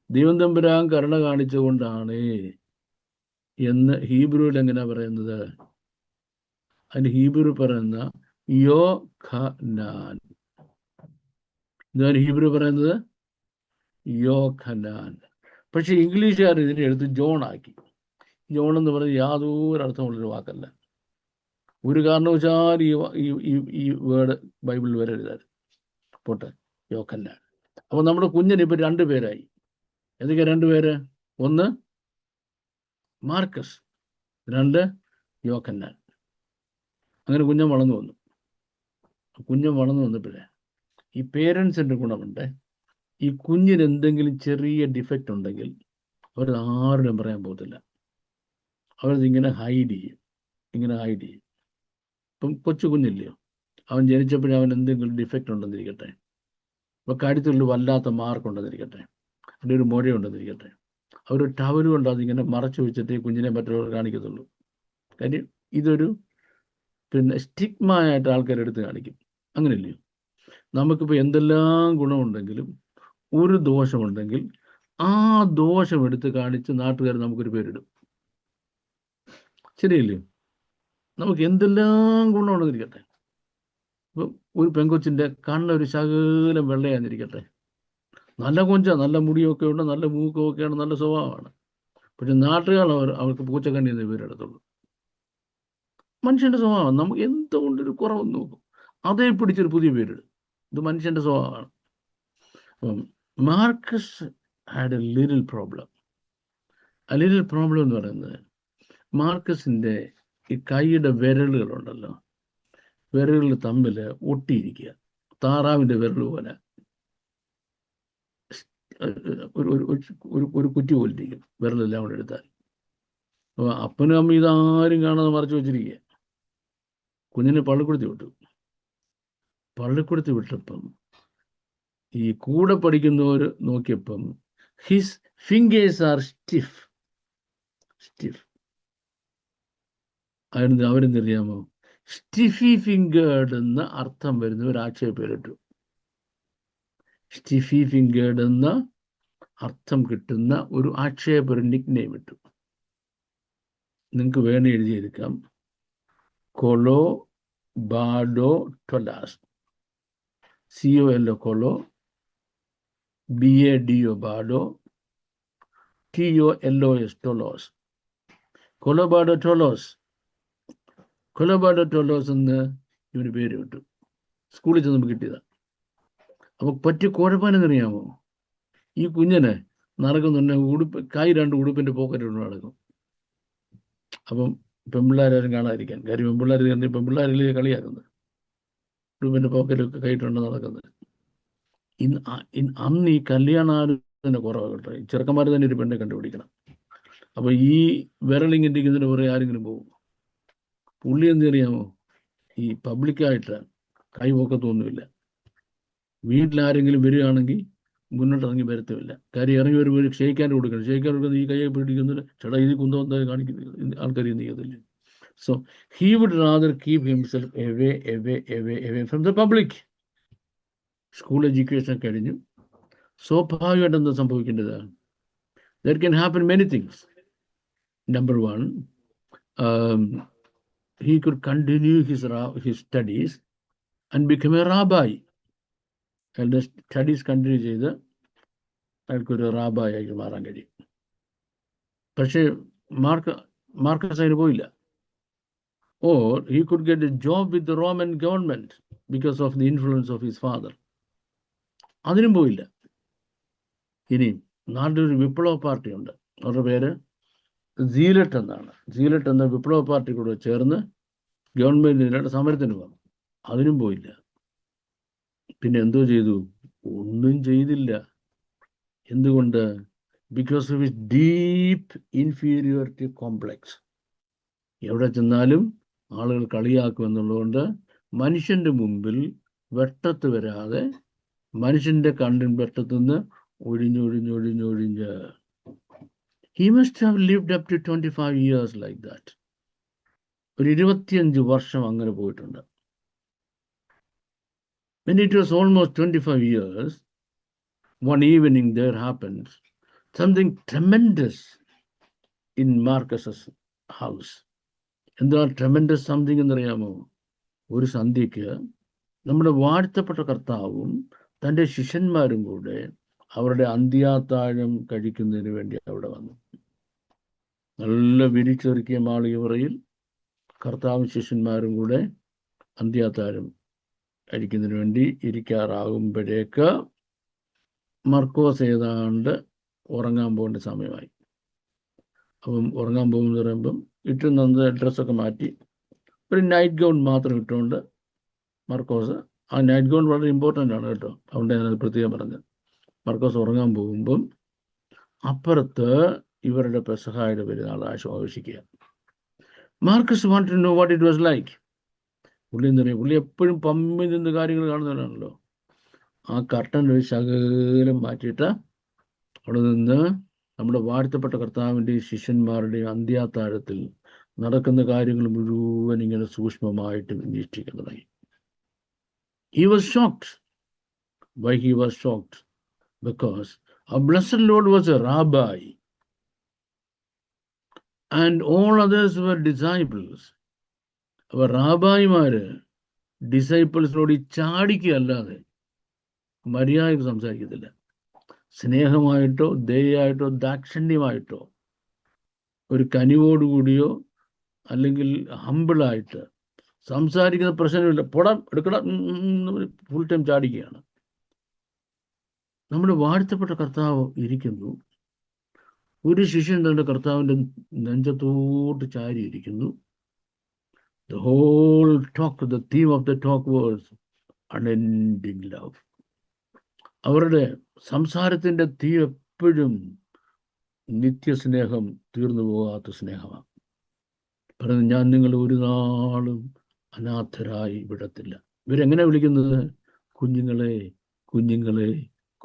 ദൈവം തമ്പുരാൻ കരുണ കാണിച്ചുകൊണ്ടാണ് എന്ന് ഹീബ്രുവിൽ എങ്ങനെയാ പറയുന്നത്? അതിന് ഹീബ്രു പറയുന്ന യോഖനാൻ. എന്താണ് ഹീബ്രു പറയുന്നത്? യോഖനാൻ. പക്ഷെ ഇംഗ്ലീഷുകാർ ഇതിനെ എടുത്ത് ജോൺ ആക്കി. ജോൺ എന്ന് പറയുന്നത് യാതൊരു അർത്ഥമുള്ളൊരു വാക്കല്ല. ഒരു കാരണവശാലും ഈ വേർഡ് ബൈബിളിൽ വരരുതായിരുന്നു. പോട്ടെ, യോഖന്നാൻ. അപ്പൊ നമ്മുടെ കുഞ്ഞിന് ഇപ്പൊ 2 പേരായി. ഏതൊക്കെ 2 പേര്? 1 മാർക്കസ്, 2 യോഖന്നാൻ. അങ്ങനെ കുഞ്ഞൻ വളർന്നു വന്നപ്പോഴേ ഈ പേരൻസിന്റെ ഗുണമുണ്ട്. ഈ കുഞ്ഞിന് എന്തെങ്കിലും ചെറിയ ഡിഫക്റ്റ് ഉണ്ടെങ്കിൽ അവർ ആരും പറയാൻ പോകത്തില്ല. അവരതിങ്ങനെ ഹൈഡ് ചെയ്യും. ഇപ്പം കൊച്ചു കുഞ്ഞില്ലയോ, അവൻ ജനിച്ചപ്പോഴേ അവൻ എന്തെങ്കിലും ഡിഫക്റ്റ് ഉണ്ടെന്നിരിക്കട്ടെ, ഇപ്പൊ കഴുത്തുള്ളിൽ വല്ലാത്ത മാർക്കുണ്ടെന്നിരിക്കട്ടെ, അതിൻ്റെ ഒരു മുഴയുണ്ടെന്നിരിക്കട്ടെ, അവർ ടവൽ കൊണ്ട് അതിങ്ങനെ മറച്ചു വെച്ചിട്ട് ഈ കുഞ്ഞിനെ മറ്റുള്ളവർ കാണിക്കത്തുള്ളൂ. കാര്യം ഇതൊരു സ്റ്റിഗ്മ ആയിട്ട് ആൾക്കാരെടുത്ത് കാണിക്കും. അങ്ങനെയല്ലയോ? നമുക്കിപ്പോൾ എന്തെല്ലാം ഗുണമുണ്ടെങ്കിലും ഒരു ദോഷമുണ്ടെങ്കിൽ ആ ദോഷം എടുത്ത് കാണിച്ച് നാട്ടുകാർ നമുക്കൊരു പേരിടും. ശരിയല്ലയോ? നമുക്ക് എന്തെല്ലാം ഗുണമുണ്ടെന്നിരിക്കട്ടെ, ഇപ്പം ഒരു പെങ്കൊച്ചിൻ്റെ കണ്ണൊരു ശകലം വെള്ളയാന്നിരിക്കട്ടെ, നല്ല കൊഞ്ച, നല്ല മുടിയൊക്കെ ഉണ്ട്, നല്ല മൂക്കൊക്കെയാണ്, നല്ല സ്വഭാവമാണ്, പക്ഷെ നാട്ടുകാർ അവർക്ക് പൂച്ചക്കണ്ണി എന്ന പേരെടുത്തുള്ളൂ. മനുഷ്യന്റെ സ്വഭാവം. നമുക്ക് എന്തുകൊണ്ടൊരു കുറവെന്ന് നോക്കും, അതേ പിടിച്ചൊരു പുതിയ പേരിടും. ഇത് മനുഷ്യന്റെ സ്വഭാവമാണ്. അപ്പം Marcus had a little problem. എന്ന് പറയുന്നത്, മാർക്കസിന്റെ ഈ കൈയുടെ വിരലുകളുണ്ടല്ലോ, വിരലുകൾ തമ്മിൽ ഒട്ടിയിരിക്കുക, താറാവിന്റെ വിരൽ പോലെ ഒരു കുറ്റി പോലിരിക്കും വിരലെല്ലാം കൂടെ എടുത്താൽ. അപ്പൊ അപ്പനും അമ്മ ഇതാരും കാണാതെ മറച്ചു വെച്ചിരിക്കുക. കുഞ്ഞിനെ പള്ളിക്കൂടത്തിൽ വിട്ടപ്പം ഈ കൂടെ പഠിക്കുന്നവർ നോക്കിയപ്പം ഹിസ് ഫിംഗേഴ്സ് ആർ സ്റ്റിഫ്. അവരെന്തറിയാമോ? സ്റ്റിഫി ഫിംഗേർഡ് എന്ന അർത്ഥം വരുന്ന ഒരു ആക്ഷേപേരിട്ടു. സ്റ്റിഫി ഫിംഗേർഡ് എന്ന അർത്ഥം കിട്ടുന്ന ഒരു ആക്ഷേപ നിക്നെയിം ഇട്ടു. നിങ്ങൾക്ക് വേണേ എഴുതിയെടുക്കാം. കൊളോ ബാഡോ ടൊലാസ്. COLO കൊളോ, BADO ബാഡോ, TOLOS ടൊലോസ്. കൊളോ ബാഡോ ടൊലോസ്. കൊലപാടകോലോസ് എന്ന് ഇവന് പേര് കിട്ടു. സ്കൂളിൽ ചെന്നപ്പോൾ കിട്ടിയതാണ്. അപ്പോൾ പറ്റിയ കുഴപ്പമെന്നറിയാമോ? ഈ കുഞ്ഞിനെ നടക്കുന്നുണ്ടെ കൈ 2 ഉടുപ്പിൻ്റെ പോക്കറ്റിട്ട് നടക്കും. അപ്പം പെൺപിള്ളേരാരും കാണാതിരിക്കാൻ. കാര്യം പെൺപിള്ളേർ കണ്ടി പെൺപിള്ളേരിൽ കളിയാക്കുന്നത് ഉടുപ്പിൻ്റെ പോക്കറ്റൊക്കെ കൈയിട്ടുണ്ട് നടക്കുന്നത്. അന്ന് ഈ കല്യാണാലോചന കുറവാണ് കേട്ടോ. ഈ ചെറുക്കന്മാർ തന്നെ ഒരു പെണ്ണെ കണ്ടുപിടിക്കണം. അപ്പോൾ ഈ വിരലിങ്ങനെ ഇരിക്കുന്നതിന് പുറകെ ആരെങ്കിലും പോകും. പുള്ളി എന്ത് അറിയാമോ? ഈ പബ്ലിക്കായിട്ട് കൈ പൊക്കത്തൊന്നുമില്ല. വീട്ടിലാരെങ്കിലും വരികയാണെങ്കിൽ മുന്നോട്ടിറങ്ങി വരത്തുമില്ല. കാര്യം ഇറങ്ങി വരുമ്പോൾ ക്ഷയിക്കാൻ കൊടുക്കണം. ക്ഷയിക്കാൻ കൊടുക്കുന്നത് ഈ കൈയെ പിടിക്കുന്നില്ല. ചേട്ടാ ഇത് കുന്തം കാണിക്കുന്നത് ആൾക്കാർ നീക്കത്തില്ല. So he would rather keep himself away from the public. School education കഴിഞ്ഞു. സ്വാഭാവികമായിട്ട് എന്താ സംഭവിക്കേണ്ടത്? There can happen many things. Number 1, he could continue his studies and become a rabbi. അയാളുടെ സ്റ്റഡീസ് കണ്ടിന്യൂ ചെയ്ത് അയാൾക്കൊരു റാബായി ആയിട്ട് മാറാൻ കഴിയും. പക്ഷേ മാർക്കസ് അതിന് പോയില്ല. Or he could get a job with the Roman government because of the influence of his father. അതിനും പോയില്ല. ഇനി നാട്ടിലൊരു വിപ്ലവ പാർട്ടി ഉണ്ട്. അവരുടെ പേര് സീലറ്റ് എന്നാണ്. സീലറ്റ് എന്ന വിപ്ലവ പാർട്ടി കൂടെ ചേർന്ന് ഗവൺമെന്റിനായിട്ട് സമരത്തിന് വന്നു. അതിനും പോയില്ല. പിന്നെ എന്തോ ചെയ്തു? ഒന്നും ചെയ്തില്ല. എന്തുകൊണ്ട്? Because of his deep inferiority complex. എവിടെ ചെന്നാലും ആളുകൾ കളിയാക്കുമെന്നുള്ളതുകൊണ്ട് മനുഷ്യന്റെ മുമ്പിൽ വെട്ടത്ത് വരാതെ മനുഷ്യന്റെ കണ്ണിൻ വെട്ടത്തു നിന്ന് ഒഴിഞ്ഞ് he must have lived up to 25 years like that. ഒരു 25 വർഷം അങ്ങനെ പോയിട്ടുണ്ട്. When it was almost 25 years, one evening there happened something tremendous in Marcus's house. എന്താ ട്രെമൻഡസ് സംതിങ് എന്നറിയാമോ? ഒരു സന്ധ്യയ്ക്ക് നമ്മുടെ വാഴ്ത്തപ്പെട്ട കർത്താവും തൻ്റെ ശിഷ്യന്മാരും കൂടെ അവരുടെ അന്ത്യാത്താഴം കഴിക്കുന്നതിന് വേണ്ടി അവിടെ വന്നു. നല്ല വിരിച്ചൊരുക്കിയ മാളികമുറിയിൽ കർത്താവും ശിഷ്യന്മാരും കൂടെ അന്ത്യാത്താഴം കഴിക്കുന്നതിന് വേണ്ടി ഇരിക്കാറാകുമ്പോഴേക്ക് മർക്കോസ് ഏതാണ്ട് ഉറങ്ങാൻ പോകേണ്ട സമയമായി. അപ്പം ഉറങ്ങാൻ പോകുമെന്ന് പറയുമ്പം ഇട്ടുന്ന ഡ്രസ്സൊക്കെ മാറ്റി ഒരു നൈറ്റ് ഗൗൺ മാത്രം ഇട്ടുകൊണ്ട് മർക്കോസ്, ആ നൈറ്റ് ഗൗൺ വളരെ ഇമ്പോർട്ടൻ്റ് ആണ് കേട്ടോ, അതുകൊണ്ട് ഞാനത് പ്രത്യേകം പറഞ്ഞത്. മർക്കോസ് ഉറങ്ങാൻ പോകുമ്പം അപ്പുറത്ത് ഇവരുടെ പെസഹായുടെ പെരുന്നാൾ ആഘോഷിക്കുക. Marcus want to know what it was like. പുള്ളി എന്താ പറയുക, പുള്ളി എപ്പോഴും പമ്മിൽ നിന്ന് കാര്യങ്ങൾ കാണുന്നവരാണല്ലോ. ആ കർട്ടൻ ഒരു ശകലം മാറ്റിയിട്ട് അവിടെ നിന്ന് നമ്മുടെ വാഴ്ത്തപ്പെട്ട കർത്താവിൻ്റെയും ശിഷ്യന്മാരുടെയും അന്ത്യാത്താഴത്തിൽ നടക്കുന്ന കാര്യങ്ങൾ മുഴുവൻ ഇങ്ങനെ സൂക്ഷ്മമായിട്ട് നിരീക്ഷിക്കുന്നതായി. He was shocked. Why he was shocked? Because our blessed Lord was a rabbi and all others were disciples. അവർ റാബായിമാര് ഡിസൈപ്പിൾസിനോട് ചാടിക്കല്ലാതെ മര്യാദയ്ക്ക് സംസാരിക്കത്തില്ല. സ്നേഹമായിട്ടോ ദയയായിട്ടോ ദാക്ഷിണ്യമായിട്ടോ ഒരു കനിവോടുകൂടിയോ അല്ലെങ്കിൽ ഹമ്പിളായിട്ട് സംസാരിക്കുന്ന പ്രശ്നമില്ല. പൊടം എടുക്കണം, ഫുൾ ടൈം ചാടിക്കുകയാണ്. നമ്മുടെ വാഴ്ത്തപ്പെട്ട കർത്താവ് ഇരിക്കുന്നു. ഒരു ശിഷ്യൻ തന്റെ കർത്താവിൻ്റെ നെഞ്ചത്തോട്ട് ചാരിയിരിക്കുന്നു. The whole talk, the theme of the talk was unending love. അവരുടെ സംസാരത്തിൻ്റെ തീ എപ്പോഴും നിത്യസ്നേഹം, തീർന്നു പോകാത്ത സ്നേഹമാണ്. പറയുന്നത്, ഞാൻ നിങ്ങൾ ഒരു നാളും അനാഥരായി വിടത്തില്ല. ഇവരെങ്ങനെ വിളിക്കുന്നത്? കുഞ്ഞുങ്ങളെ, കുഞ്ഞുങ്ങളെ,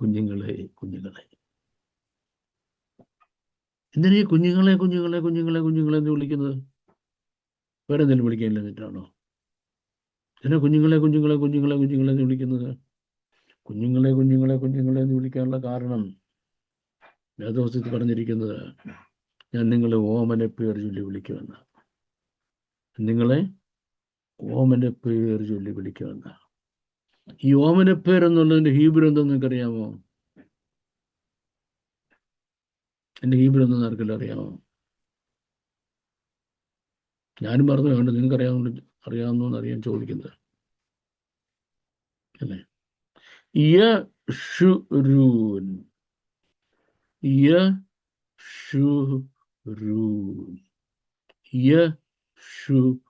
കുഞ്ഞുങ്ങളെ, കുഞ്ഞുങ്ങളെ. എന്തിനാ കുഞ്ഞുങ്ങളെ കുഞ്ഞുങ്ങളെ കുഞ്ഞുങ്ങളെ കുഞ്ഞുങ്ങളെ എന്ന് വിളിക്കുന്നത്? വേറെ എന്തെങ്കിലും വിളിക്കാനില്ല എന്നിട്ടാണോ? എന്തിനാ കുഞ്ഞുങ്ങളെ കുഞ്ഞുങ്ങളെ കുഞ്ഞുങ്ങളെ കുഞ്ഞുങ്ങളെ എന്ന് വിളിക്കുന്നത്? കുഞ്ഞുങ്ങളെ കുഞ്ഞുങ്ങളെ കുഞ്ഞുങ്ങളെ എന്ന് വിളിക്കാനുള്ള കാരണം വേദപുസ്തകത്തിൽ പറഞ്ഞിരിക്കുന്നത്, ഞാൻ നിങ്ങളെ ഓമനെ പേർ ചൊല്ലി വിളിക്കുമെന്ന. നിങ്ങളെ ഓമനെ പേർ ചൊല്ലി വിളിക്കുമെന്ന. ഈ ഓമനെ പേർ എന്നുള്ളതിന്റെ ഹീബ്രു എന്താണെന്ന് നിങ്ങൾക്കറിയാമോ? എൻ്റെ ഹീബ്രു എന്താണെന്ന് ആർക്കെല്ലാം അറിയാമോ? ഞാനും പറഞ്ഞു വേണ്ട, നിങ്ങൾക്ക് അറിയാവുന്ന അറിയാൻ ചോദിക്കുന്നത് അല്ലേ. യശുരൂൻ, യശുരൂൻ, യശുരൂൻ.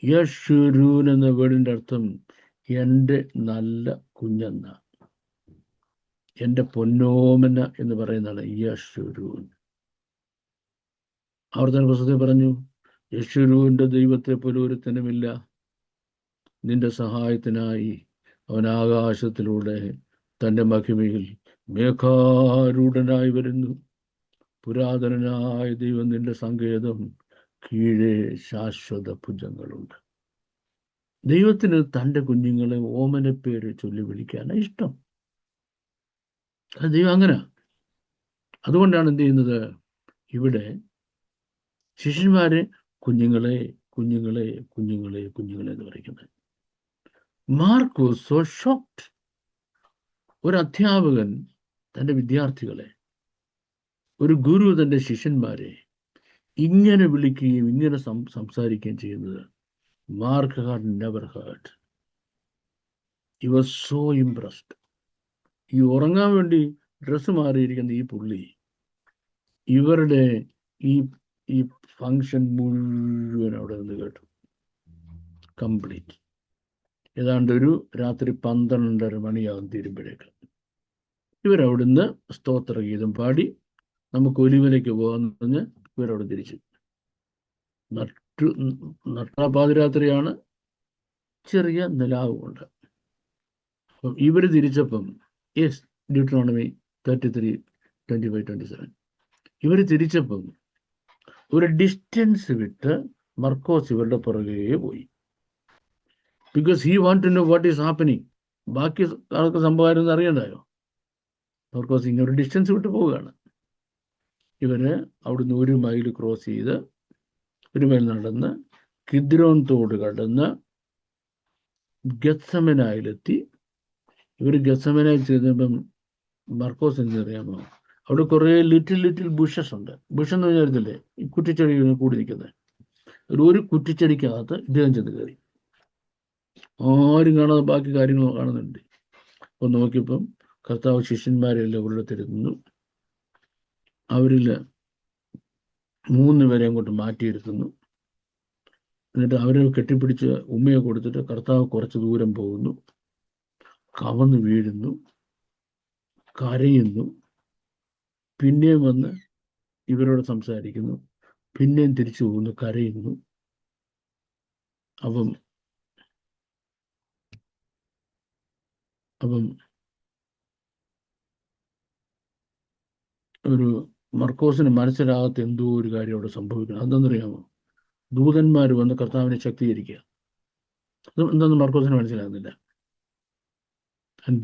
യശുരൂൻ എന്ന വേർഡിന്റെ അർത്ഥം എൻ്റെ നല്ല കുഞ്ഞെന്ന, എൻ്റെ പൊന്നോമന എന്ന് പറയുന്നതാണ് യശുരൂൻ. ആവർത്തന പുസ്തകത്തിൽ പറഞ്ഞു, യശുരൂന്റെ ദൈവത്തെ പോലെ ഒരുത്തനുമില്ല, നിന്റെ സഹായത്തിനായി അവൻ ആകാശത്തിലൂടെ തൻ്റെ മഹിമയിൽ മേഘാരൂഢനായി വരുന്നു. പുരാതനനായ ദൈവം നിന്റെ സങ്കേതം, കീഴേ ശാശ്വത ഭുജങ്ങളുണ്ട്. ദൈവത്തിന് തൻ്റെ കുഞ്ഞുങ്ങളെ ഓമനപ്പേര് ചൊല്ലി വിളിക്കാനാണ് ഇഷ്ടം. അത് ദൈവം അങ്ങനെ. അതുകൊണ്ടാണ് എന്ത് ചെയ്യുന്നത്, ഇവിടെ ശിഷ്യന്മാരെ കുഞ്ഞുങ്ങളെ കുഞ്ഞുങ്ങളെ കുഞ്ഞുങ്ങളെ കുഞ്ഞുങ്ങളെ എന്ന് പറയുന്നത്. Mark was so shocked. ഒരു അധ്യാപകൻ തൻ്റെ വിദ്യാർത്ഥികളെ, ഒരു ഗുരു തൻ്റെ ശിഷ്യന്മാരെ ഇങ്ങനെ വിളിക്കുകയും ഇങ്ങനെ സംസാരിക്കുകയും ചെയ്യുന്നത് mark had never heard. He was so impressed. ഈ ഉറങ്ങാൻ വേണ്ടി ഡ്രസ്സ് മാറിയിരിക്കുന്ന ഈ പുള്ളി ഇവരുടെ ഈ ഫങ്ഷൻ മുഴുവൻ അവിടെ നിന്ന് കേട്ടു, കംപ്ലീറ്റ്. ഏതാണ്ട് ഒരു രാത്രി 12:30 മണിയാകും തീരുമ്പോഴേക്ക് ഇവരവിടുന്ന് സ്തോത്രഗീതം പാടി നമുക്ക് ഒലിവലേക്ക് പോകാമെന്ന് പറഞ്ഞ് ഇവരവിടെ തിരിച്ചു. നട്ടാപാതിരാത്രിയാണ്, ചെറിയ നിലാവുമുണ്ട്. അപ്പം ഇവർ തിരിച്ചപ്പം, യെസ്, ഡ്യൂട്രോണമി 33:25-27, ഇവർ തിരിച്ചപ്പം ഒരു ഡിസ്റ്റൻസ് വിട്ട് മർക്കോസ് ഇവരുടെ പുറകെ പോയി. Because he want to know what is happening. ബാക്കി ആൾക്ക് സംഭവമായിരുന്നു അറിയണ്ടായോ. മർക്കോസ് ഇങ്ങനെ ഒരു ഡിസ്റ്റൻസ് വിട്ട് പോവുകയാണ്. ഇവര് അവിടുന്ന് 1 മൈൽ ക്രോസ് ചെയ്ത് 1 മൈൽ നടന്ന് കിദ്രോൻ തോട് കടന്ന് ഗത്സമനായിലെത്തി. ഇവർ ഗത്സമനായി ചെന്നപ്പം മർക്കോസ് എന്നറിയാമോ, അവിടെ കുറേ ലിറ്റിൽ ബുഷസ് ഉണ്ട്. ബുഷ് എന്ന് വിചാരിച്ചില്ലേ, ഈ കുറ്റിച്ചെടി കൂടി നിൽക്കുന്നത്. ഒരു കുറ്റിച്ചെടിക്കകത്ത് ഇദ്ദേഹം ചെന്ന് കയറി. ആരും കാണാതെ ബാക്കി കാര്യങ്ങൾ കാണുന്നുണ്ട്. അപ്പോൾ നോക്കിയപ്പം കർത്താവ് ശിഷ്യന്മാരെല്ലാം ഉള്ളിടത്തിരുന്നു. അവരിൽ 3 പേരെ അങ്ങോട്ട് മാറ്റിയിരുത്തുന്നു. എന്നിട്ട് അവരെ കെട്ടിപ്പിടിച്ച് ഉമ്മയെ കൊടുത്തിട്ട് കർത്താവ് കുറച്ച് ദൂരം പോകുന്നു, കവന്ന് വീഴുന്നു, കരയുന്നു, പിന്നെയും വന്ന് ഇവരോട് സംസാരിക്കുന്നു, പിന്നെയും തിരിച്ചു പോകുന്നു, കരയുന്നു. അപ്പം ഒരു മർക്കോസിന് മനസ്സിലാകാത്ത എന്തോ ഒരു കാര്യം അവിടെ സംഭവിക്കണം. അതെന്തറിയാമോ, ദൂതന്മാർ വന്ന് കർത്താവിനെ ശക്തീകരിക്കുക. എന്തൊന്നും മർക്കോസിന് മനസ്സിലാകുന്നില്ല. And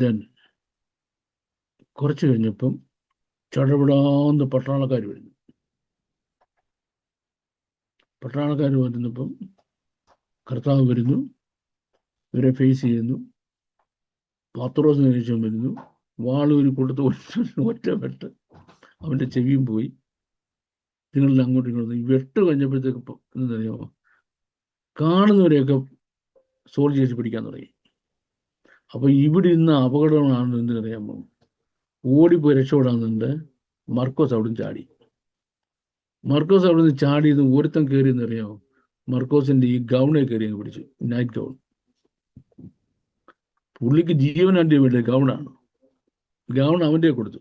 then കുറച്ച് കഴിഞ്ഞപ്പം ചടപടാന്ന് പട്ടാളക്കാർ വരുന്നു. പട്ടാളക്കാർ വരുന്നപ്പം കർത്താവ് വരുന്നു, ഇവരെ ഫേസ് ചെയ്യുന്നു. പത്രോസിന് ശേഷം വരുന്നു, വാളൂരി കൊടുത്ത് ഒറ്റ വെട്ട്, അവൻ്റെ ചെവിയും പോയി. നിങ്ങളിൽ അങ്ങോട്ടും ഇങ്ങോട്ടും ഈ വെട്ട് കഴിഞ്ഞപ്പോഴത്തേക്ക് എന്തറിയാമോ, കാണുന്നവരെയൊക്കെ സോൾജേഴ്സ് പിടിക്കാൻ തുടങ്ങി. അപ്പൊ ഇവിടെ ഇന്ന് അപകടമാണ് എന്തിനറിയാമോ, ഓടിപ്പോയി രക്ഷപ്പെടാന്നുണ്ട്. മർക്കോസ് അവിടുന്ന് ചാടി. മർക്കോസ് അവിടുന്ന് ചാടിയത് ഒരുത്തം കയറിയെന്നറിയാമോ, മർക്കോസിന്റെ ഈ ഗൗണെ കയറി അങ്ങ് പിടിച്ചു, നൈറ്റ് ഗൗൺ. പുള്ളിക്ക് ജീവനാൻ്റെ വേണ്ട ഗൗണാണ്. ഗൗൺ അവൻ്റെ കൊടുത്തു,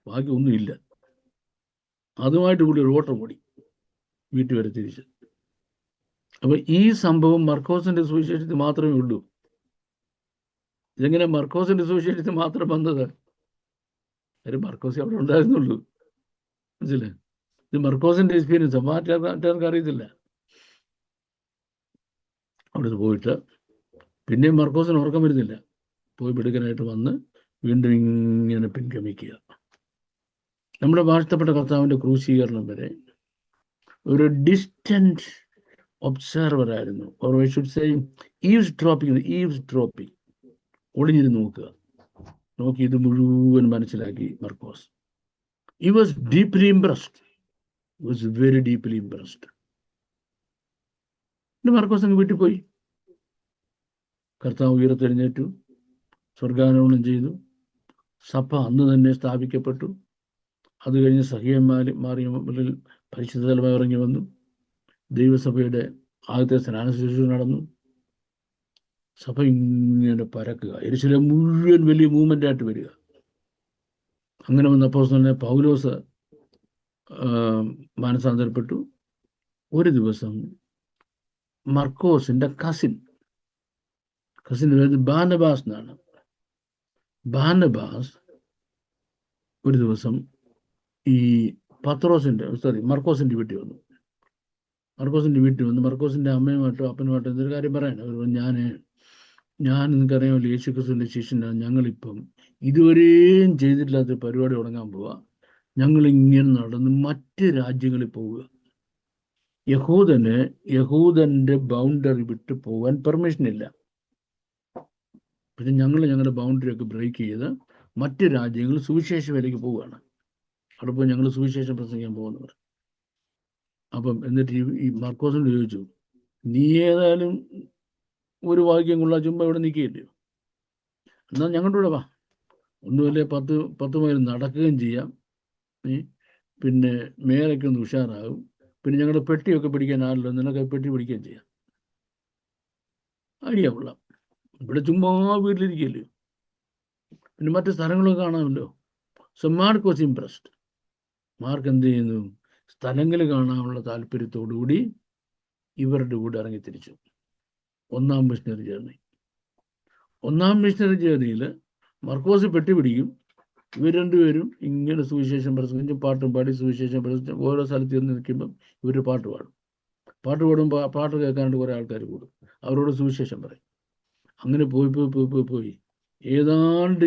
ബാക്കി ഒന്നുമില്ല. അതുമായിട്ട് പുള്ളി ഒരു ഓട്ടം ഓടി വീട്ടിൽ വരെ തിരിച്ച്. അപ്പൊ ഈ സംഭവം മർക്കോസിന്റെ സുവിശേഷത്തിൽ മാത്രമേ ഉള്ളൂ. ഇതെങ്ങനെ മർക്കോസിന്റെ സുവിശേഷത്തിൽ മാത്രം വന്നത്? ഒരു മർക്കോസ് അവിടെ ഉണ്ടായിരുന്നുള്ളൂ, മനസ്സിലെ. ഇത് മർക്കോസിന്റെ എക്സ്പീരിയൻസ്, മാറ്റാർക്ക് അറിയത്തില്ല. അവിടെ പോയിട്ട് പിന്നെയും മർക്കോസിന് ഉറക്കം വരുന്നില്ല. പോയി പിടുക്കനായിട്ട് വന്ന് വീണ്ടും ഇങ്ങനെ പിൻഗമിക്കുക. നമ്മുടെ വാഴ്ത്തപ്പെട്ട കർത്താവിന്റെ ക്രൂശീകരണം വരെ ഒരു ഡിസ്റ്റന്റ് ഒബ്സർവർ ആയിരുന്നു. Or I should say eavesdropping, ഒളിഞ്ഞിരുന്ന് നോക്കുക. നോക്കി ഇത് മുഴുവൻ മനസ്സിലാക്കി മർക്കോസ്. He was deeply impressed. He was very deeply impressed. പിന്നെ മാർക്കോസ് അങ്ങ് വീട്ടിൽ പോയി. കർത്താവ് ഉയർത്തെഴുന്നേറ്റു, സ്വർഗാരോഹണം ചെയ്തു. സഭ അന്ന് തന്നെ സ്ഥാപിക്കപ്പെട്ടു. അത് കഴിഞ്ഞ് സഖിയന്മാരിൽ പരിശുദ്ധ തലമ ഇറങ്ങി വന്നു. ദൈവസഭയുടെ ആദ്യത്തെ സ്നാനശുശ്രൂഷ നടന്നു. സഭ ഇങ്ങനെ പരക്കുക, യെരൂശലേം മുഴുവൻ വലിയ മൂവ്മെന്റ് ആയിട്ട് വരിക. അങ്ങനെ വന്നപ്പോൾ തന്നെ പൗലോസ് മാനസാന്തരപ്പെട്ടു. ഒരു ദിവസം മർക്കോസിന്റെ കസിൻ പേര് ബാർനബാസ് എന്നാണ്. ബാർനബാസ് ഒരു ദിവസം ഈ മർക്കോസിന്റെ വീട്ടിൽ വന്നു. മർക്കോസിന്റെ അമ്മയുമായിട്ടോ അപ്പനുമായിട്ടോ എന്തൊരു കാര്യം പറയണം. ഞാൻ നിങ്ങൾക്കറിയാമല്ലോ, യേശു ക്രിസ്തുവിന്റെ ശിഷ്യനാണ്. ഞങ്ങളിപ്പം ഇതുവരെയും ചെയ്തിട്ടില്ലാത്ത പരിപാടി തുടങ്ങാൻ പോവുക. ഞങ്ങളിങ്ങനെ നടന്ന് മറ്റ് രാജ്യങ്ങളിൽ പോവുക. യഹൂദന്റെ ബൗണ്ടറി വിട്ട് പോകാൻ പെർമിഷൻ ഇല്ല. പക്ഷെ ഞങ്ങളുടെ ബൗണ്ടറി ഒക്കെ ബ്രേക്ക് ചെയ്ത് മറ്റ് രാജ്യങ്ങളിൽ സുവിശേഷ വേലയ്ക്ക് പോവുകയാണ്. അവിടെ പോയി ഞങ്ങൾ സുവിശേഷം പ്രസംഗിക്കാൻ പോകുന്നവർ. അപ്പം എന്നിട്ട് ഈ മർക്കോസിനോട് ചോദിച്ചു, നീ ഏതായാലും ഒരു വാക്യം കൊള്ളാൻ ചുമ്മാ ഇവിടെ നിൽക്കുകയില്ലയോ? എന്നാൽ ഞങ്ങളുടെ കൂടെ വാ, ഒന്നുമല്ലേ 10 മൈൽ നടക്കുകയും ചെയ്യാം, പിന്നെ മേലൊക്കെ ഒന്ന് ഉഷാറാകും, പിന്നെ ഞങ്ങളുടെ പെട്ടിയൊക്കെ പിടിക്കാൻ ആണല്ലോ, നിനക്ക് പെട്ടി പിടിക്കുകയും ചെയ്യാം. ഐഡിയ കൊള്ളാം. ഇവിടെ ചുമ്മാ വീട്ടിലിരിക്കല്ലോ, പിന്നെ മറ്റു സ്ഥലങ്ങളൊക്കെ കാണാമല്ലോ. So mark was impressed. Mark എന്ത് ചെയ്യുന്നു? സ്ഥലങ്ങൾ കാണാനുള്ള താല്പര്യത്തോടുകൂടി ഇവരുടെ കൂടെ ഇറങ്ങി തിരിച്ചു. ഒന്നാം മിഷണറി ജേർണിയിൽ മർക്കോസ് പെട്ടി പിടിക്കും. ഇവർ രണ്ടുപേരും ഇങ്ങനെ സുവിശേഷം പ്രസംഗിച്ച് പാട്ടും പാടി സുവിശേഷം പ്രസംഗിച്ച് ഓരോ സ്ഥലത്ത് ചെന്ന് നിൽക്കുമ്പം ഇവർ പാട്ട് പാടുമ്പോൾ പാട്ട് കേൾക്കാനായിട്ട് കുറേ ആൾക്കാർ കൂടും. അവരോട് സുവിശേഷം പറയും. അങ്ങനെ പോയി ഏതാണ്ട്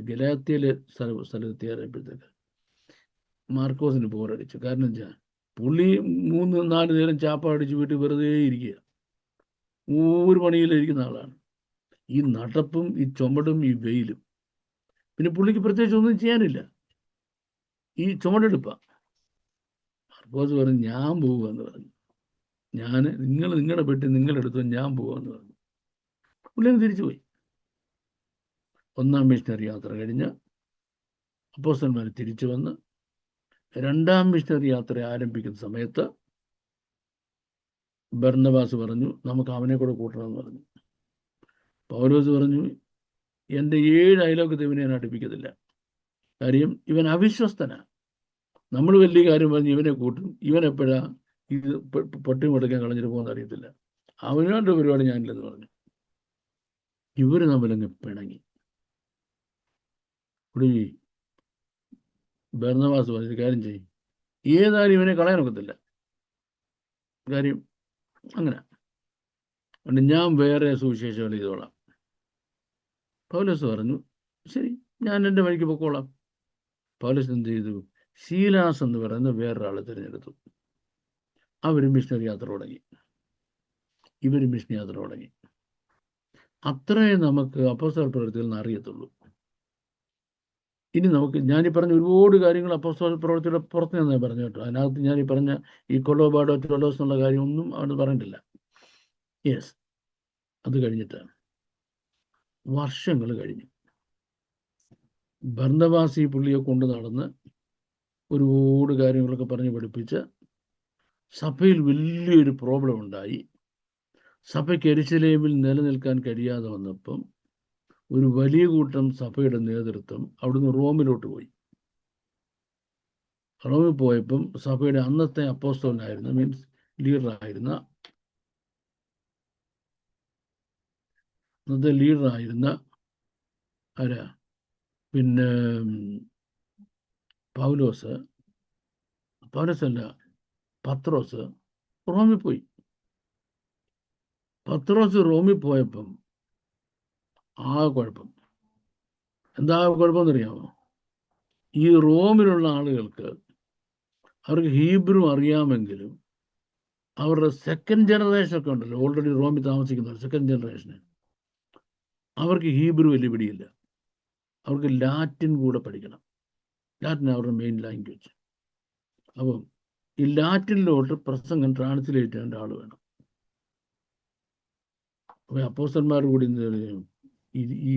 ഗലാത്യയിലെ സ്ഥലത്തെത്തിയാറായപ്പോഴത്തേക്ക് മാർക്കോസിന് ബോറടിച്ചു. കാരണം വെച്ചാൽ പുള്ളി 3-4 നേരം ചാപ്പാടിച്ച് വീട്ടിൽ വെറുതെ ഇരിക്കുക, ഒരു പണിയിലിരിക്കുന്ന ആളാണ്. ഈ നടപ്പും ഈ ചുമടും ഈ വെയിലും, പിന്നെ പുള്ളിക്ക് പ്രത്യേകിച്ച് ഒന്നും ചെയ്യാനില്ല, ഈ ചുമടെടുപ്പ. മാർക്കോസ് പറഞ്ഞു, ഞാൻ പോവുകയെന്ന് പറഞ്ഞു. നിങ്ങളുടെ പെട്ടി നിങ്ങളെടുത്തു, ഞാൻ പോവാന്ന് പറഞ്ഞു. പുള്ളി തിരിച്ചുപോയി. ഒന്നാം മിഷണറി യാത്ര കഴിഞ്ഞ് അപ്പോസ്തലന്മാർ തിരിച്ചു വന്ന് രണ്ടാം മിഷണറി യാത്ര ആരംഭിക്കുന്ന സമയത്ത് ബർന്നബാസ് പറഞ്ഞു, നമുക്ക് അവനെ കൂടെ കൂട്ടണമെന്ന് പറഞ്ഞു. പൗലോസ് പറഞ്ഞു, എൻ്റെ 7 അയലോക്കത്ത് ഇവനെ ഞാൻ അടുപ്പിക്കത്തില്ല. കാര്യം ഇവൻ അവിശ്വസ്തനാണ്. നമ്മൾ വലിയ കാര്യം പറഞ്ഞ് ഇവനെ കൂട്ടും, ഇവനെപ്പോഴാ ഇത് പൊട്ടി മുടക്കാൻ കളഞ്ഞിട്ട് പോകുന്ന അറിയത്തില്ല. അവനോന്റെ പരിപാടി ഞാനില്ലെന്ന് പറഞ്ഞു. ഇവർ തമ്മിലങ്ങ് പിണങ്ങി. ഇവിടെ ബർന്നബാസ് പറഞ്ഞൊരു കാര്യം ചെയ്യും, ഏതായാലും ഇവനെ കളയാനൊക്കത്തില്ല, കാര്യം അങ്ങനെ, അതുകൊണ്ട് ഞാൻ വേറെ സുവിശേഷം ചെയ്തോളാം. പൗലോസ് പറഞ്ഞു, ശരി, ഞാൻ എൻ്റെ വഴിക്ക് പൊക്കോളാം. പൗലോസ് എന്ത് ചെയ്തു? ശീലാസ് എന്ന് പറയുന്ന വേറൊരാളെ തിരഞ്ഞെടുത്തു. അവർ മിഷണറി യാത്ര തുടങ്ങി, ഇവർ മിഷണറി യാത്ര തുടങ്ങി. അത്രേ നമുക്ക് അപ്പോസ്തല പ്രവൃത്തിയിൽ നിന്ന് അറിയത്തുള്ളൂ. ഇനി നമുക്ക് ഞാനീ പറഞ്ഞ ഒരുപാട് കാര്യങ്ങൾ അപ്പോസ്തല പ്രവൃത്തിയുടെ പുറത്ത് ഞാൻ പറഞ്ഞു കേട്ടോ. അതിനകത്ത് ഞാനീ പറഞ്ഞ ഈ കൊലോബാഡോ ടോലോസ് എന്നുള്ള കാര്യമൊന്നും അവിടെ പറഞ്ഞിട്ടില്ല. യെസ്, അത് കഴിഞ്ഞിട്ടാണ് വർഷങ്ങൾ കഴിഞ്ഞു. ബർന്നബാസ് ഈ പുള്ളിയെ കൊണ്ട് നടന്ന് ഒരുപാട് കാര്യങ്ങളൊക്കെ പറഞ്ഞ് പഠിപ്പിച്ച് സഭയിൽ വലിയൊരു പ്രോബ്ലം ഉണ്ടായി. സഭയ്ക്ക് യെരൂശലേമിൽ നിലനിൽക്കാൻ കഴിയാതെ വന്നപ്പം ഒരു വലിയ കൂട്ടം സഭയുടെ നേതൃത്വം അവിടുന്ന് റോമിലോട്ട് പോയി. റോമിൽ പോയപ്പം സഭയുടെ അന്നത്തെ അപ്പോസ്തലനായിരുന്ന മീൻസ് ലീഡറായിരുന്ന ആരാ, പിന്നെ പൗലോസല്ല പത്രോസ് റോമിൽ പോയി. പത്രോസ് റോമിൽ പോയപ്പം കുഴപ്പം എന്താ കുഴപ്പമെന്നറിയാമോ? ഈ റോമിലുള്ള ആളുകൾക്ക് അവർക്ക് ഹീബ്രു അറിയാമെങ്കിലും അവരുടെ സെക്കൻഡ് ജനറേഷൻ ഒക്കെ ഉണ്ടല്ലോ, ഓൾറെഡി റോമിൽ താമസിക്കുന്നവർ, സെക്കൻഡ് ജനറേഷന് അവർക്ക് ഹീബ്രു വലിയ പിടിയില്ല. അവർക്ക് ലാറ്റിൻ കൂടെ പഠിക്കണം. ലാറ്റിൻ അവരുടെ മെയിൻ ലാംഗ്വേജ്. അപ്പം ഈ ലാറ്റിനിലോട്ട് പ്രസംഗം ട്രാൻസ്ലേറ്റ് ചെയ്യേണ്ട ആൾ വേണം. അപ്പോൾ അപ്പോസ്തലന്മാർ കൂടി എന്ത് പറഞ്ഞു? ഈ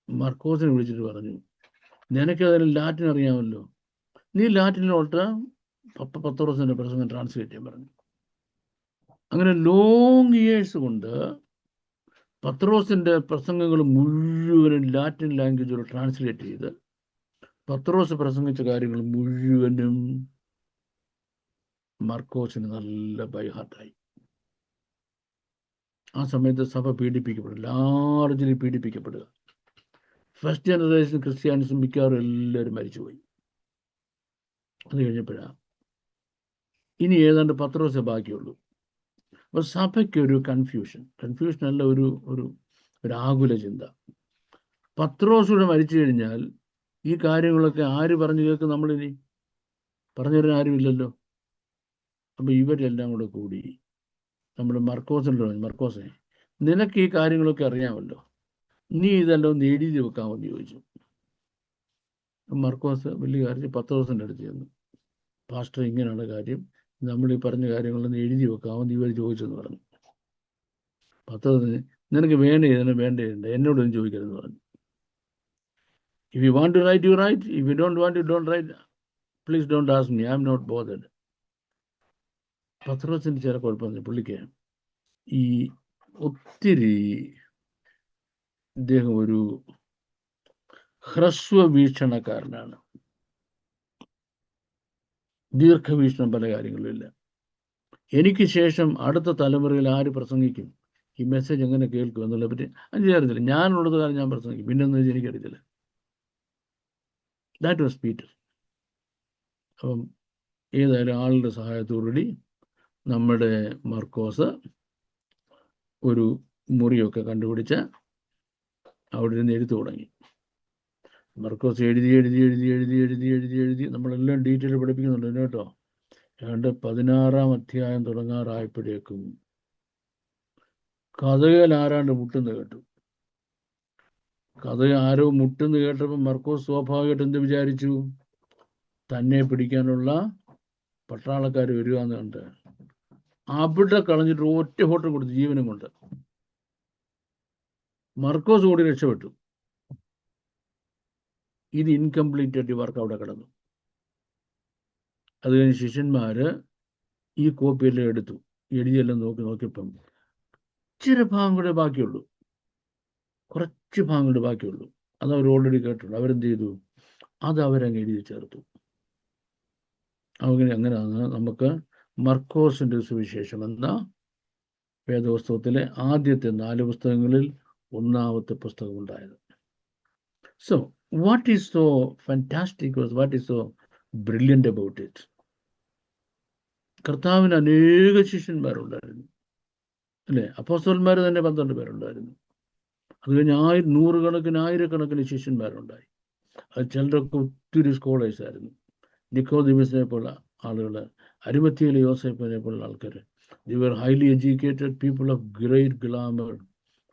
മർക്കോസിനെ വിളിച്ചിട്ട് പറഞ്ഞു, നിനക്കതിന് ലാറ്റിൻ അറിയാമല്ലോ, നീ ലാറ്റിനിലോട്ട് പത്രോസിന്റെ പ്രസംഗം ട്രാൻസ്ലേറ്റ് ചെയ്യാൻ പറഞ്ഞു. അങ്ങനെ ലോങ് ഇയേഴ്സ് കൊണ്ട് പത്രോസിന്റെ പ്രസംഗങ്ങൾ മുഴുവനും ലാറ്റിൻ ലാംഗ്വേജിൽ ട്രാൻസ്ലേറ്റ് ചെയ്ത് പത്രോസ് പ്രസംഗിച്ച കാര്യങ്ങൾ മുഴുവനും മർക്കോസിന് നല്ല ബൈഹാർട്ടായി. ആ സമയത്ത് സഭ പീഡിപ്പിക്കപ്പെടുക, ലാർജ്ലി പീഡിപ്പിക്കപ്പെടുക. ഫസ്റ്റ് ജനറേഷൻ ക്രിസ്ത്യാനിസും മിക്കവാറും എല്ലാവരും മരിച്ചുപോയി. അത് കഴിഞ്ഞപ്പോഴാണ് ഇനി ഏതാണ്ട് പത്രോസേ ബാക്കിയുള്ളൂ. അപ്പോൾ സഭയ്ക്കൊരു കൺഫ്യൂഷൻ അല്ല, ഒരു ആകുല ചിന്ത. പത്രോസൂടെ മരിച്ചു കഴിഞ്ഞാൽ ഈ കാര്യങ്ങളൊക്കെ ആര് പറഞ്ഞു കേൾക്കും? നമ്മളിനി പറഞ്ഞു തരാൻ ആരുമില്ലല്ലോ. അപ്പം ഇവരെല്ലാം കൂടെ കൂടി നമ്മുടെ മർക്കോസെ, നിനക്ക് ഈ കാര്യങ്ങളൊക്കെ അറിയാമല്ലോ, നീ ഇതെല്ലാം ഒന്ന് എഴുതി വെക്കാമെന്ന് ചോദിച്ചു. മർക്കോസ് വലിയ കാര്യം പത്രോസിൻ്റെ അടുത്ത് ചെന്നു, പാസ്റ്റർ ഇങ്ങനെയുള്ള കാര്യം, നമ്മൾ ഈ പറഞ്ഞ കാര്യങ്ങളൊന്ന് എഴുതി വെക്കാമെന്ന് ഇവർ ചോദിച്ചെന്ന് പറഞ്ഞു. പത്രോസിന്, നിനക്ക് വേണ്ട എന്നോടൊന്നും ചോദിക്കരുതെന്ന് പറഞ്ഞു. If you want to write, you write. If you don't want, you don't write. Please don't ask me. I am not bothered. പത്രോസിന് ചില കുഴപ്പമില്ല. പുള്ളിക്ക് ഈ ഒത്തിരി ഇദ്ദേഹം ഒരു ഹ്രസ്വ വീക്ഷണക്കാരനാണ്. ദീർഘവീക്ഷണം പല കാര്യങ്ങളും ഇല്ല. എനിക്ക് ശേഷം അടുത്ത തലമുറയിൽ ആര് പ്രസംഗിക്കും, ഈ മെസ്സേജ് എങ്ങനെ കേൾക്കും എന്നുള്ളതിനെ പറ്റി എനിക്കറിയത്തില്ല. ഞാനുള്ളത് കാര്യം ഞാൻ പ്രസംഗിക്കും, പിന്നെന്ന് വെച്ചാൽ എനിക്കറിയത്തില്ല. That was Peter. അപ്പം ഏതായാലും ആളുടെ സഹായത്തോടുകൂടി നമ്മുടെ മർക്കോസ് ഒരു മുറിയൊക്കെ കണ്ടുപിടിച്ച് അവിടെ നിന്ന് എഴുത്തു തുടങ്ങി. മർക്കോസ് എഴുതി നമ്മളെല്ലാം ഡീറ്റെയിൽ പഠിപ്പിക്കുന്നുണ്ട് കേട്ടോ. ഏതാണ്ട് 16-ാം അധ്യായം തുടങ്ങാറായപ്പോഴേക്കും കഥകൾ ആരാണ്ട് മുട്ടുന്ന കേട്ടു. കഥ ആരോ മുട്ടെന്ന് കേട്ടപ്പോൾ മർക്കോസ് സ്വാഭാവികമായിട്ട് എന്ത് വിചാരിച്ചു? തന്നെ പിടിക്കാനുള്ള പട്ടാളക്കാർ വരിക എന്ന് കണ്ട് അവിടെ കളഞ്ഞിട്ട് ഒറ്റ ഫോട്ടോ കൊടുത്തു ജീവനും കൊണ്ട്. മർക്കോസ് കൂടി രക്ഷപ്പെട്ടു. ഇത് ഇൻകംപ്ലീറ്റ് ആയിട്ട് വർക്ക് അവിടെ കിടന്നു. അത് കഴിഞ്ഞ് ശിഷ്യന്മാര് ഈ കോപ്പിയെല്ലാം എടുത്തു, എഴുതിയെല്ലാം നോക്കിയപ്പം ഇച്ചിരി ഭാഗം കൂടെ ബാക്കിയുള്ളൂ, കുറച്ച് ഭാഗങ്ങളുടെ ബാക്കിയുള്ളൂ. അത് അവർ ഓൾറെഡി കേട്ടിട്ടുണ്ട്. അവരെന്ത് ചെയ്തു? അത് അവരങ്ങ് എഴുതി ചേർത്തു. അങ്ങനെയാണ് നമുക്ക് മർക്കോസിന്റെ സുവിശേഷം എന്ന വേദപുസ്തകത്തിലെ ആദ്യത്തെ 4 പുസ്തകങ്ങളിൽ 1ാമത്തെ പുസ്തകം ഉണ്ടായത്. So what is so fantastic, what is so brilliant about it? കർത്താവിന് അനേക ശിഷ്യന്മാരുണ്ടായിരുന്നു, അല്ലേ? അപ്പോസ്തലന്മാർ തന്നെ 12 പേരുണ്ടായിരുന്നു. അത് കഴിഞ്ഞ് ആയിരക്കണക്കിന് ശിഷ്യന്മാരുണ്ടായി. അത് ചിലരൊക്കെ ഒത്തിരി സ്കോളേഴ്സ് ആയിരുന്നു. നിക്കോദിമസിനെ പോലുള്ള ആളുകൾ, അരിമത്തിയിലെ യോസേപ്പിനെ പോലുള്ള ആൾക്കാർ. They were highly educated people of great glamour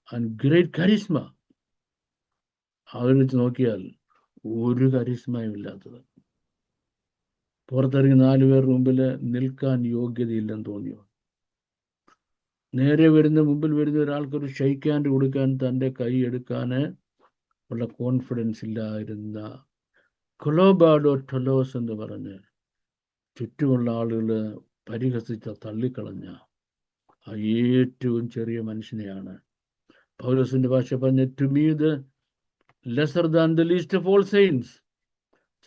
and great charisma. അവർ വെച്ച് നോക്കിയാൽ ഒരു കരിസ്മയും ഇല്ലാത്തത്. പുറത്തിറങ്ങി 4 പേരുടെ മുമ്പിൽ നിൽക്കാൻ യോഗ്യതയില്ലെന്ന് തോന്നിയോ? നേരെ മുമ്പിൽ വരുന്ന ഒരാൾക്കൊരു ഷെയ്ക്ക് ഹാൻഡ് കൊടുക്കാൻ, തൻ്റെ കൈ എടുക്കാൻ ഉള്ള കോൺഫിഡൻസ് ഇല്ലായിരുന്ന കൊളോബാഡോ ടൊലോസ് എന്ന് പറഞ്ഞ് ചുറ്റുമുള്ള ആളുകൾ പരിഹസിച്ച തള്ളിക്കളഞ്ഞ ആ ഏറ്റവും ചെറിയ മനുഷ്യനെയാണ് പൗലോസിന്റെ ഭാഷ പറഞ്ഞ to me the lesser than the least of all saints,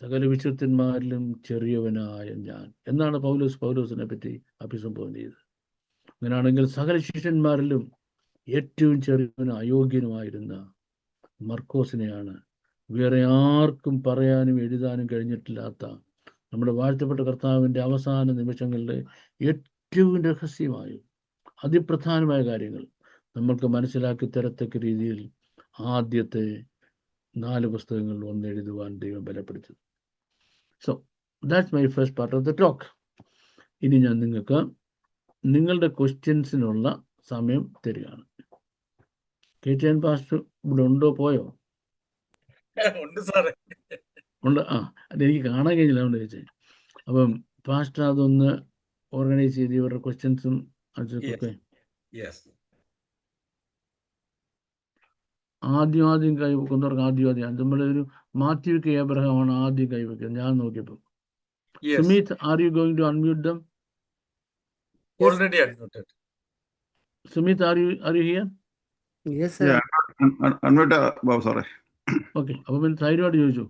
സകല വിശുദ്ധന്മാരിലും ചെറിയവനായ ഞാൻ എന്നാണ് പൗലോസിനെ പറ്റി അഭിസംബോധന ചെയ്തത്. അങ്ങനെയാണെങ്കിൽ സകല ശിഷ്യന്മാരിലും ഏറ്റവും ചെറിയവനും അയോഗ്യനുമായിരുന്ന മർക്കോസിനെയാണ് വേറെ ആർക്കും പറയാനും എഴുതാനും കഴിഞ്ഞിട്ടില്ലാത്ത നമ്മുടെ വാഴ്ത്തപ്പെട്ട കർത്താവിൻ്റെ അവസാന നിമിഷങ്ങളിലെ ഏറ്റവും രഹസ്യമായും അതിപ്രധാനമായ കാര്യങ്ങൾ നമ്മൾക്ക് മനസ്സിലാക്കി തരത്തക്ക രീതിയിൽ ആദ്യത്തെ 4 പുസ്തകങ്ങളിൽ ഒന്ന് എഴുതുവാൻ ദൈവം ബലപ്പെടുത്തി. So that's my first part of the talk. ഇനി ഞാൻ നിങ്ങൾക്ക് നിങ്ങളുടെ ക്വസ്റ്റ്യൻസിനുള്ള സമയം തരികയാണ്. KTN പാസ്റ്റർ ഇവിടെ ഉണ്ടോ, പോയോ? ഉണ്ട് സാറേ. ഉണ്ട്. അതെനിക്ക് കാണാൻ കഴിഞ്ഞില്ല, അതുകൊണ്ട് ചോദിച്ചേ. അപ്പം പാസ്റ്റർ അതൊന്ന് ഓർഗനൈസ് ചെയ്ത് ഇവരുടെ ക്വസ്റ്റ്യൻസും ആൻസേഴ്സൊക്കെ ആദ്യം കൈവെക്കുന്നവർക്ക് ആദ്യം നമ്മുടെ ഒരു മാത്യു കെ എബ്രഹാം ആണ് ആദ്യം കൈവെക്കുന്നത് ഞാൻ നോക്കിയപ്പോൾ. Sumit, are you going to unmute them? Already admitted. Sumit, are you here? Yes, sir. Unmute Babu സാറേ. ഓക്കെ, അപ്പൊ പിന്നെ ധൈര്യമായിട്ട് ചോദിച്ചു.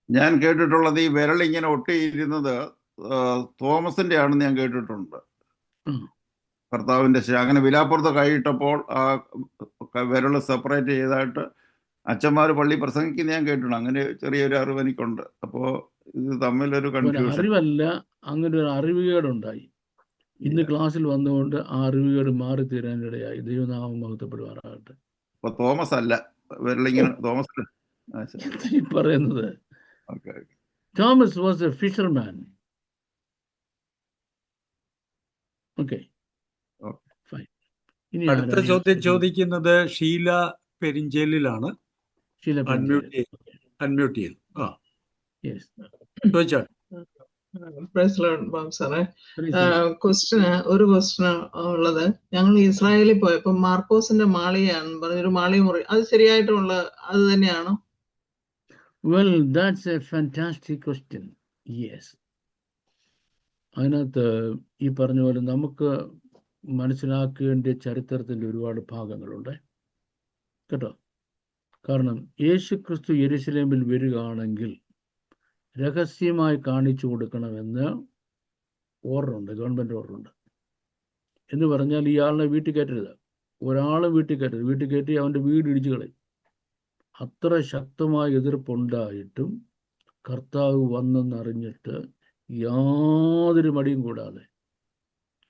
ഞാൻ കേട്ടിട്ടുള്ളത് ഈ വിരലിങ്ങനെ ഒട്ടിയിരുന്നത് തോമസിന്റെ ആണെന്ന് ഞാൻ കേട്ടിട്ടുണ്ട്. കർത്താവിന്റെ അങ്ങനെ വിലാപ്പുറത്ത് കൈയിട്ടപ്പോൾ ആ വിരൽ സെപ്പറേറ്റ് ചെയ്തായിട്ട് അച്ഛന്മാർ പള്ളി പ്രസംഗിക്കുന്ന ഞാൻ കേട്ടിട്ടുണ്ട്. അങ്ങനെ ചെറിയൊരു അറിവ് എനിക്കുണ്ട്. അപ്പോൾ ഇത് തമ്മിലൊരു കൺഫ്യൂഷൻ. അറിവല്ല, അങ്ങനെ ഒരു അറിവുകേടുണ്ടായി. ഇന്ന് ക്ലാസ്സിൽ വന്നുകൊണ്ട് ആ അറിവുകേട് മാറി തീരാനിടയായി. ദൈവനാമം മഹത്വപ്പെടുവാറാകട്ടെ. അപ്പൊ തോമസ് അല്ല, വിരലിങ്ങനെ തോമസ് പറയുന്നത്. Thomas was A fisherman. Okay, fine. ഇനി അടുത്ത ചോദ്യം ചോദിക്കുന്നത് ഷീല പെരിഞ്ചേലിലാണ്. അൺമ്യൂട്ട് ചെയ്തു. ചോദിച്ചാൽ ഒരു ക്വസ്റ്റ്യൻ ഉള്ളത്, ഞങ്ങൾ ഇസ്രായേലിൽ പോയപ്പോ മാർക്കോസിന്റെ മാളികയാണെന്ന് പറഞ്ഞൊരു മാളിക മുറി, അത് ശരിയായിട്ടുള്ള അത് തന്നെയാണോ? Well, that's A fantastic question. Yes. അതിനകത്ത് ഈ പറഞ്ഞ പോലെ നമുക്ക് മനസ്സിലാക്കേണ്ട ചരിത്രത്തിൻ്റെ ഒരുപാട് ഭാഗങ്ങളുണ്ട് കേട്ടോ. കാരണം യേശു ക്രിസ്തു യെരുശലേമിൽ വരികയാണെങ്കിൽ രഹസ്യമായി കാണിച്ചു കൊടുക്കണമെന്ന് ഓർഡറുണ്ട്, ഗവൺമെൻറ് ഓർഡറുണ്ട്. എന്ന് പറഞ്ഞാൽ ഇയാളിനെ വീട്ടിൽ കയറ്റരുത്, ഒരാളും വീട്ടിൽ കയറ്റരുത്. വീട്ടിൽ കയറ്റി അവൻ്റെ വീട് ഇടിച്ചു കളയും. അത്ര ശക്തമായ എതിർപ്പുണ്ടായിട്ടും കർത്താവ് വന്നെന്നറിഞ്ഞിട്ട് യാതൊരു മടിയും കൂടാതെ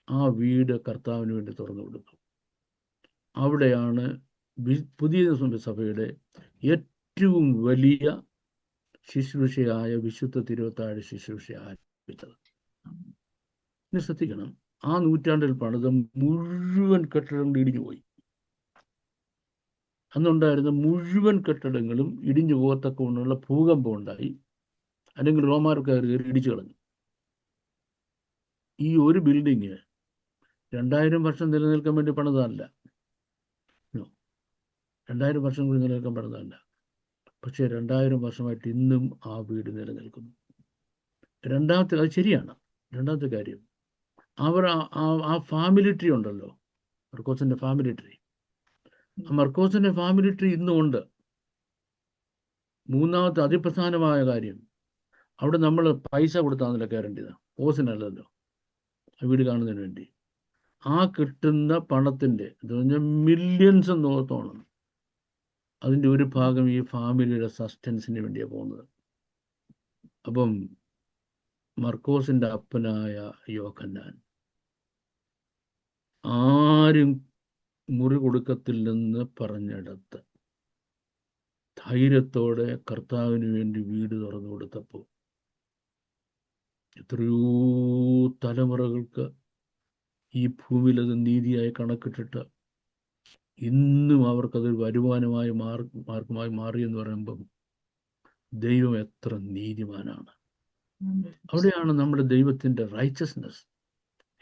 ആ വീട് കർത്താവിന് വേണ്ടി തുറന്നു കൊടുത്തു. അവിടെയാണ് പുതിയ സഭയുടെ ഏറ്റവും വലിയ ശുശ്രൂഷയായ വിശുദ്ധ തിരുവത്താഴ് ശുശ്രൂഷ ആരംഭിച്ചത്. ഇനി ശ്രദ്ധിക്കണം, ആ നൂറ്റാണ്ടിൽ പണിത മുഴുവൻ കെട്ടിടങ്ങൾ ഇടിഞ്ഞു പോയി. അന്നുണ്ടായിരുന്ന മുഴുവൻ കെട്ടിടങ്ങളും ഇടിഞ്ഞു പോകത്തക്കൊണ്ടുള്ള ഭൂകമ്പം ഉണ്ടായി, അല്ലെങ്കിൽ റോമാർക്കാർ കയറി ഇടിച്ചു കളഞ്ഞു. ഈ ഒരു ബിൽഡിങ് 2000 വർഷം നിലനിൽക്കാൻ വേണ്ടി പണിതല്ല, 2000 വർഷം കൂടി നിലനിൽക്കാൻ പണിതല്ല. പക്ഷേ 2000 വർഷമായിട്ട് ഇന്നും ആ വീട് നിലനിൽക്കുന്നു. രണ്ടാമത്തെ, അത് ശരിയാണ്. രണ്ടാമത്തെ കാര്യം, അവർ ആ ഫാമിലി ട്രീ ഉണ്ടല്ലോ, മർക്കോസിന്റെ ഫാമിലി ട്രീ. ആ മർക്കോസിന്റെ ഫാമിലി ട്രീ ഇന്നും ഉണ്ട്. മൂന്നാമത്തെ അതിപ്രധാനമായ കാര്യം, അവിടെ നമ്മൾ പൈസ കൊടുത്താണല്ലോ കയറേണ്ടത്, ഓസിനല്ലല്ലോ, വീട് കാണുന്നതിന് വേണ്ടി. ആ കിട്ടുന്ന പണത്തിൻ്റെ എന്ന് പറഞ്ഞാൽ മില്യൺസ് നോത്തോണം, അതിൻ്റെ ഒരു ഭാഗം ഈ ഫാമിലിയുടെ സസ്റ്റൻസിന് വേണ്ടിയാണ് പോകുന്നത്. അപ്പം മർക്കോസിൻ്റെ അപ്പനായ യോഹന്നാൻ ആരും മുറി കൊടുക്കത്തില്ലെന്ന് പറഞ്ഞെടുത്ത് ധൈര്യത്തോടെ കർത്താവിന് വേണ്ടി വീട് തുറന്നു കൊടുത്തപ്പോൾ എത്രയോ തലമുറകൾക്ക് ഈ ഭൂമിയിൽ അത് നീതിയായി കണക്കിട്ടിട്ട് ഇന്നും അവർക്കതൊരു വരുമാനമായി മാർഗമായി മാറിയെന്ന് പറയുമ്പം ദൈവം എത്ര നീതിമാനാണ്. അവിടെയാണ് നമ്മുടെ ദൈവത്തിൻ്റെ റൈച്ചസ്നെസ്,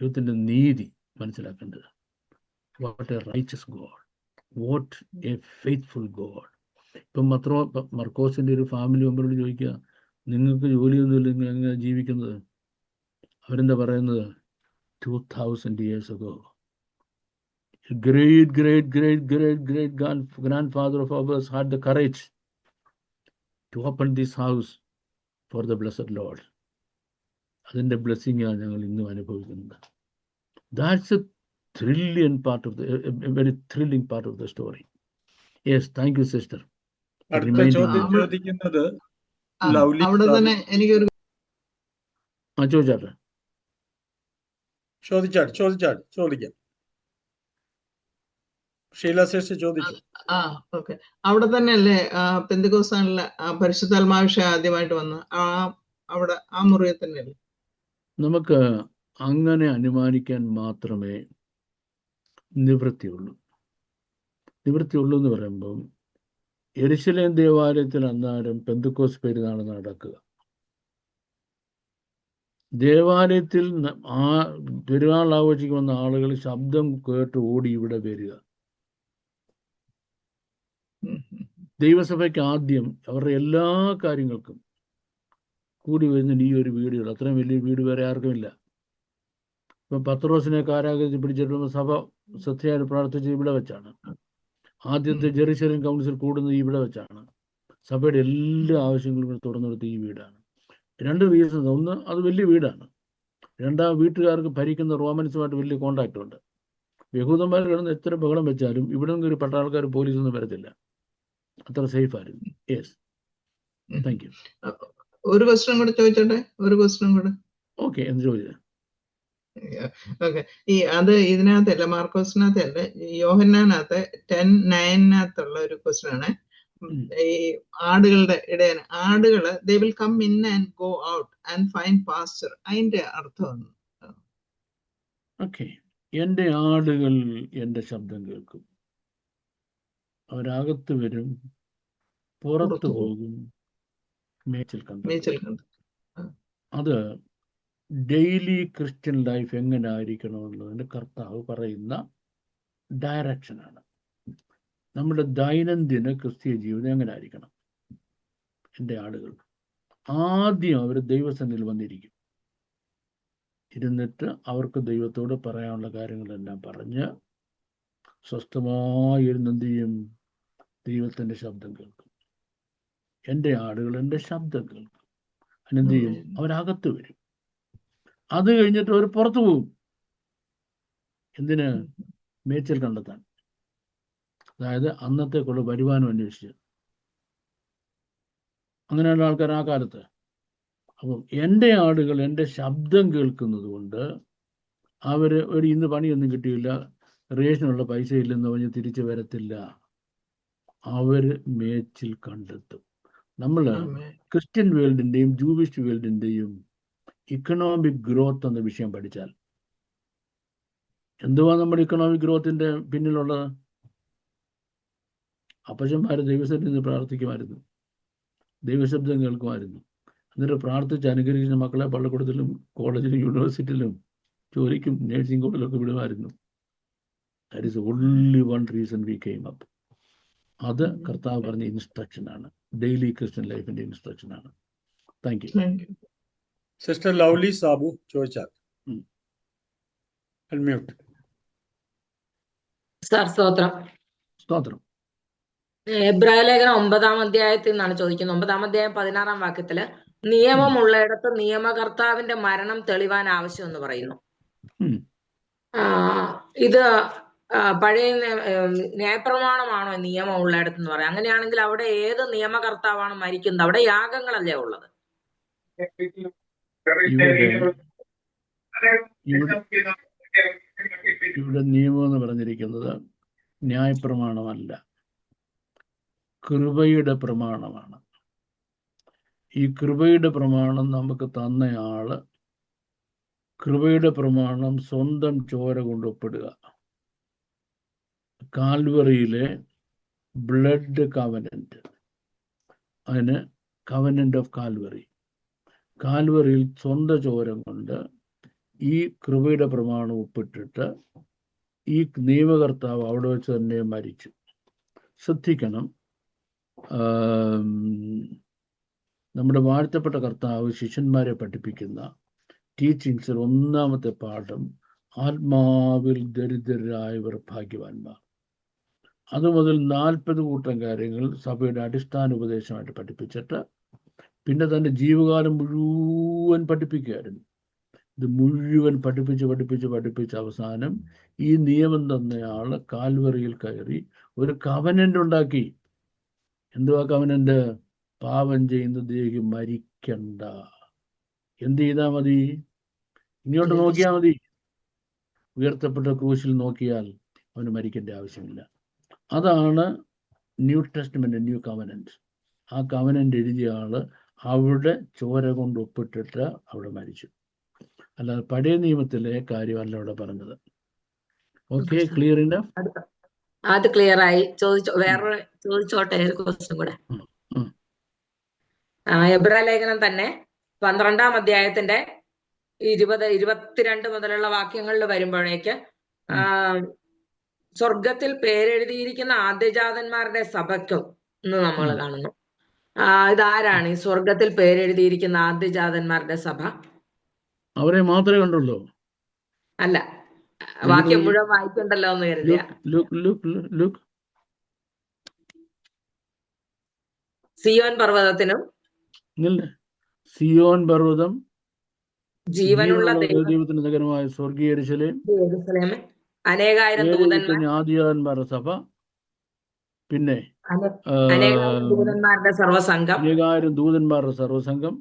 ദൈവത്തിൻ്റെ നീതി മനസ്സിലാക്കേണ്ടത്. What A righteous God, what A faithful God. ഇപ്പം മർക്കോസിൻ്റെ ഒരു ഫാമിലി മെമ്പറോട് ചോദിക്കുക, നിങ്ങൾക്ക് ജോലിയൊന്നുമില്ല, നിങ്ങൾ എങ്ങനെ ജീവിക്കുന്നത്? അവരെന്താ പറയുന്നത്? 2000 years ago, a great grandfather of ours had the courage to open this house for the blessed Lord. അതിൻ്റെ ബ്ലെസ്സിങ്ങാണ് ഞങ്ങൾ ഇന്നും അനുഭവിക്കുന്നത്. That's a thrilling part of a very thrilling part of the story. Yes, thank you, sister. അടുത്ത ചോദ്യം ചോദിക്കുന്നത് അവിടെ തന്നെ എനിക്കൊരു ചോദിച്ചാട്ടെ. ചോദിക്കാം. ഷീല സിസ്റ്റർ ചോദിച്ചു. ഓക്കെ. അവിടെ തന്നെയല്ലേ പെന്തക്കോസ്താനിലെ പരിശുദ്ധാത്മാഭിഷേകം ആദ്യമായിട്ട് വന്ന അവിടെ ആ മുറിയെ തന്നെയല്ലേ? നമുക്ക് അങ്ങനെ അനുമാനിക്കാൻ മാത്രമേ നിവൃത്തിയുള്ളൂ എന്ന് പറയുമ്പം യെരുശലേം ദേവാലയത്തിൽ അന്നേരം പെന്തക്കോസ്ത് പെരുന്നാൾ നടക്കുക. ദേവാലയത്തിൽ ആ പെരുന്നാൾ ആഘോഷിക്കുന്ന ആളുകൾ ശബ്ദം കേട്ട് ഓടി ഇവിടെ വരിക. ദൈവസഭയ്ക്ക് ആദ്യം അവരുടെ എല്ലാ കാര്യങ്ങൾക്കും കൂടി വരുന്നുണ്ട് ഈ ഒരു വീടുകൾ. അത്രയും വലിയ വീട് വേറെ ആർക്കുമില്ല. ഇപ്പം പത്രോസിനെ കാരാഗ്രഹത്തിൽ പിടിച്ചിട്ടുള്ള സഭ സത്യമായിട്ട് പ്രാർത്ഥിച്ചത് ഇവിടെ വെച്ചാണ്. ആദ്യത്തെ ജെറുസലേം കൗൺസിൽ കൂടുന്നത് ഇവിടെ വെച്ചാണ്. സഭയുടെ എല്ലാ ആവശ്യങ്ങളും തുറന്നെടുത്ത് ഈ വീടാണ്. 2 റീസൺ. ഒന്ന്, അത് വലിയ വീടാണ്. രണ്ടാം, വീട്ടുകാർക്ക് ഭരിക്കുന്ന റോമൻസുമായിട്ട് വലിയ കോണ്ടാക്റ്റ് ഉണ്ട്. യഹൂദന്മാർ കിടന്ന് എത്ര ബഹളം വെച്ചാലും ഇവിടെ നിന്ന് ഒരു പട്ടാൾക്കാർ പോലീസൊന്നും വരത്തില്ല. അത്ര സേഫ് ആയിരുന്നു. Yes, thank you. ഒരു ക്വസ്റ്റ്യൻ കൂടെ ചോദിച്ചോട്ടെ, ഒരു ക്വസ്റ്റ്യൻ കൂടെ. ഓക്കെ, എന്ത് ചോദിച്ചത്? ഓക്കെ, അത് ഇതിനകത്തല്ല, മാർക്കോസിനകത്തല്ല, യോഹന്നാനകത്ത് 10:9 ഒരു ക്വസ്റ്റ്യൻ ആണ്. ഈ ആടുകളുടെ ഇടയന്, ആടുകള് they will come in and go out and find pasture. അതിന്റെ അർത്ഥം ഓക്കെ, എൻ്റെ ആടുകൾ എൻ്റെ ശബ്ദം കേൾക്കും. അവരകത്ത് വരും, പുറത്തു പോകും, മേച്ചിൽ കണ്ടു. അത് ഡെയിലി ക്രിസ്ത്യൻ ലൈഫ് എങ്ങനെ ആയിരിക്കണമെന്നുള്ളതിൻ്റെ കർത്താവ് പറയുന്ന ഡയറക്ഷനാണ്. നമ്മുടെ ദൈനംദിന ക്രിസ്തീയ ജീവിതം എങ്ങനെ ആയിരിക്കണം? എൻ്റെ ആളുകൾ ആദ്യം അവർ ദൈവസന്നിധിയിൽ വന്നിരിക്കും. ഇരുന്നിട്ട് അവർക്ക് ദൈവത്തോട് പറയാനുള്ള കാര്യങ്ങളെല്ലാം പറഞ്ഞ് സ്വസ്ഥമായി ഇരുന്നെന്ത് ചെയ്യും? ദൈവത്തിൻ്റെ ശബ്ദം കേൾക്കും. എൻ്റെ ആടുകൾ എൻ്റെ ശബ്ദം കേൾക്കും. അതിനെന്ത് ചെയ്യും? അവരകത്ത് വരും. അത് കഴിഞ്ഞിട്ട് അവർ പുറത്തു പോകും. എന്തിന്? മേച്ചൽ കണ്ടെത്താൻ. അതായത് അന്നത്തേക്കുള്ള വരുമാനം അന്വേഷിച്ച്. അങ്ങനെയുള്ള ആൾക്കാർ ആ കാലത്ത്. അപ്പം എൻ്റെ ആടുകൾ എൻ്റെ ശബ്ദം കേൾക്കുന്നത് കൊണ്ട് അവർ ഇന്ന് പണിയൊന്നും കിട്ടിയില്ല, റേഷനുള്ള പൈസ ഇല്ലെന്ന് പറഞ്ഞ് തിരിച്ചു വരത്തില്ല. അവർ മേച്ചിൽ കണ്ടെത്തും. നമ്മൾ ക്രിസ്ത്യൻ വേൾഡിൻ്റെയും ജൂവിഷ് വേൾഡിൻ്റെയും ഇക്കണോമിക് ഗ്രോത്ത് എന്ന വിഷയം പഠിച്ചാൽ എന്തുവാ നമ്മുടെ ഇക്കണോമിക് ഗ്രോത്തിൻ്റെ പിന്നിലുള്ളത്? അപ്പച്ചന്മാർ ദൈവസന്നിധിയിൽ നിന്ന് പ്രാർത്ഥിക്കുമായിരുന്നു, ദൈവശബ്ദം കേൾക്കുമായിരുന്നു. എന്നിട്ട് പ്രാർത്ഥിച്ച് അനുഗ്രഹിക്കുന്ന മക്കളെ പള്ളിക്കൂടത്തിലും കോളേജിലും യൂണിവേഴ്സിറ്റിയിലും ജോലിക്കും നേഴ്സിംഗ് കോളേജിലൊക്കെ വിടുമായിരുന്നു. That is only one reason we came up. അത് കർത്താവ് പറഞ്ഞ ഇൻസ്ട്രക്ഷനാണ്, ഡെയിലി ക്രിസ്ത്യൻ ലൈഫിന്റെ ഇൻസ്ട്രക്ഷനാണ്. Thank you. Sister Lovely Sabu ചോദിച്ചാൽ അൺമ്യൂട്ട്. സാർ സ്തോത്രം. സ്തോത്രം. എബ്രായ ലേഖനം 9-ാം അധ്യായത്തിൽ നിന്നാണ് ചോദിക്കുന്നത്. 9-ാം അധ്യായം 16-ാം വാക്യത്തില് നിയമമുള്ളയിടത്ത് നിയമകർത്താവിന്റെ മരണം തെളിവാൻ ആവശ്യം എന്ന് പറയുന്നു. ഇത് പഴയ ന്യായപ്രമാണമാണോ നിയമം ഉള്ളയിടത്ത് എന്ന് പറയാം? അങ്ങനെയാണെങ്കിൽ അവിടെ ഏത് നിയമകർത്താവാണ് മരിക്കുന്നത്? അവിടെ യാഗങ്ങളല്ലേ ഉള്ളത്? ഇവിടെ നിയമം എന്ന് പറഞ്ഞിരിക്കുന്നത് ന്യായപ്രമാണമല്ല, കൃപയുടെ പ്രമാണമാണ്. ഈ കൃപയുടെ പ്രമാണം നമുക്ക് തന്നയാള് കൃപയുടെ പ്രമാണം സ്വന്തം ചോര കൊണ്ട് ഒപ്പിടുക. കാൽവറിയിലെ ബ്ലഡ് കവനന്റ്, അതിന് കവനന്റ് ഓഫ് കാൽവറി. കാൽവറിയിൽ സ്വന്തം ചോര കൊണ്ട് ഈ കൃപയുടെ പ്രമാണം ഒപ്പിട്ടിട്ട് ഈ നിയമകർത്താവ് അവിടെ വെച്ച് തന്നെ മരിച്ചു. ശ്രദ്ധിക്കണം, നമ്മുടെ വാഴ്ത്തപ്പെട്ട കർത്താവ് ശിഷ്യന്മാരെ പഠിപ്പിക്കുന്ന ടീച്ചിങ്സിൽ 1-ാമത്തെ പാഠം ആത്മാവിൽ ദരിദ്രരായവർ ഭാഗ്യവാന്മാർ. അതുമുതൽ 40 കൂട്ടം കാര്യങ്ങൾ സഭയുടെ അടിസ്ഥാന ഉപദേശമായിട്ട് പഠിപ്പിച്ചിട്ട് പിന്നെ തൻ്റെ ജീവകാലം മുഴുവൻ പഠിപ്പിക്കുകയായിരുന്നു. ഇത് മുഴുവൻ പഠിപ്പിച്ച് അവസാനം ഈ നിയമം തന്നയാൾ കാൽവറിയിൽ കയറി ഒരു കവനന്റ് ഉണ്ടാക്കി. എന്തുവാ കവനന്റ്? പാപം ചെയ്യുന്ന ദേഹി മരിക്കണ്ട. എന്ത് ചെയ്താൽ മതി? ഇങ്ങോട്ട് നോക്കിയാൽ മതി. ഉയർത്തപ്പെട്ട ക്രൂശിൽ നോക്കിയാൽ അവന് മരിക്കേണ്ട ആവശ്യമില്ല. അതാണ് ന്യൂ ടെസ്റ്റ്മെന്റ്, ന്യൂ കവനന്റ്. ആ കവനന്റ് എഴുതിയ ആള് അവിടെ ചോര കൊണ്ട് ഒപ്പിട്ടിട്ട് അവിടെ മരിച്ചു. അല്ലാതെ പഴയ നിയമത്തിലെ കാര്യമല്ല അവിടെ പറഞ്ഞത്. Okay, clear enough? അത് ക്ലിയർ ആയി. വേറെ ചോദിച്ചോട്ടെ ഒരു ക്വസ്റ്റ്യൻ കൂടെ. എബ്രായ ലേഖനം തന്നെ 12-ാം അധ്യായത്തിന്റെ 20-22 മുതലുള്ള വാക്യങ്ങളിൽ വരുമ്പോഴേക്ക് സ്വർഗത്തിൽ പേരെഴുതിയിരിക്കുന്ന ആദ്യജാതന്മാരുടെ സഭയ്ക്കും എന്ന് നമ്മൾ കാണുന്നു. ഇതാരാണ് ഈ സ്വർഗത്തിൽ പേരെഴുതിയിരിക്കുന്ന ആദ്യജാതന്മാരുടെ സഭ? അവരെ മാത്രമേ കണ്ടുള്ളൂ. അല്ല, വാക്യം മുഴുവൻ വായിക്കണ്ടല്ലോ എന്ന് കരുതിയ. സിയോൻ പർവ്വതത്തിനും സിയോൻ പർവ്വതം, ജീവനുള്ള ദൈവത്തിന്റെ നഗരമായ സ്വർഗീയ യെരൂശലേം, അനേകായിരം ദൂതന്മാർ, ആദിജാതന്മാരുടെ സഭ, പിന്നെ അനേകായിരം ദൂതന്മാരുടെ സർവ്വസംഘം, അനേകായിരം ദൂതന്മാരുടെ സർവ്വസംഘം,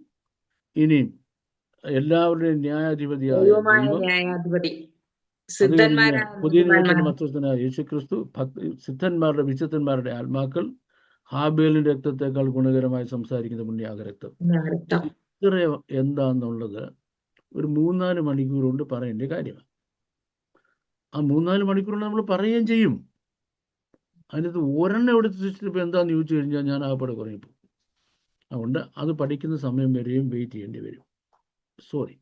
ഇനിയും എല്ലാവരുടെയും ന്യായാധിപതിയായ ന്യായാധിപതി, പുതിയ നിയമത്തിന്റെ മധ്യസ്ഥനായ യേശുക്രിസ്തു, സിദ്ധന്മാരുടെ വിശുദ്ധന്മാരുടെ ആത്മാക്കൾ, ഹാബേലിന്റെ രക്തത്തെക്കാൾ ഗുണകരമായി സംസാരിക്കുന്ന പുണ്യാഗ രക്തം. ഇത്ര എന്താന്നുള്ളത് ഒരു 3-4 മണിക്കൂർ കൊണ്ട് പറയേണ്ട കാര്യമാണ്. ആ 3-4 മണിക്കൂർ കൊണ്ട് നമ്മൾ പറയുകയും ചെയ്യും. അതിനകത്ത് ഒരെണ്ണം എടുത്ത് വെച്ചിട്ട് എന്താന്ന് ചോദിച്ചു കഴിഞ്ഞാൽ ഞാൻ ആകപ്പാടെ കുറഞ്ഞു. അതുകൊണ്ട് അത് പഠിക്കുന്ന സമയം വരെയും വെയിറ്റ് ചെയ്യേണ്ടി വരും. സോറി.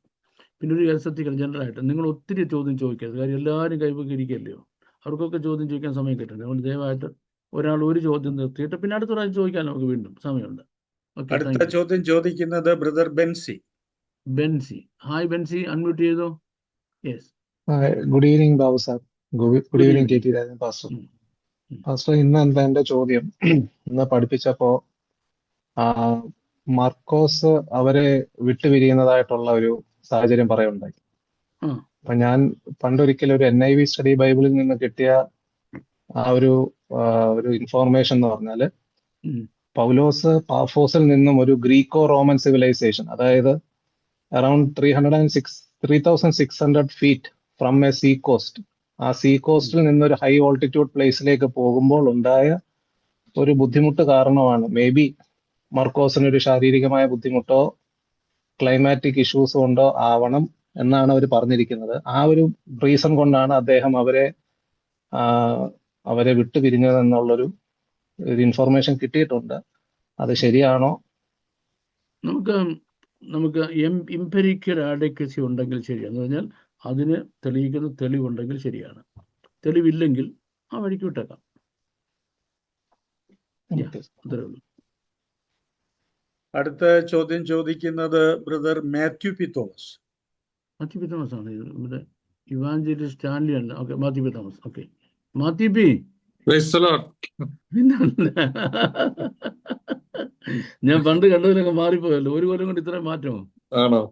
പിന്നെ ഒരു ശ്രദ്ധിക്കണം, ജനറലായിട്ട് നിങ്ങൾ ഒത്തിരി ചോദ്യം ചോദിക്കരുത്. കാര്യം എല്ലാവരും കൈപ്പൊക്കെ ഇരിക്കല്ലയോ, അവർക്കൊക്കെ ചോദ്യം ചോദിക്കാൻ സമയം കിട്ടണ്ടേ. അതുകൊണ്ട് ദയവായിട്ട് ഒരാൾ ഒരു ചോദ്യം നിർത്തിയിട്ട് പിന്നെ അടുത്ത പ്രാവശ്യം ചോദിക്കാൻ നമുക്ക് വീണ്ടും സമയമുണ്ട്. അടുത്ത ചോദ്യം ചോദിക്കുന്നത് brother Bency. Hi Bency, unmute ചെയ്തോ. Yes. Good evening Babu sir. Good evening T pastor. Pastor, ഇന്ന് എന്താ എന്റെ ചോദ്യം, ഇന്ന് പഠിപ്പിച്ചപ്പോ മാർക്കോസ് അവരെ വിട്ടുപിരിയുന്നതായിട്ടുള്ള ഒരു സാഹചര്യം പറയുണ്ടായി. അപ്പൊ ഞാൻ പണ്ടൊരിക്കലും ഒരു NIV സ്റ്റഡി ബൈബിളിൽ നിന്ന് കിട്ടിയ ആ ഒരു ഇൻഫോർമേഷൻ എന്ന് പറഞ്ഞാല്, പൗലോസ് പാഫോസിൽ നിന്നും ഒരു ഗ്രീക്കോ റോമൻ സിവിലൈസേഷൻ, അതായത് around 3600 feet from A C cost, ആ സീ കോസ്റ്റിൽ നിന്നൊരു ഹൈ ഓൾട്ടിറ്റ്യൂഡ് പ്ലേസിലേക്ക് പോകുമ്പോൾ ഉണ്ടായ ഒരു ബുദ്ധിമുട്ട് കാരണമാണ്, മേ ബി മർക്കോസിന് ഒരു ശാരീരികമായ ബുദ്ധിമുട്ടോ ക്ലൈമാറ്റിക് ഇഷ്യൂസ് കൊണ്ടോ ആവണം എന്നാണ് അവർ പറഞ്ഞിരിക്കുന്നത്. ആ ഒരു റീസൺ കൊണ്ടാണ് അദ്ദേഹം അവരെ വിട്ടുപിരിഞ്ഞതെന്നുള്ളൊരു ഇൻഫർമേഷൻ കിട്ടിയിട്ടുണ്ട്. അത് ശരിയാണോ? നമുക്ക് ഇംപെരിക്കൽ ആഡക്വസി ഉണ്ടെങ്കിൽ ശരിയാണെന്ന് പറഞ്ഞാൽ അതിന് തെളിയിക്കുന്ന തെളിവുണ്ടെങ്കിൽ ശരിയാണ്. തെളിവില്ലെങ്കിൽ ആ വഴിക്ക് വിട്ടേക്കാം. അത്രേ ഉള്ളൂ. അടുത്ത ചോദ്യം ചോദിക്കുന്നത് brother Mathew പിത്തോമസ്. Mathew P Thomas ആണ് ഇവിടെ. ഇവാഞ്ചലിസ്റ്റ് സ്റ്റാൻലി അല്ല. Okay, Mathew P Thomas. Okay, Mathew P. ഞാൻ പണ്ട് കണ്ടതിലൊക്കെ മാറിപ്പോയല്ലോ. ഒരു കൊല്ലം കൊണ്ട് ഇത്രയും മാറ്റമോ? ആണോ?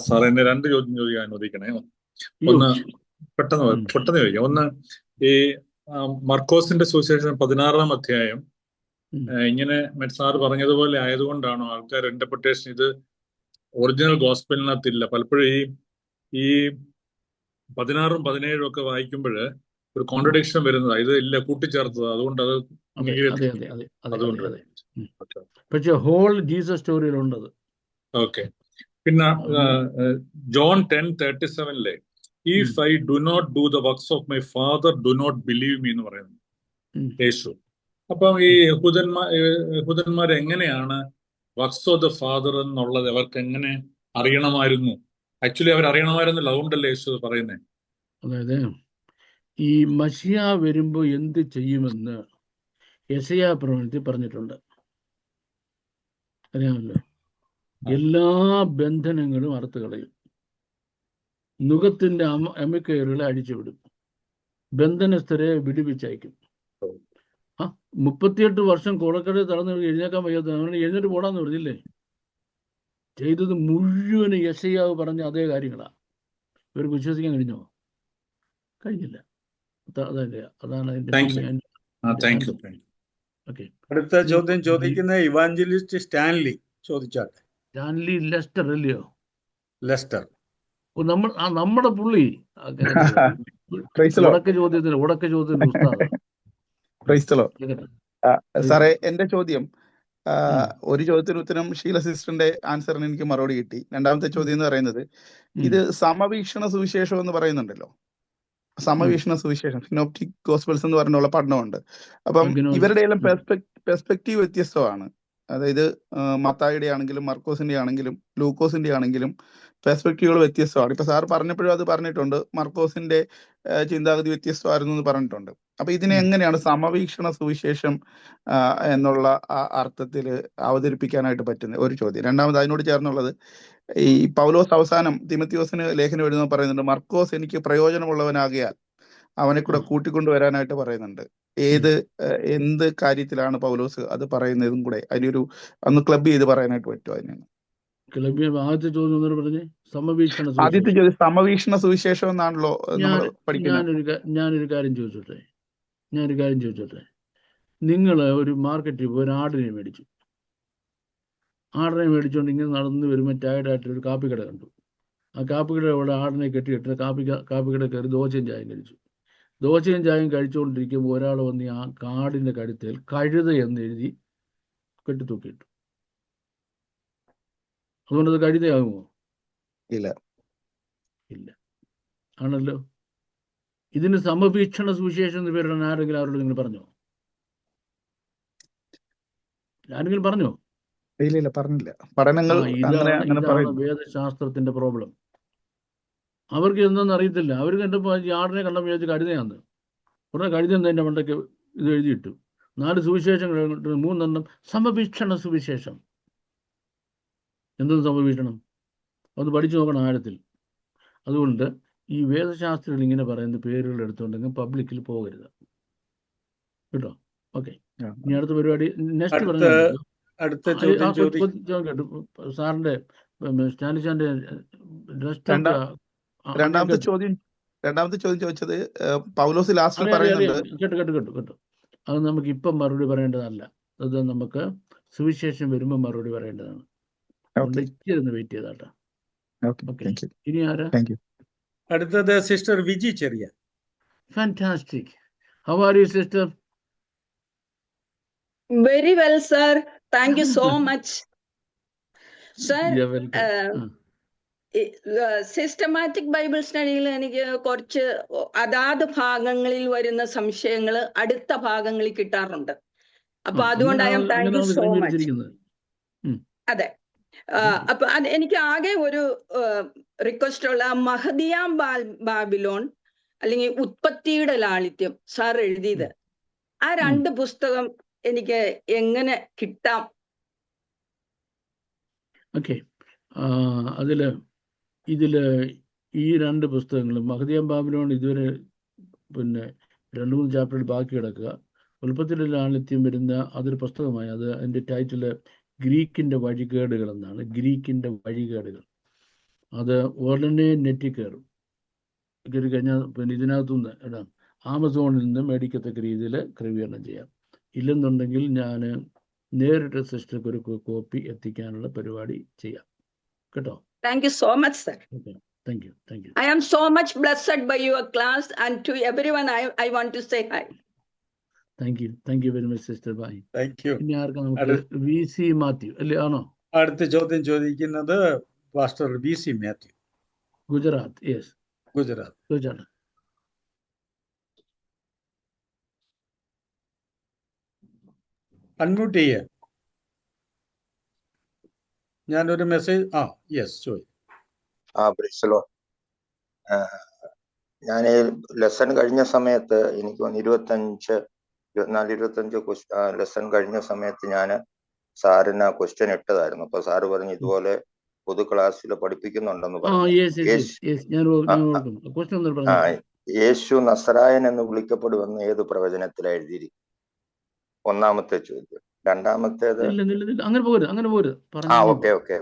സാർ, എന്നെ 2 ചോദ്യം ചോദിക്കാൻ അനുവദിക്കണേ. ഒന്ന് പെട്ടെന്ന് ചോദിക്കാം. ഒന്ന്, ഈ മർക്കോസിന്റെ സുവിശേഷം 16-ാം അധ്യായം ഇങ്ങനെ സാർ പറഞ്ഞതുപോലെ ആയതുകൊണ്ടാണോ ആൾക്കാർ ഇന്റർപ്രിട്ടേഷൻ ഇത് ഒറിജിനൽ ഗോസ്പലിനകത്തില്ല? പലപ്പോഴും ഈ 16-ഉം 17-ഉം ഒക്കെ വായിക്കുമ്പോൾ ഒരു കോൺട്രഡിക്ഷൻ വരുന്നതാ. ഇത് ഇല്ല, കൂട്ടിച്ചേർത്തത്. അതുകൊണ്ട് അത് പക്ഷേ ഹോൾ ജീസസ് സ്റ്റോറിയിലുണ്ടത്. ഓക്കെ. പിന്നെ John 10:37 if I do not do the works of my father do not believe me എന്ന് പറയുന്നു യേശു. അപ്പം ഈ യഹൂദന്മാർ എങ്ങനെയാണ് വർക്ക്സ് ഓഫ് ദ ഫാദർ എന്നുള്ളത് അവർക്ക് എങ്ങനെ അറിയണമായിരുന്നു? ആക്ച്വലി അവർ അറിയണമായിരുന്നില്ല. അതുകൊണ്ടല്ലേ യേശു പറയുന്നത്. അതായത് ഈ മശിയ വരുമ്പോ എന്ത് ചെയ്യുമെന്ന് യെശയ്യാ പ്രവചനത്തിൽ പറഞ്ഞിട്ടുണ്ട്. അറിയാമല്ലോ. എല്ലാ ബന്ധനങ്ങളും അറുത്ത് കളയും, നുകത്തിന്റെ അമിക്കയറുകളെ അഴിച്ചുവിടും, ബന്ധനസ്ഥരെ വിടുവിച്ചയക്കും. 38 വർഷം കുളക്കട തളർന്ന് എഴുന്നേക്കാൻ വയ്യാത്ത അങ്ങനെ എഴുന്നേറ്റ് പോടാന്ന് പറഞ്ഞില്ലേ? ചെയ്തത് മുഴുവനും യെശയ്യാവ് പറഞ്ഞ അതേ കാര്യങ്ങളാണ്. ഇവർക്ക് വിശ്വസിക്കാൻ കഴിഞ്ഞോ? കഴിഞ്ഞില്ല. അതാണ് അതിന്റെ. അടുത്ത ചോദ്യം ചോദിക്കുന്ന ഇവാഞ്ചലിസ്റ്റ് സ്റ്റാൻലി. ചോദിച്ചാട്ടെ. സ്റ്റാൻലി ലെസ്റ്റർ അല്ലയോ? ലെസ്റ്റർ. നമ്മുടെ പുള്ളി ഉടക്ക ചോദ്യത്തിന് ഉസ്താദ്. സാറേ, എന്റെ ചോദ്യം, ഒരു ചോദ്യത്തിന് ഉത്തരം ഷീല സിസ്റ്ററിന്റെ ആൻസറിന് എനിക്ക് മറുപടി കിട്ടി. രണ്ടാമത്തെ ചോദ്യം എന്ന് പറയുന്നത്, ഇത് സമവീക്ഷണ സുവിശേഷം എന്ന് പറയുന്നുണ്ടല്ലോ, സമവീക്ഷണ സുവിശേഷം സിനോപ്റ്റിക് ഗോസ്പൽസ് എന്ന് പറഞ്ഞുള്ള പഠനമുണ്ട്. അപ്പം ഇവരുടെ എല്ലാം പെർസ്പെക്റ്റീവ് വ്യത്യസ്തമാണ്. അതായത് മത്തായിയുടെ ആണെങ്കിലും മർക്കോസിന്റെ ആണെങ്കിലും ലൂക്കോസിന്റെ ആണെങ്കിലും പെർസ്പെക്റ്റീവുകൾ വ്യത്യസ്തമാണ്. ഇപ്പൊ സാർ പറഞ്ഞപ്പോഴും അത് പറഞ്ഞിട്ടുണ്ട്, മർക്കോസിന്റെ ചിന്താഗതി വ്യത്യസ്തമായിരുന്നു എന്ന് പറഞ്ഞിട്ടുണ്ട്. അപ്പൊ ഇതിനെ എങ്ങനെയാണ് സമവീക്ഷണ സുവിശേഷം എന്നുള്ള അർത്ഥത്തിൽ അവതരിപ്പിക്കാനായിട്ട് പറ്റുന്നത്? ഒരു ചോദ്യം. രണ്ടാമത് അതിനോട് ചേർന്നുള്ളത്, ഈ പൗലോസ് അവസാനം തിമത്തിയോസിന് ലേഖനം എഴുതുമ്പോൾ പറയുന്നുണ്ട്, മർക്കോസ് എനിക്ക് പ്രയോജനമുള്ളവനാകിയാൽ അവനെ കൂടെ കൂട്ടിക്കൊണ്ടുവരാനായിട്ട് പറയുന്നുണ്ട്. എന്ത് കാര്യത്തിലാണ് പൗലോസ് അത് പറയുന്നതും കൂടെ അതിനൊരു ഒന്ന് ക്ലബ് ചെയ്ത് പറയാനായിട്ട് പറ്റുമോ? അതിനാണ് ആദ്യത്തെ ചോദ്യം പറഞ്ഞേ. ആദ്യത്തെ ചോദ്യം സമവീക്ഷണ സുവിശേഷം എന്നാണല്ലോ നമ്മൾ പഠിക്കുന്നത്. ഞാനൊരു കാര്യം ചോദിച്ചോട്ടെ. നിങ്ങൾ ഒരു മാർക്കറ്റിൽ പോയി ഒരു ആടിനെ മേടിച്ചു. ആടിനെ മേടിച്ചുകൊണ്ട് ഇങ്ങനെ നടന്നു വരുമ്പോൾ ടയർഡായിട്ടൊരു കാപ്പിക്കട കണ്ടു. ആ കാപ്പിക്കട അവിടെ ആടിനെ കെട്ടിയിട്ട് കാപ്പിക്കട കയറി ദോശയും ചായയും കഴിച്ചു. ദോശയും ചായയും കഴിച്ചുകൊണ്ടിരിക്കുമ്പോൾ ഒരാൾ വന്ന് ആ കാടിൻ്റെ കഴുത്തിൽ കഴുത എന്ന് എഴുതി കെട്ടിത്തൂക്കിയിട്ടു. അതുകൊണ്ട് അത് കഴുതയാകുമോ? ഇല്ല. ആണല്ലോ. ഇതിന് സമവീക്ഷണ സുവിശേഷം എന്ന് പേരിടാൻ ആരെങ്കിലും അവരോട് നിങ്ങൾ പറഞ്ഞോ? ആരെങ്കിലും പറഞ്ഞോ? ഇല്ല, പറഞ്ഞില്ല. പഠനങ്ങൾ ഇതാണ് വേദശാസ്ത്രത്തിന്റെ പ്രോബ്ലം. അവർക്ക് എന്തെന്ന് അറിയത്തില്ല. അവർ കണ്ടപ്പോൾ ഈ ആടിനെ കണ്ടപ്പോൾ വിചാരിച്ച് കഴുതയാന്ന്. ഉടനെ കഴുത എന്നതിൻ്റെ മണ്ടയ്ക്ക് ഇത് എഴുതിയിട്ടു. 4 സുവിശേഷങ്ങൾ 3 സമവീക്ഷണ സുവിശേഷം. എന്തെന്ന് സമവീക്ഷണം? അത് പഠിച്ചു നോക്കണം ആഴത്തിൽ. അതുകൊണ്ട് ഈ വേദശാസ്ത്രികൾ ഇങ്ങനെ പറയുന്ന പേരുകൾ എടുത്തുകൊണ്ടെങ്കിൽ പബ്ലിക്കിൽ പോകരുത് കേട്ടോ. ഓക്കെ, ഇനി അടുത്ത പരിപാടി നെക്സ്റ്റ് പറഞ്ഞു. സാറിന്റെ സ്റ്റാലിഷാന്റെ രണ്ടാമത്തെ ചോദ്യം ചോദിച്ചത് പൗലോസ് ലാസ്റ്റിൽ പറയുന്നുണ്ട്. കേട്ടു. അത് നമുക്ക് ഇപ്പം മറുപടി പറയേണ്ടതല്ല. അത് നമുക്ക് സുവിശേഷം വരുമ്പോൾ മറുപടി പറയേണ്ടതാണ്. വെയിറ്റ് ചെയ്താട്ടാ. ഇനി ആരാ? അടുത്തത് സിസ്റ്റർ വിജി ചെറിയ. Fantastic. How are you, sister? Very well, sir. Thank you so much. Sir, You're welcome. Systematic Bible സ്റ്റഡിയിൽ എനിക്ക് കുറച്ച് അതാത് ഭാഗങ്ങളിൽ വരുന്ന സംശയങ്ങൾ അടുത്ത ഭാഗങ്ങളിൽ കിട്ടാറുണ്ട്. അപ്പൊ അതുകൊണ്ട് താങ്ക് യു സോ മച്ച്. അതെ, അപ്പൊ അത് എനിക്ക് ആകെ ഒരു റിക്വസ്റ്റ് ഉള്ള മഹദിയാം ബാബിലോൺ അല്ലെങ്കിൽ ഉത്പത്തിയുടെ ലാളിത്യം സാർ എഴുതിയത്, ആ 2 പുസ്തകം എനിക്ക് എങ്ങനെ കിട്ടാം? ഓക്കെ, ഇതില് ഈ 2 പുസ്തകങ്ങളും മഹദിയാം ബാബിലോൺ ഇതുവരെ 2-3 ചാപ്റ്ററിൽ ബാക്കി കിടക്കുക. ഉൽപ്പത്തിയുടെ ലാളിത്യം വരുന്ന അതൊരു പുസ്തകമായി. അതിന്റെ ടൈറ്റില് ഗ്രീക്കിന്റെ വഴികേടുകൾ എന്നാണ്. ഗ്രീക്കിന്റെ വഴികേടുകൾ. അത് ഉടനെ നെറ്റിൽ കയറും. കയറി കഴിഞ്ഞാൽ ഇതിനകത്തുനിന്ന് ഇടാം, ആമസോണിൽ നിന്ന് മേടിക്കത്തക്ക രീതിയിൽ ക്രമീകരണം ചെയ്യാം. ഇല്ലെന്നുണ്ടെങ്കിൽ ഞാൻ നേരിട്ട് സിസ്റ്റർക്ക് ഒരു കോപ്പി എത്തിക്കാനുള്ള പരിപാടി ചെയ്യാം കേട്ടോ. Thank you so much, sir. Okay. Thank you. I am so much blessed by your class, and to everyone I want to say hi. Thank you very much, sister. Bye. Thank you. ഇനി ആർക്കാണ് നമുക്ക്? VC മാത്യു അല്ലേ? ആണോ? അടുത്ത ചോദ്യം ചോദിക്കുന്നത് pastor VC Mathew, Gujarat. Yes, Gujarat. Unmute ചെയ്യേ. ഞാനൊരു മെസ്സേജ് ഞാൻ ലെസൺ കഴിഞ്ഞ സമയത്ത് എനിക്ക് 24-25 ലെസൺ കഴിഞ്ഞ സമയത്ത് ഞാൻ സാറിന് ക്വസ്റ്റ്യൻ ഇട്ടതായിരുന്നു. അപ്പൊ സാറ് പറഞ്ഞു ഇതുപോലെ പൊതു ക്ലാസ്സിൽ പഠിപ്പിക്കുന്നുണ്ടെന്ന് പറഞ്ഞു. യേശു നസറായൻ എന്ന് വിളിക്കപ്പെടുമെന്ന് ഏത് പ്രവചനത്തിലാണ് എഴുതിയിരിക്കും? ഒന്നാമത്തെ ചോദ്യം. രണ്ടാമത്തേത് അങ്ങനെ പോരുത്. ഓക്കെ.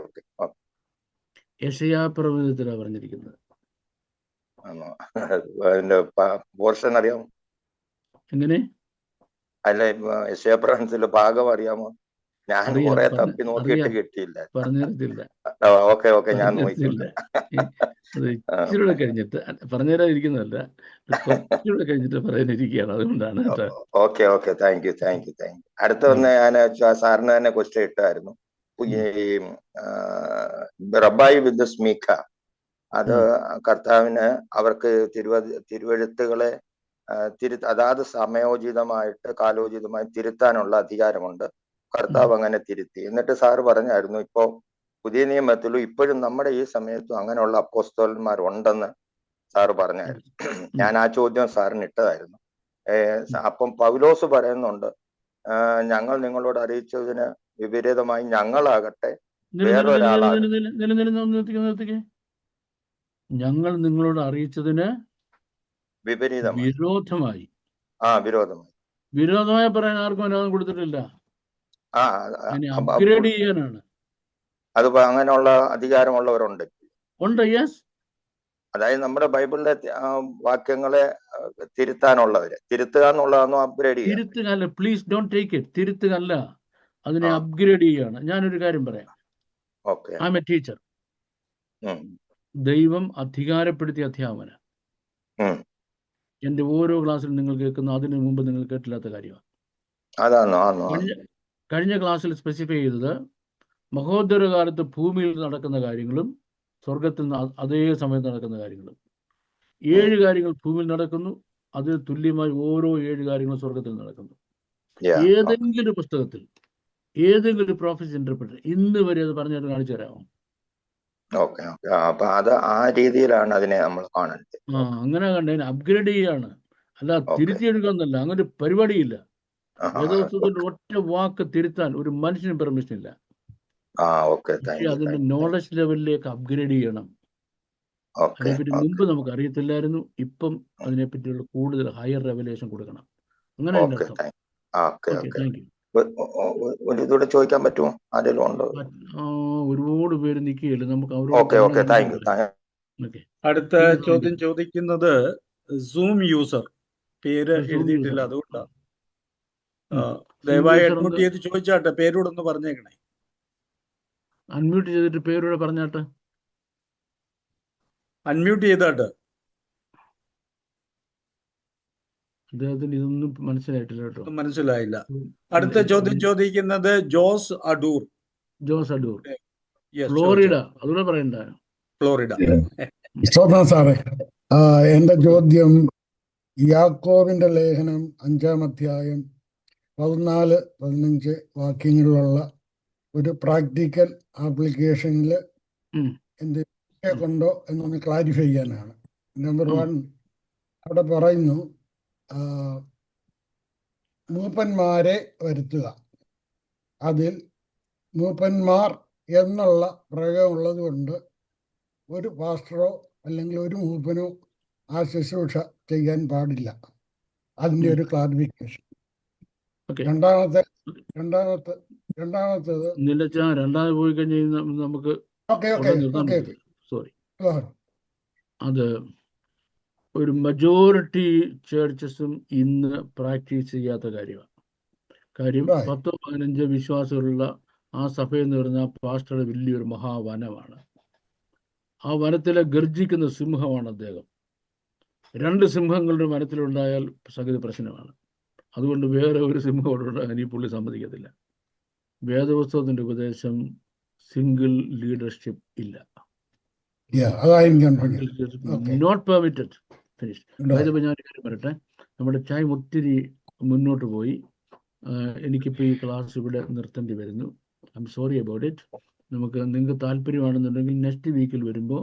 യെശയ്യാ പ്രവചനത്തിലാണ് പറഞ്ഞിരിക്കുന്നത്. അതിന്റെ പോർഷൻ അറിയാമോ? എങ്ങനെ? അല്ല, യെശയ്യാ പ്രവചനത്തിലെ ഭാഗം അറിയാമോ? ഞാൻ അറിയാം, കുറെ തപ്പി നോക്കിയിട്ട് അറിയാം, കിട്ടിയില്ല. പറഞ്ഞു തരത്തില്ല, ഓക്കെ ഞാൻ പറഞ്ഞു തരത്തില്ല. നോക്കിക്കോട്ടെ. അത് ഇച്ചിരൂടെ കഴിഞ്ഞിട്ട് പറഞ്ഞു തരാതിരിക്കുന്നതല്ല, കുറച്ചുകൂടെ കഴിഞ്ഞിട്ട് പറയാനിരിക്കുകയാണ്, അതുകൊണ്ടാണ് കേട്ടോ. Okay thank you. അടുത്ത ഒന്ന് ഞാൻ സാറിന് തന്നെ ക്വസ്റ്റ്യൻ ഇട്ടായിരുന്നു. ഈ റബ്ബായി വിത്ത് സ്മീക്ക, അത് കർത്താവിന് അവർക്ക് തിരുവെഴുത്തുകളെ അതാത് സമയോചിതമായിട്ട് കാലോചിതമായി തിരുത്താനുള്ള അധികാരമുണ്ട്. കർത്താവ് അങ്ങനെ തിരുത്തി. എന്നിട്ട് സാറ് പറഞ്ഞായിരുന്നു, ഇപ്പോ പുതിയ നിയമത്തിലും ഇപ്പോഴും നമ്മുടെ ഈ സമയത്തും അങ്ങനെയുള്ള അപ്പോസ്തലന്മാർ ഉണ്ടെന്ന് സാറ് പറഞ്ഞായിരുന്നു. ഞാൻ ആ ചോദ്യം സാറിന് ഇട്ടതായിരുന്നു. അപ്പം പൗലോസ് പറയുന്നുണ്ട്, ഞങ്ങൾ നിങ്ങളോട് അറിയിച്ചതിന് വിപരീതമായി ഞങ്ങളാകട്ടെ വേറൊരാളാണ്. ഞങ്ങൾ നിങ്ങളോട് അറിയിച്ചതിന് വിപരീതമായി, വിരോധമായി. വിരോധമായി പറയാൻ ആർക്കും അനുവാദം കൊടുത്തിട്ടില്ല. ആ അപ്ഗ്രേഡ് ചെയ്യാനാണ്. അത് അങ്ങനെയുള്ള അധികാരമുള്ളവരുണ്ട്. യെസ്. അതായത് നമ്മുടെ ബൈബിളിലെ വാക്യങ്ങളെ തിരുത്താനുള്ളവര്, തിരുത്തുക എന്നുള്ളതാണോ അപ്ഗ്രേഡ് ചെയ്യുക? തിരുത്തുകല്ല, പ്ലീസ് ഡോണ്ട് ടേക്ക് ഇറ്റ്. തിരുത്തുകല്ല, അതിനെ അപ്ഗ്രേഡ് ചെയ്യാണ്. ഞാനൊരു കാര്യം പറയാം. I M A teacher. ദൈവം അധികാരപ്പെടുത്തിയ അധ്യാപന എന്റെ ഓരോ ക്ലാസ്സിലും നിങ്ങൾ കേൾക്കുന്ന, അതിനു മുമ്പ് നിങ്ങൾ കേട്ടില്ലാത്ത കാര്യമാണ്. കഴിഞ്ഞ ക്ലാസ്സിൽ സ്പെസിഫൈ ചെയ്തത് മഹോദര കാലത്ത് ഭൂമിയിൽ നടക്കുന്ന കാര്യങ്ങളും സ്വർഗത്തിൽ അതേ സമയത്ത് നടക്കുന്ന കാര്യങ്ങളും. 7 കാര്യങ്ങൾ ഭൂമിയിൽ നടക്കുന്നു, അതിന് തുല്യമായി ഓരോ 7 കാര്യങ്ങളും സ്വർഗത്തിൽ നടക്കുന്നു. ഏതെങ്കിലും പുസ്തകത്തിൽ ഏതെങ്കിലും പ്രോഫസി ഇന്റർപ്രിറ്റർ ഇന്ന് വരെ അത് പറഞ്ഞിട്ട് കാണിച്ചു തരാമോ? അപ്പൊ അത് ആ രീതിയിലാണ് അതിനെ നമ്മൾ കാണേണ്ടത്. അങ്ങനെ കണ്ടതിന് അപ്ഗ്രേഡ് ചെയ്യാണ്, അല്ല തിരുത്തിയെടുക്കാന്നല്ല. അങ്ങനെ ഒരു പരിപാടിയില്ല. വേദപുസ്തകത്തിന്റെ ഒറ്റ വാക്ക് തിരുത്താൻ ഒരു മനുഷ്യന് പെർമിഷൻ ഇല്ല. പക്ഷെ അതിന്റെ നോളജ് ലെവലിലേക്ക് അപ്ഗ്രേഡ് ചെയ്യണം. അതിനെപ്പറ്റി മുമ്പ് നമുക്ക് അറിയത്തില്ലായിരുന്നു, ഇപ്പം അതിനെപ്പറ്റിയുള്ള കൂടുതൽ ഹയർ റെവലേഷൻ കൊടുക്കണം. അങ്ങനെ താങ്ക് യു. ഇതൂടെ ചോദിക്കാൻ പറ്റുമോ? ആരെങ്കിലും ഉണ്ടോ? ഒരുപാട് പേര് നിൽക്കുകയല്ലേ, നമുക്ക് അവരോട്. അടുത്ത ചോദ്യം ചോദിക്കുന്നത് സൂം യൂസർ, പേര് എഴുതിയിട്ടില്ല, അതുകൊണ്ടാണ്. ദയവായി അൺമ്യൂട്ട് ചെയ്ത് ചോദിച്ചാട്ടെ, പേരൂടെ ഒന്ന് പറഞ്ഞേക്കണേ. അൺമ്യൂട്ട് ചെയ്തിട്ട് പേരൂടെ പറഞ്ഞാട്ടെ. അൺമ്യൂട്ട് ചെയ്താട്ട്. അദ്ദേഹത്തിന് ഇതൊന്നും മനസ്സിലായിട്ടില്ല കേട്ടോ. മനസ്സിലായില്ല. അടുത്ത ചോദ്യം ചോദിക്കുന്നത് ജോസ് അടൂർ. ഫ്ലോറിഡ. അതുകൂടെ പറയണ്ട. ഫ്ലോറിഡ. സാറേ, എന്റെ ചോദ്യം യാക്കോബിന്റെ ലേഖനം 5-ാം അധ്യായം 14-15 വാക്യങ്ങളിലുള്ള ഒരു പ്രാക്ടിക്കൽ ആപ്ലിക്കേഷനിൽ എന്ത് കൊണ്ടോ എന്നൊന്ന് ക്ലാരിഫൈ ചെയ്യാനാണ്. നമ്പർ 1, അവിടെ പറയുന്നു മൂപ്പന്മാരെ വരുത്തുക. അതിൽ മൂപ്പന്മാർ എന്നുള്ള പ്രയോഗമുള്ളത് കൊണ്ട് ഒരു പാസ്റ്ററോ അല്ലെങ്കിൽ ഒരു മൂപ്പനോ ആ ശുശ്രൂഷ ചെയ്യാൻ പാടില്ല. അതിൻ്റെ ഒരു ക്ലാരിഫിക്കേഷൻ. രണ്ടാമത്തേത് രണ്ടാമത് പോയി കഴിഞ്ഞാൽ നമുക്ക് അത് ഒരു മജോറിറ്റി ചേർച്ചസും ഇന്ന് പ്രാക്ടീസ് ചെയ്യാത്ത കാര്യമാണ്. കാര്യം 10-15 വിശ്വാസികളുള്ള ആ സഭയെന്ന് പറഞ്ഞാൽ പാസ്റ്ററുടെ വലിയൊരു മഹാവനമാണ്. ആ വനത്തിലെ ഗർജിക്കുന്ന സിംഹമാണ് അദ്ദേഹം. 2 സിംഹങ്ങളുടെ വനത്തിലുണ്ടായാൽ സംഗതി പ്രശ്നമാണ്. അതുകൊണ്ട് വേറെ ഒരു സിംഹം ഉണ്ടാകാൻ ഈ പുള്ളി സമ്മതിക്കത്തില്ല. വേദപുസ്തകത്തിന്റെ ഉപദേശം സിംഗിൾ ലീഡർഷിപ്പ് ഇല്ല. Not permitted. ഫിനിഷ്. അതായത് ഞാൻ കാര്യം പറയട്ടെ, നമ്മുടെ ടൈം ഒത്തിരി മുന്നോട്ട് പോയി. എനിക്കിപ്പോൾ ഈ ക്ലാസ് ഇവിടെ നിർത്തേണ്ടി വരുന്നു. I am sorry about it. നിങ്ങൾക്ക് താല്പര്യമാണെന്നുണ്ടെങ്കിൽ നെക്സ്റ്റ് വീക്കിൽ വരുമ്പോൾ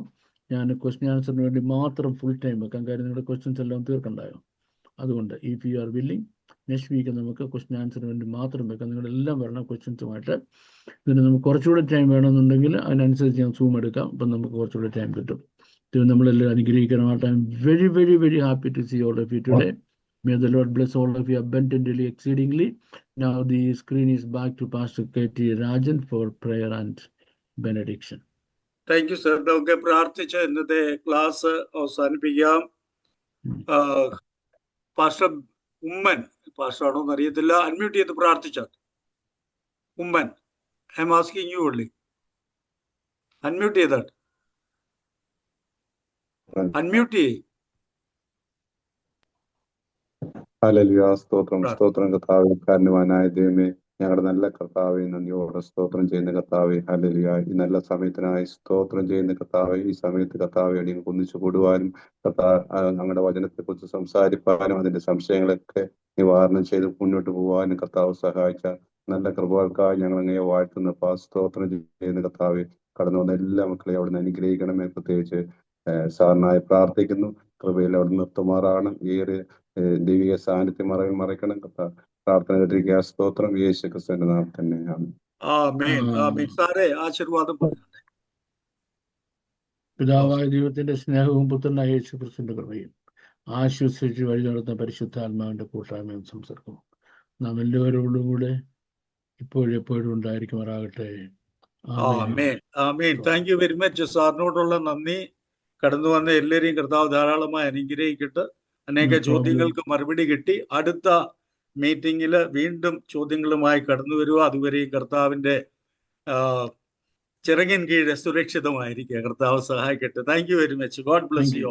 ഞാൻ ക്വസ്റ്റ്യൻ ആൻസറിന് വേണ്ടി മാത്രം ഫുൾ ടൈം വെക്കാം. കാര്യം നിങ്ങളുടെ ക്വസ്റ്റ്യൻസ് എല്ലാം തീർക്കണ്ടായോ. അതുകൊണ്ട് if you are willing, next week നമുക്ക് ക്വസ്റ്റ്യൻ ആൻസറിന് വേണ്ടി മാത്രം വെക്കാം. നിങ്ങളെല്ലാം വരണം ക്വസ്റ്റ്യൻസുമായിട്ട്. പിന്നെ നമുക്ക് കുറച്ചുകൂടെ ടൈം വേണമെന്നുണ്ടെങ്കിൽ അതിനനുസരിച്ച് ഞാൻ സൂം എടുക്കാം. അപ്പം നമുക്ക് കുറച്ചുകൂടെ ടൈം കിട്ടും. നമ്മളെല്ലാം അനുഗ്രഹിക്കണമായിട്ട്. I am very very very happy to see all of you today. May the Lord bless all of you abundantly, exceedingly. Now the screen is back to Pastor K.T. Rajan for prayer and benediction. Thank you sir. നമുക്ക് പ്രാർത്ഥിച്ച് ഇന്നത്തെ ക്ലാസ് അവസാനിപ്പിക്കാം. പാസ്റ്റർ ഉമ്മൻ, പാസ്റ്റർ ആണോ എന്ന് അറിയത്തില്ല, അൺമ്യൂട്ട് ചെയ്ത് പ്രാർത്ഥിച്ചാൽ. Oommen, I am asking you only. Unmute ചെയ്താട്ട്, അൺമ്യൂട്ട് ചെയ്യ്. ഹല്ലേലൂയ. സ്തോത്രം സ്തോത്രം കർത്താവേ, കാരണവാനായ ദൈവമേ, ഞങ്ങളുടെ നല്ല കർത്താവെ, നന്ദിയോടെ സ്തോത്രം ചെയ്യുന്ന കർത്താവെ. ഹല്ലേലൂയ. ഈ നല്ല സമയത്തിനായി സ്തോത്രം ചെയ്യുന്ന കർത്താവെ. ഈ സമയത്ത് കർത്താവെ ഞങ്ങൾക്ക് ഒന്നിച്ചു കൂടുവാനും ഞങ്ങളുടെ വചനത്തെ കുറിച്ച് സംസാരിപ്പാനും അതിന്റെ സംശയങ്ങളൊക്കെ നിവാരണം ചെയ്ത് മുന്നോട്ട് പോകാനും കർത്താവ് സഹായിച്ച നല്ല കൃപകൾക്കായി ഞങ്ങൾ അങ്ങയെ വാഴ്ത്തുന്ന സ്തോത്രം ചെയ്യുന്ന കർത്താവെ. കടന്നു വന്ന എല്ലാ മക്കളെയും അവിടുന്ന് അനുഗ്രഹിക്കണമേ. പ്രത്യേകിച്ച് സാറിനായി പ്രാർത്ഥിക്കുന്നു. കൃപയിൽ അവിടെ നിർത്തുമാറാണ്. ഏറെ ദൈവിക സാന്നിധ്യം മറയ്ക്കണം. പ്രാർത്ഥന കേട്ടിരിക്കുക. സ്തോത്രം യേശു ക്രിസ്തുവിന്റെ നാമത്തിൽ തന്നെ. ആശീർവാദം. പിതാവായ ദൈവത്തിന്റെ സ്നേഹവും പുത്രനായ യേശു ക്രിസ്തുവിന്റെ കൃപയും ആശ്വസിച്ച് വഴി നടത്തുന്ന പരിശുദ്ധാത്മാവിന്റെ കൂട്ടായ്മയും സംസർഗവും നാം എല്ലാവരോടും കൂടെ ഇപ്പോഴെപ്പോഴും ഉണ്ടായിരിക്കുമാറാകട്ടെ. Thank you very much. സാറിനോടുള്ള നന്ദി. കടന്നു വന്ന എല്ലാവരെയും കർത്താവ് ധാരാളമായി അനുഗ്രഹിക്കട്ടെ. അനേക ചോദ്യങ്ങൾക്ക് മറുപടി കിട്ടി. അടുത്ത മീറ്റിംഗിൽ വീണ്ടും ചോദ്യങ്ങളുമായി കടന്നു വരിക. അതുവരെയും കർത്താവിന്റെ ചിറകിൻ കീഴ് സുരക്ഷിതമായിരിക്കുക. കർത്താവ് സഹായിക്കട്ടെ. Thank you very much. God bless you.